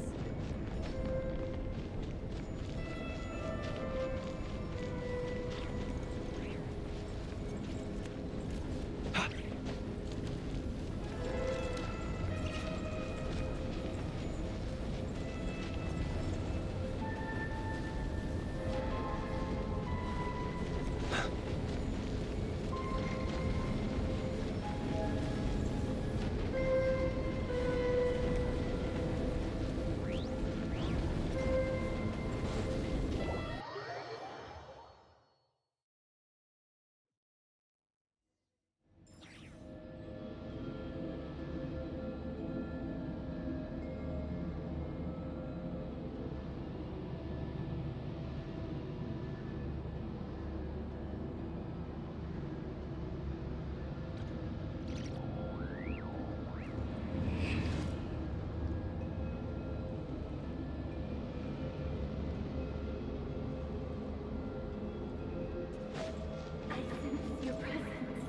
I sense your presence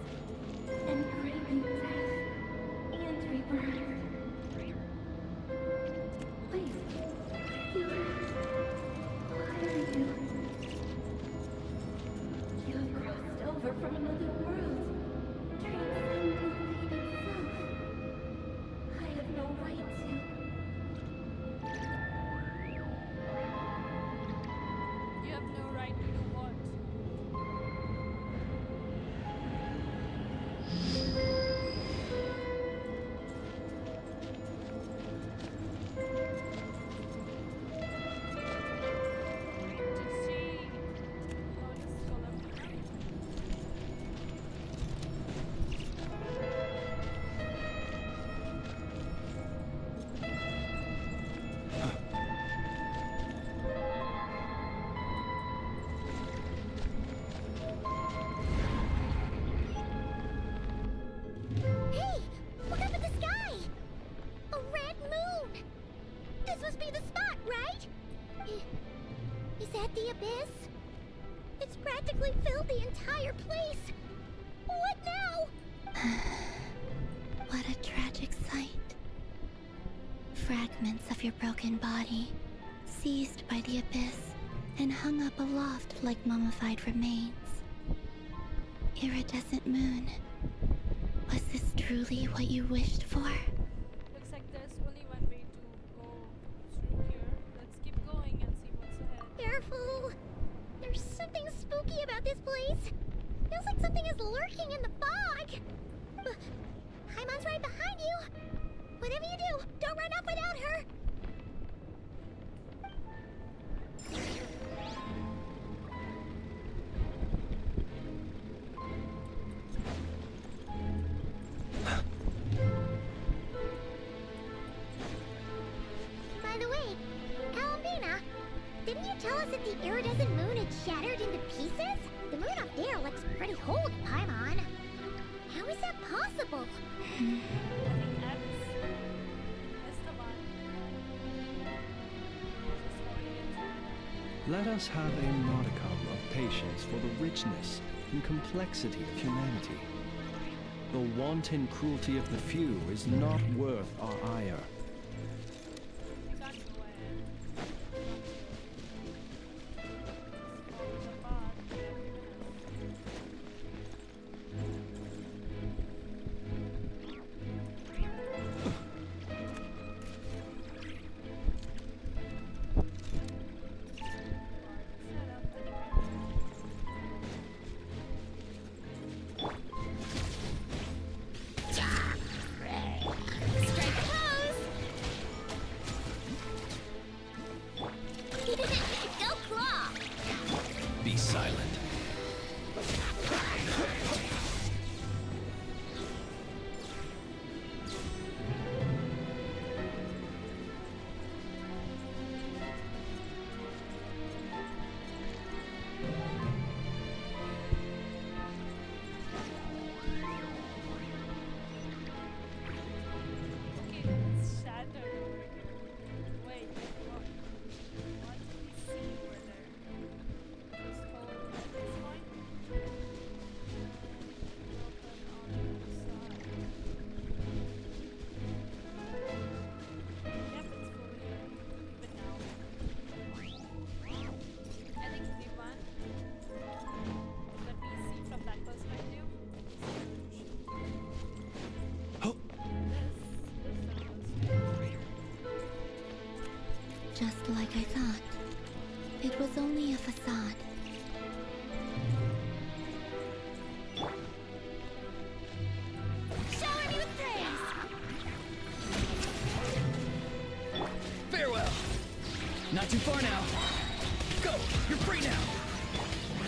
and craving death and rebirth. Wait, what are you? You have crossed over from another world, transcending fate itself. I have no right to. You have no right to do what? Hey! Look up at the sky! A red moon! This must be the spot, right? Is that the abyss? It's practically filled the entire place! What now? What a tragic sight. Fragments of your broken body, seized by the abyss, and hung up aloft like mummified remains. Iridescent moon, was this truly what you wished for? Looks like there's only one way to go through here. Let's keep going and see what's ahead. Careful! There's something spooky about this place. Feels like something is lurking in the fog. Paimon's right behind you. Whatever you do, don't run off without her. By the way, Columbina, didn't you tell us that the iridescent moon had shattered into pieces? The moon up there looks pretty whole to Paimon. How is that possible? Let us have a modicum of patience for the richness and complexity of humanity. The wanton cruelty of the few is not worth our ire. Strike a pose! Just like I thought. It was only a facade. Shower me with praise! Farewell! Not too far now. Go! You're free now!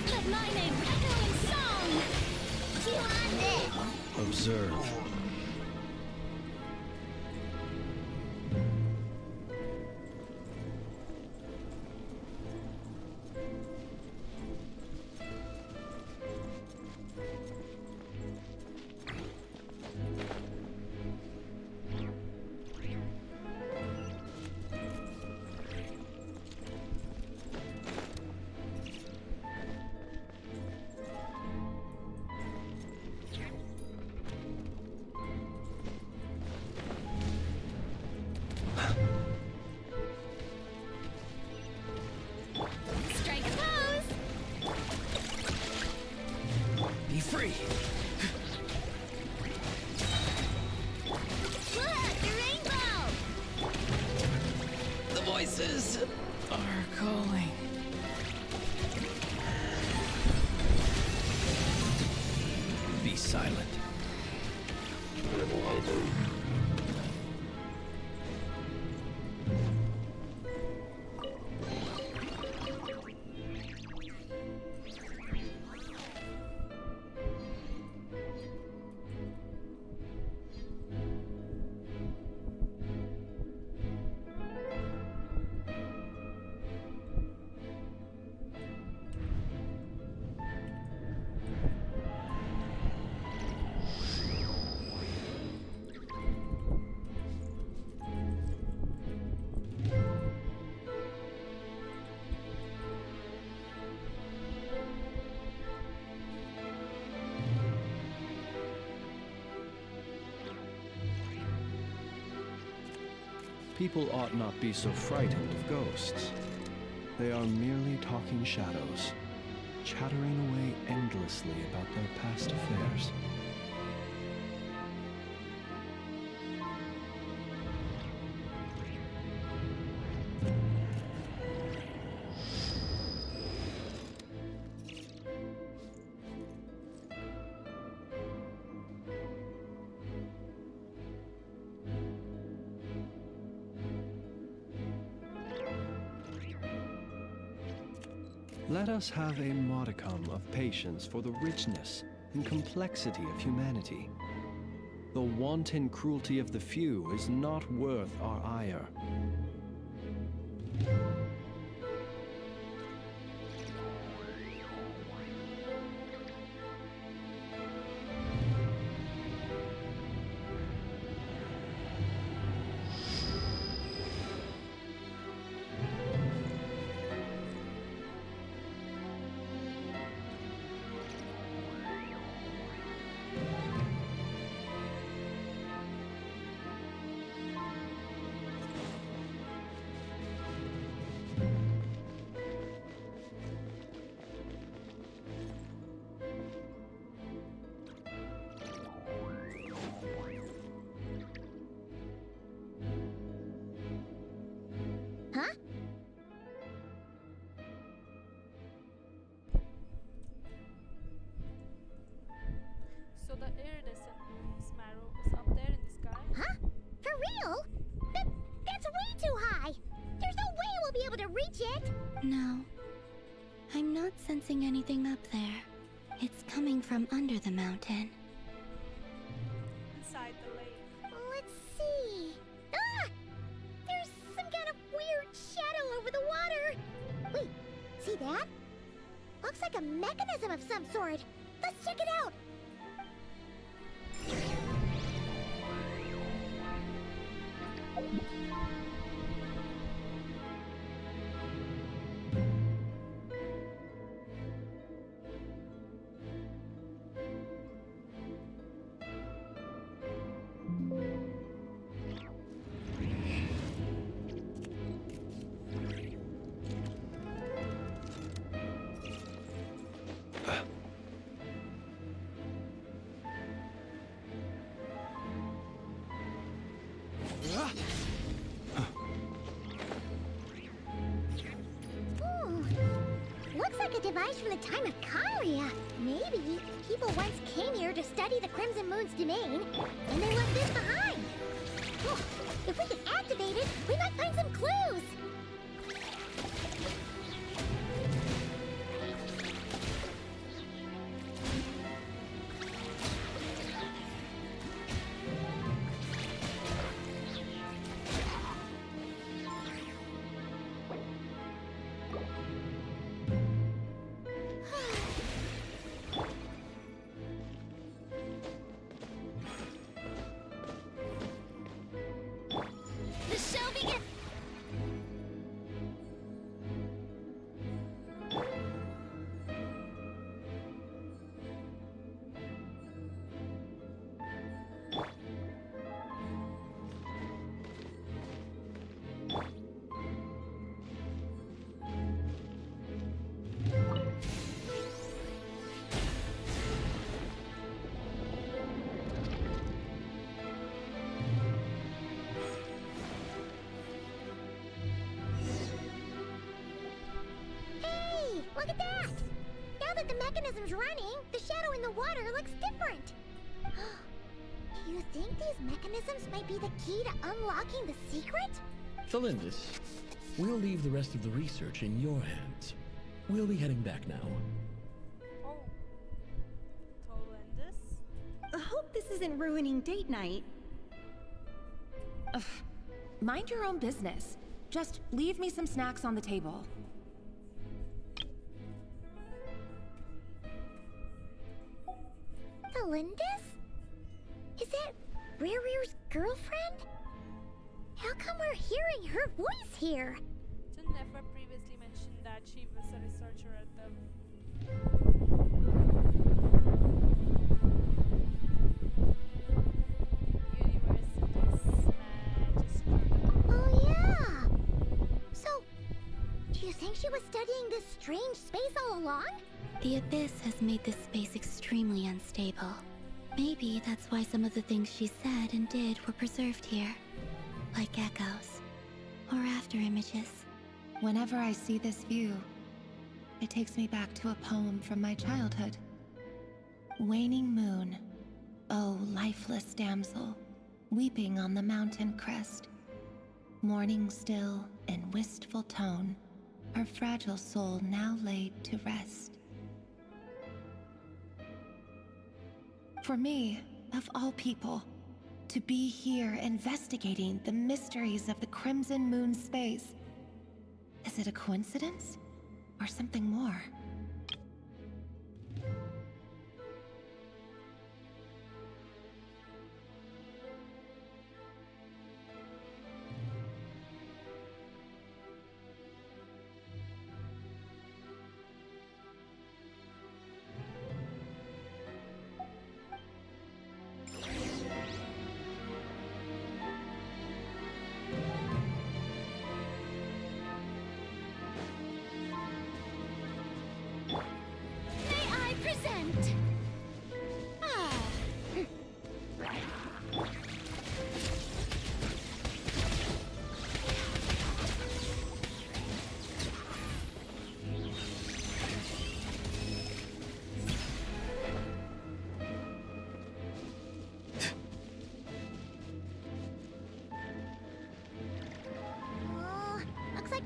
Let my name echo in song! Chew on this! Observe. Strike a pose! Be free! Pull out your rainbow! The voices are calling. Be silent. People ought not be so frightened of ghosts. They are merely talking shadows, chattering away endlessly about their past affairs. Let us have a modicum of patience for the richness and complexity of humanity. The wanton cruelty of the few is not worth our ire. Huh? So the iridescent sparrow is up there in the sky? Huh? For real? That's way too high! There's no way we'll be able to reach it! No. I'm not sensing anything up there. It's coming from under the mountain. Inside the lake. Let's see. Ah! There's some kind of weird shadow over the water. Wait, see that? Looks like a mechanism of some sort. Let's check it out. like a device from the time of Kalia. Maybe people once came here to study the Crimson Moon's domain, and they left this behind. Oh, if we can activate it, we might find some clues. The show begins. Hey, look at that! Now that the mechanism's running, the shadow in the water looks different. Do you think these mechanisms might be the key to unlocking the secret? Thalindis, we'll leave the rest of the research in your hands. We'll be heading back now. Oh. Tolendis? I hope this isn't ruining date night. Ugh. Mind your own business. Just leave me some snacks on the table. Thalindis? Is that Rear's girlfriend? How come we're hearing her voice here? Jen never previously mentioned that she was a researcher at the Oh yeah! So, do you think she was studying this strange space all along? The Abyss has made this space extremely unstable. Maybe that's why some of the things she said and did were preserved here. Like echoes. Or after images. Whenever I see this view, it takes me back to a poem from my childhood. Waning moon, oh lifeless damsel, weeping on the mountain crest. Mourning still in wistful tone, her fragile soul now laid to rest. For me, of all people, to be here investigating the mysteries of the Crimson Moon space. Is it a coincidence? Or something more?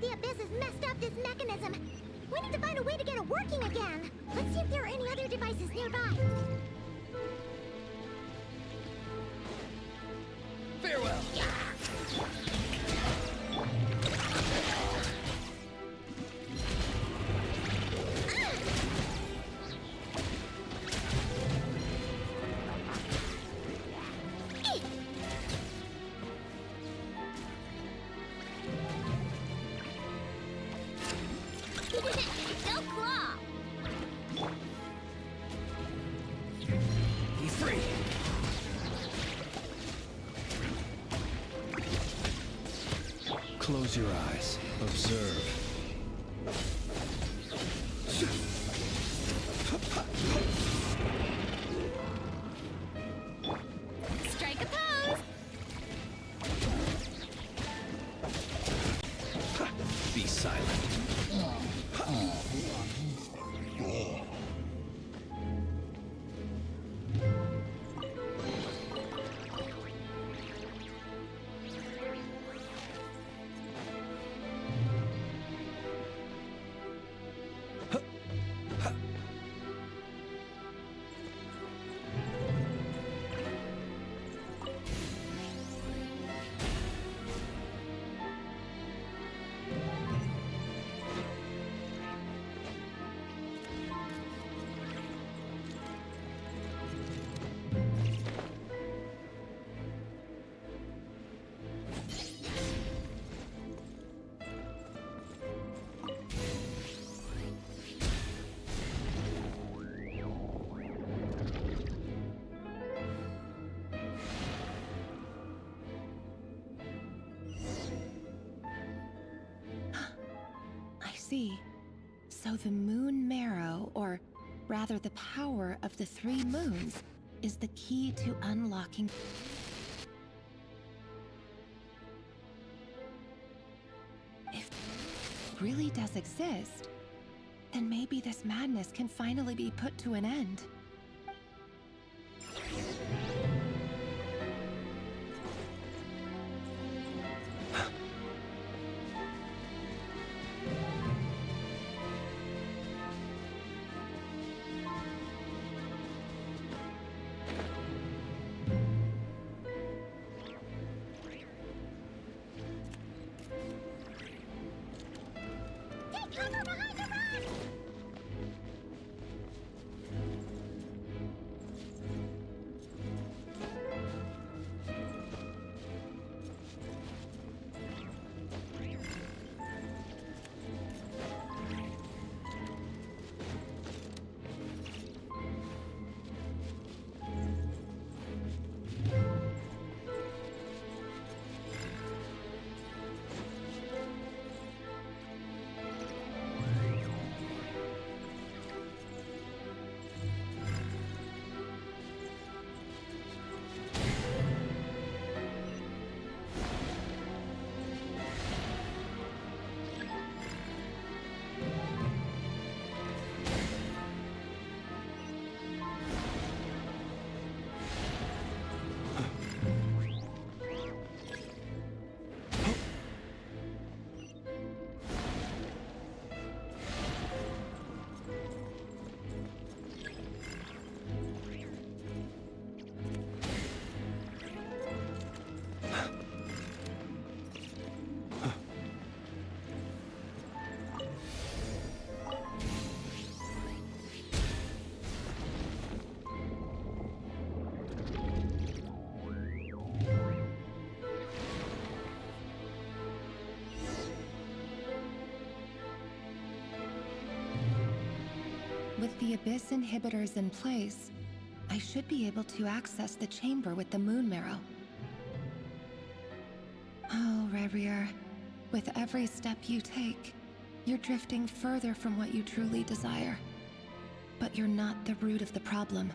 The Abyss has messed up this mechanism. We need to find a way to get it working again. Let's see if there are any other devices nearby. Farewell. No claw! Be free. Close your eyes. Observe. Strike a pose! Be silent. see. So the moon marrow, or rather the power of the 3 moons, is the key to unlocking... If it really does exist, then maybe this madness can finally be put to an end. With the Abyss inhibitors in place, I should be able to access the chamber with the moon marrow. Oh, Revier, with every step you take, you're drifting further from what you truly desire. But you're not the root of the problem.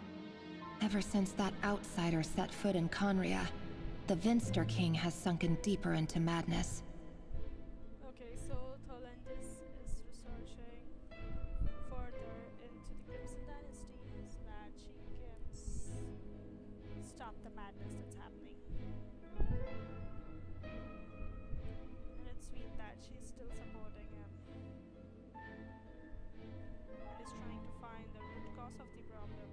Ever since that outsider set foot in Conria, the Vinster King has sunken deeper into madness. Okay, so Tolandis is researching further into the Crimson Dynasty so that she can stop the madness that's happening. And it's sweet that she's still supporting him and is trying to find the root cause of the problem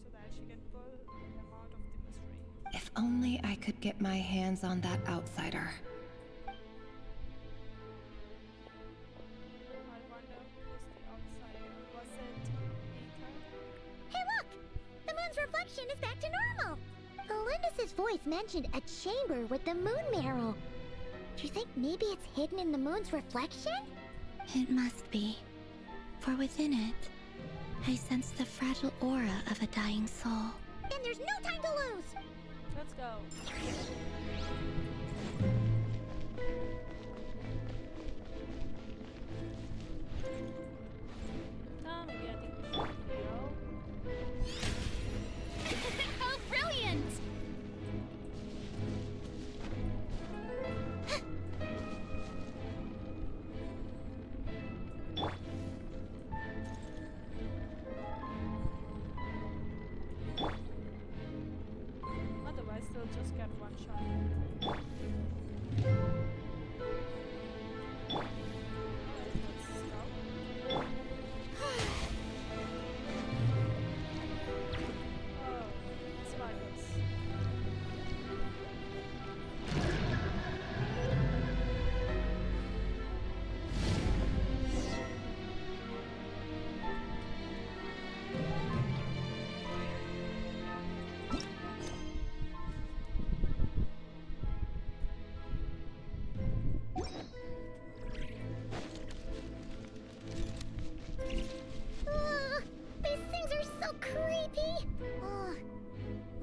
so that she can pull them out of the mystery. If only I could get my hands on that outsider. I wonder who's the outsider. Was it Ether? Hey look! The moon's reflection is back to normal! Elendis' voice mentioned a chamber with the moon marrow. Do you think maybe it's hidden in the moon's reflection? It must be. For within it, I sense the fragile aura of a dying soul. Then there's no time to lose! Let's go. Maybe I think we should heal. How brilliant! Otherwise, they'll just get one shot.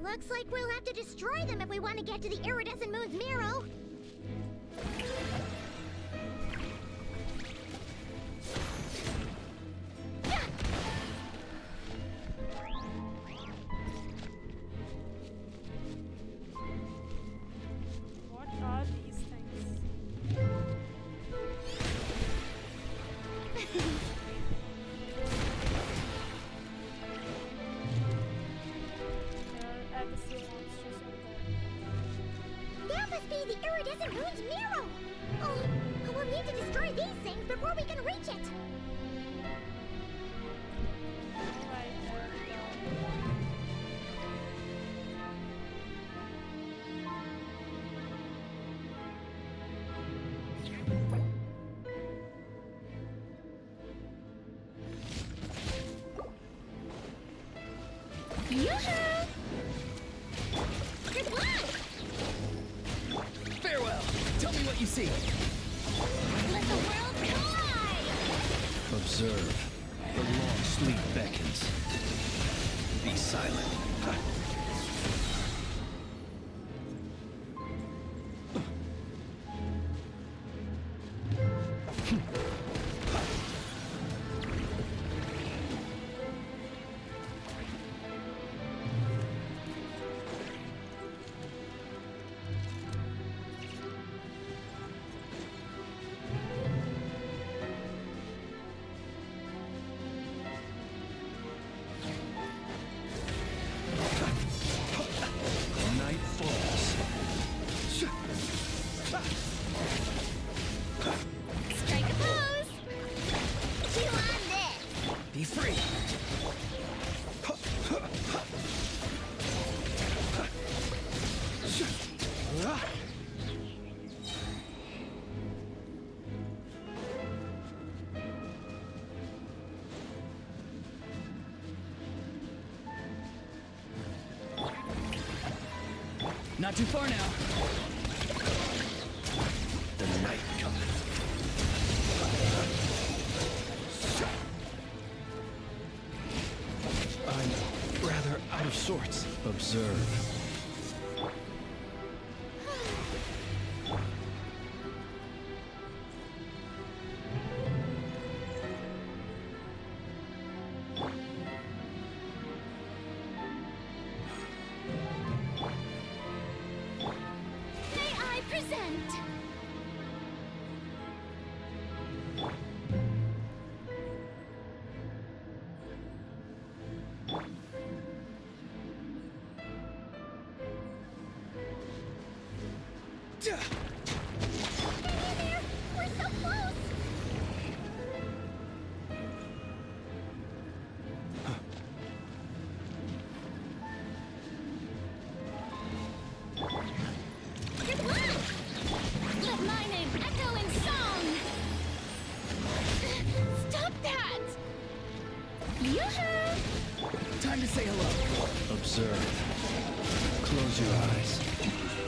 Looks like we'll have to destroy them if we want to get to the iridescent moon's marrow. before we can reach it. Good luck! Farewell. Tell me what you see. Let the world collide! Observe. The long sleep beckons. Be silent. Night falls. Strike a pose! Chew on this! Be free. Not too far now. The night cometh. I'm rather out of sorts. Observe. May I present? Hang in there! We're so close! Good luck! Let my name echo in song! Stop that! Yoo-hoo! Time to say hello. Observe. Close your eyes.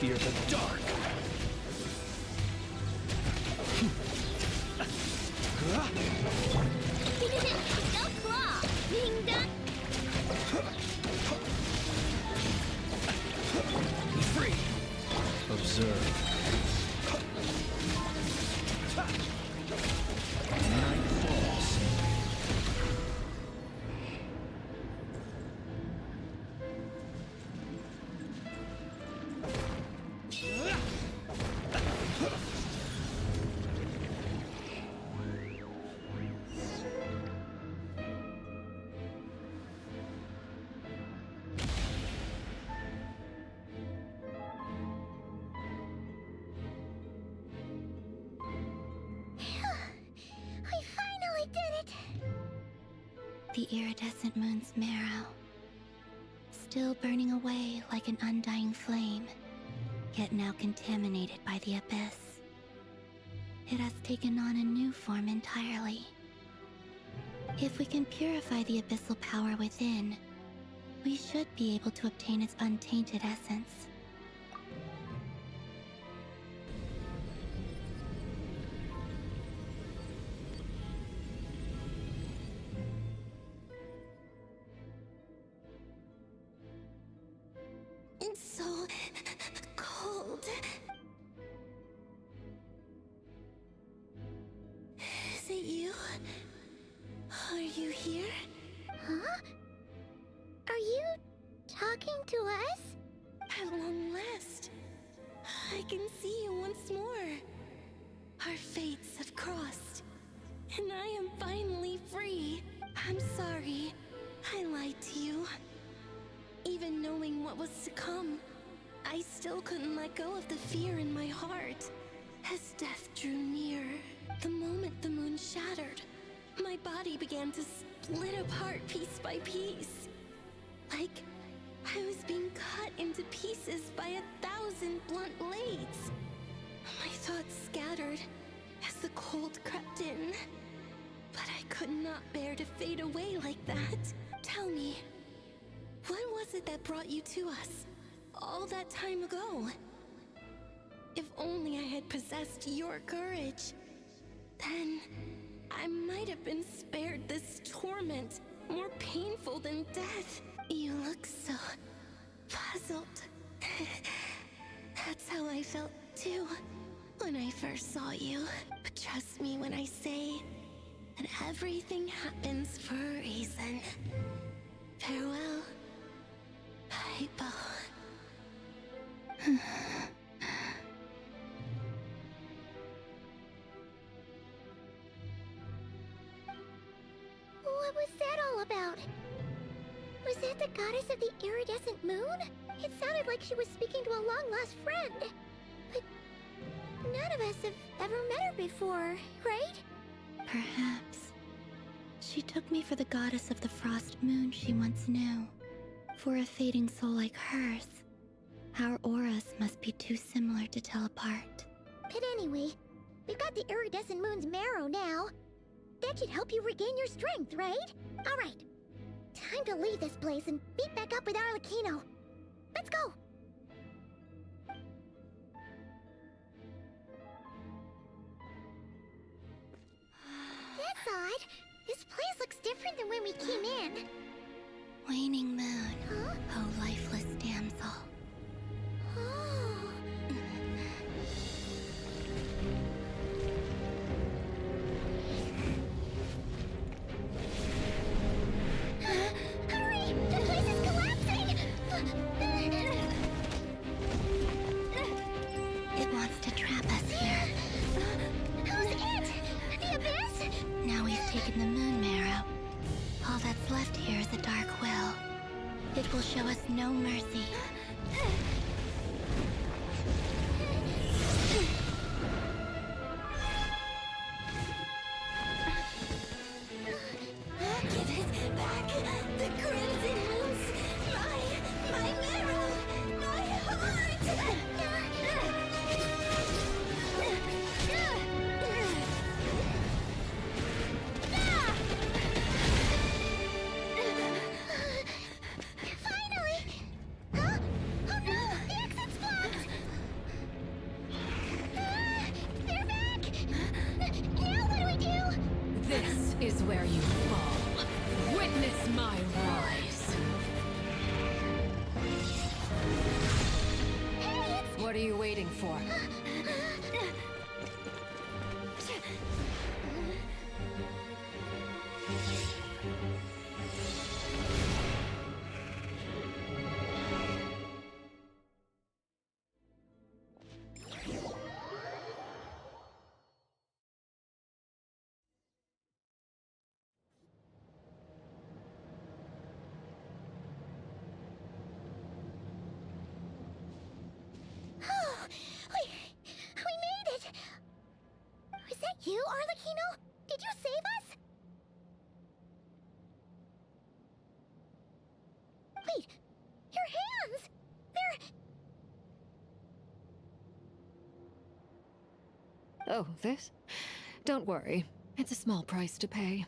Fear the dark. Go claw! Being done! Be free. Observe. Night falls. We finally did it! The iridescent moon's marrow, still burning away like an undying flame, yet now contaminated by the abyss. It has taken on a new form entirely. If we can purify the abyssal power within, we should be able to obtain its untainted essence. It's so cold. Is it you? Are you here? Huh? Are you talking to us? At long last, I can see you once more. Our fates have crossed, and I am finally free. I'm sorry, I lied to you. Even knowing what was to come, I still couldn't let go of the fear in my heart. As death drew near, the moment the moon body began to split apart piece by piece. Like I was being cut into pieces by 1,000 blunt blades. My thoughts scattered as the cold crept in. But I could not bear to fade away like that. Tell me, what was it that brought you to us all that time ago? If only I had possessed your courage, then I might have been spared this torment, more painful than death. You look so puzzled. That's how I felt too when I first saw you. But trust me when I say that everything happens for a reason. Farewell, Hypo. What was that all about? Was that the goddess of the iridescent moon? It sounded like she was speaking to a long-lost friend. But none of us have ever met her before, right? Perhaps. She took me for the goddess of the frost moon she once knew. For a fading soul like hers, our auras must be too similar to tell apart. But anyway, we've got the iridescent moon's marrow now. That should help you regain your strength, right? Alright. Time to leave this place and meet back up with Arlecchino. Let's go! That's odd. This place looks different than when we came in. Waning moon, Huh? oh lifeless damsel. Oh. Hurry! The place is collapsing! It wants to trap us here. Who's it? The Abyss? Now we've taken the moon marrow. All that's left here is a dark will. It will show us no mercy. Give it back! The crimson moons! My marrow! My heart! Finally! Huh? Oh no! The exit's blocked! They're back! Now what do we do? This is where you fall. Witness my rise. What are you waiting for? Oh, we made it! Was that you, Arlecchino? Did you save us? Wait, your hands! They're... Oh, this? Don't worry. It's a small price to pay.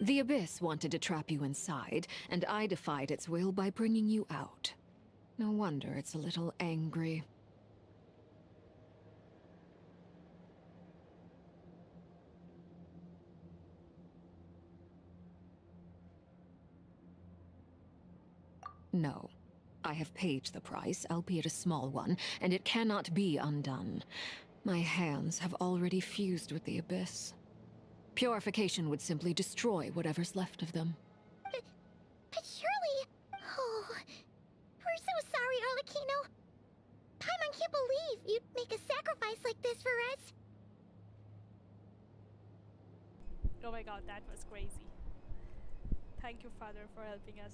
The Abyss wanted to trap you inside, and I defied its will by bringing you out. No wonder it's a little angry. No. I have paid the price, albeit a small one, and it cannot be undone. My hands have already fused with the Abyss. Purification would simply destroy whatever's left of them. But surely... Oh... We're so sorry, Arlecchino. Paimon can't believe you'd make a sacrifice like this for us. Oh my god, that was crazy. Thank you, Father, for helping us.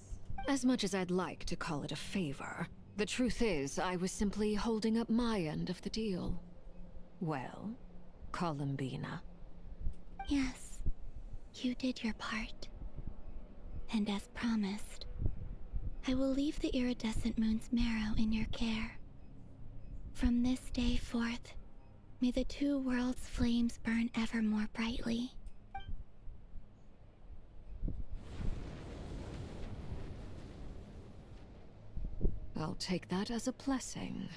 As much as I'd like to call it a favor, the truth is I was simply holding up my end of the deal. Well, Columbina. Yes. You did your part. And as promised, I will leave the iridescent moon's marrow in your care. From this day forth, may the two worlds' flames burn ever more brightly. I'll take that as a blessing.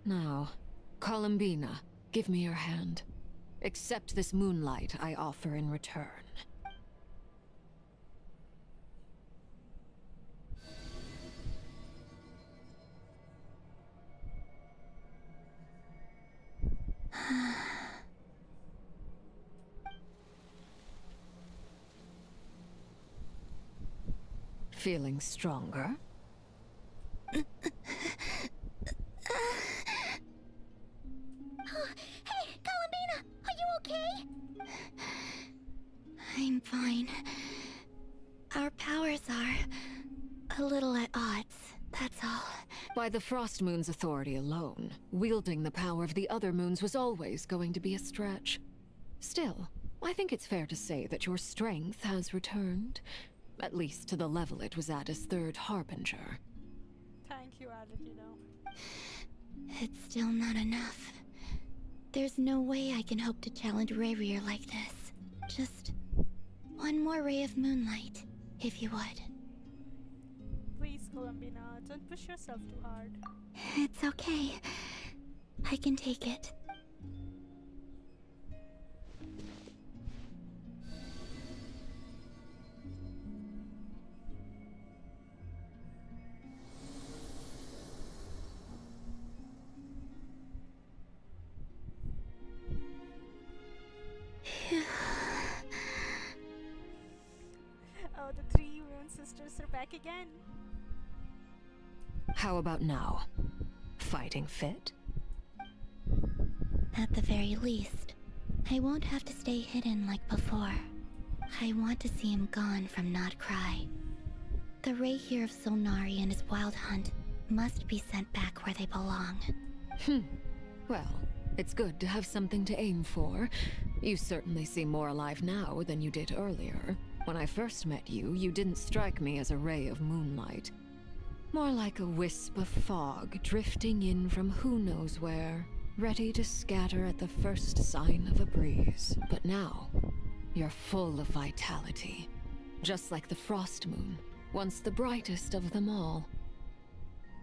Now, Columbina, give me your hand. Accept this moonlight I offer in return. Feeling stronger? Hey, Columbina! Are you okay? I'm fine. Our powers are a little at odds, that's all. By the Frost Moon's authority alone, wielding the power of the other moons was always going to be a stretch. Still, I think it's fair to say that your strength has returned. At least to the level it was at as Third Harbinger. Thank you, Archon. It's still not enough. There's no way I can hope to challenge Rayrier like this. Just one more ray of moonlight, if you would. Please, Columbina, don't push yourself too hard. It's okay. I can take it. Oh, the three Moon Sisters are back again. How about now? Fighting fit? At the very least, I won't have to stay hidden like before. I want to see him gone from Not Cry. The Rayrier of Solnari and his wild hunt must be sent back where they belong. Well, it's good to have something to aim for. You certainly seem more alive now than you did earlier. When I first met you, you didn't strike me as a ray of moonlight. More like a wisp of fog drifting in from who knows where, ready to scatter at the first sign of a breeze. But now, you're full of vitality. Just like the Frost Moon, once the brightest of them all.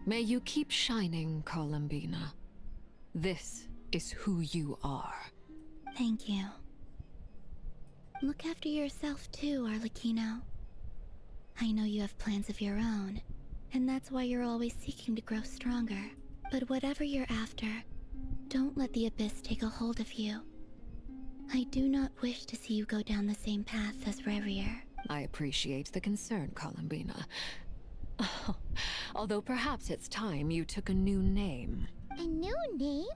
May you keep shining, Columbina. This is who you are. Thank you. Look after yourself too, Arlecchino. I know you have plans of your own, and that's why you're always seeking to grow stronger. But whatever you're after, don't let the Abyss take a hold of you. I do not wish to see you go down the same path as Rayrier. I appreciate the concern, Columbina. Although perhaps it's time you took a new name. A new name?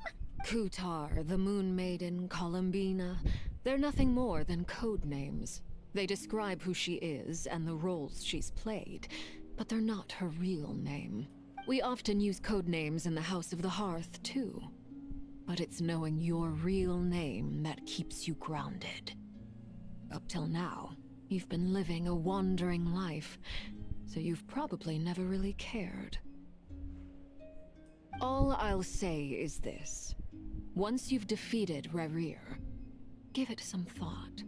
Kutar, the Moon Maiden, Columbina. They're nothing more than code names. They describe who she is and the roles she's played, but they're not her real name. We often use code names in the House of the Hearth, too. But it's knowing your real name that keeps you grounded. Up till now, you've been living a wandering life, so you've probably never really cared. All I'll say is this. Once you've defeated Rayrier, give it some thought.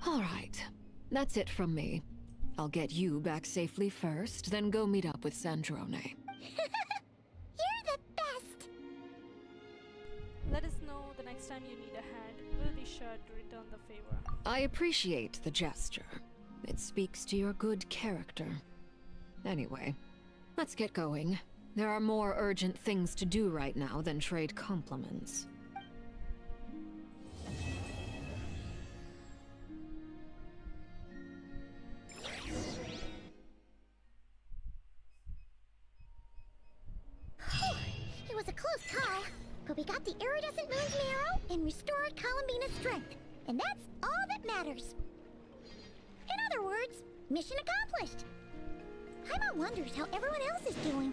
All right, that's it from me. I'll get you back safely first, then go meet up with Sandrone. You're the best! Let us know the next time you need a hand. We'll be sure to return the favor. I appreciate the gesture. It speaks to your good character. Anyway, let's get going. There are more urgent things to do right now than trade compliments. It was a close call, but we got the iridescent moon's marrow and restored Columbina's strength, and that's all that matters. In other words, mission accomplished. Paimon wonders how everyone else is doing.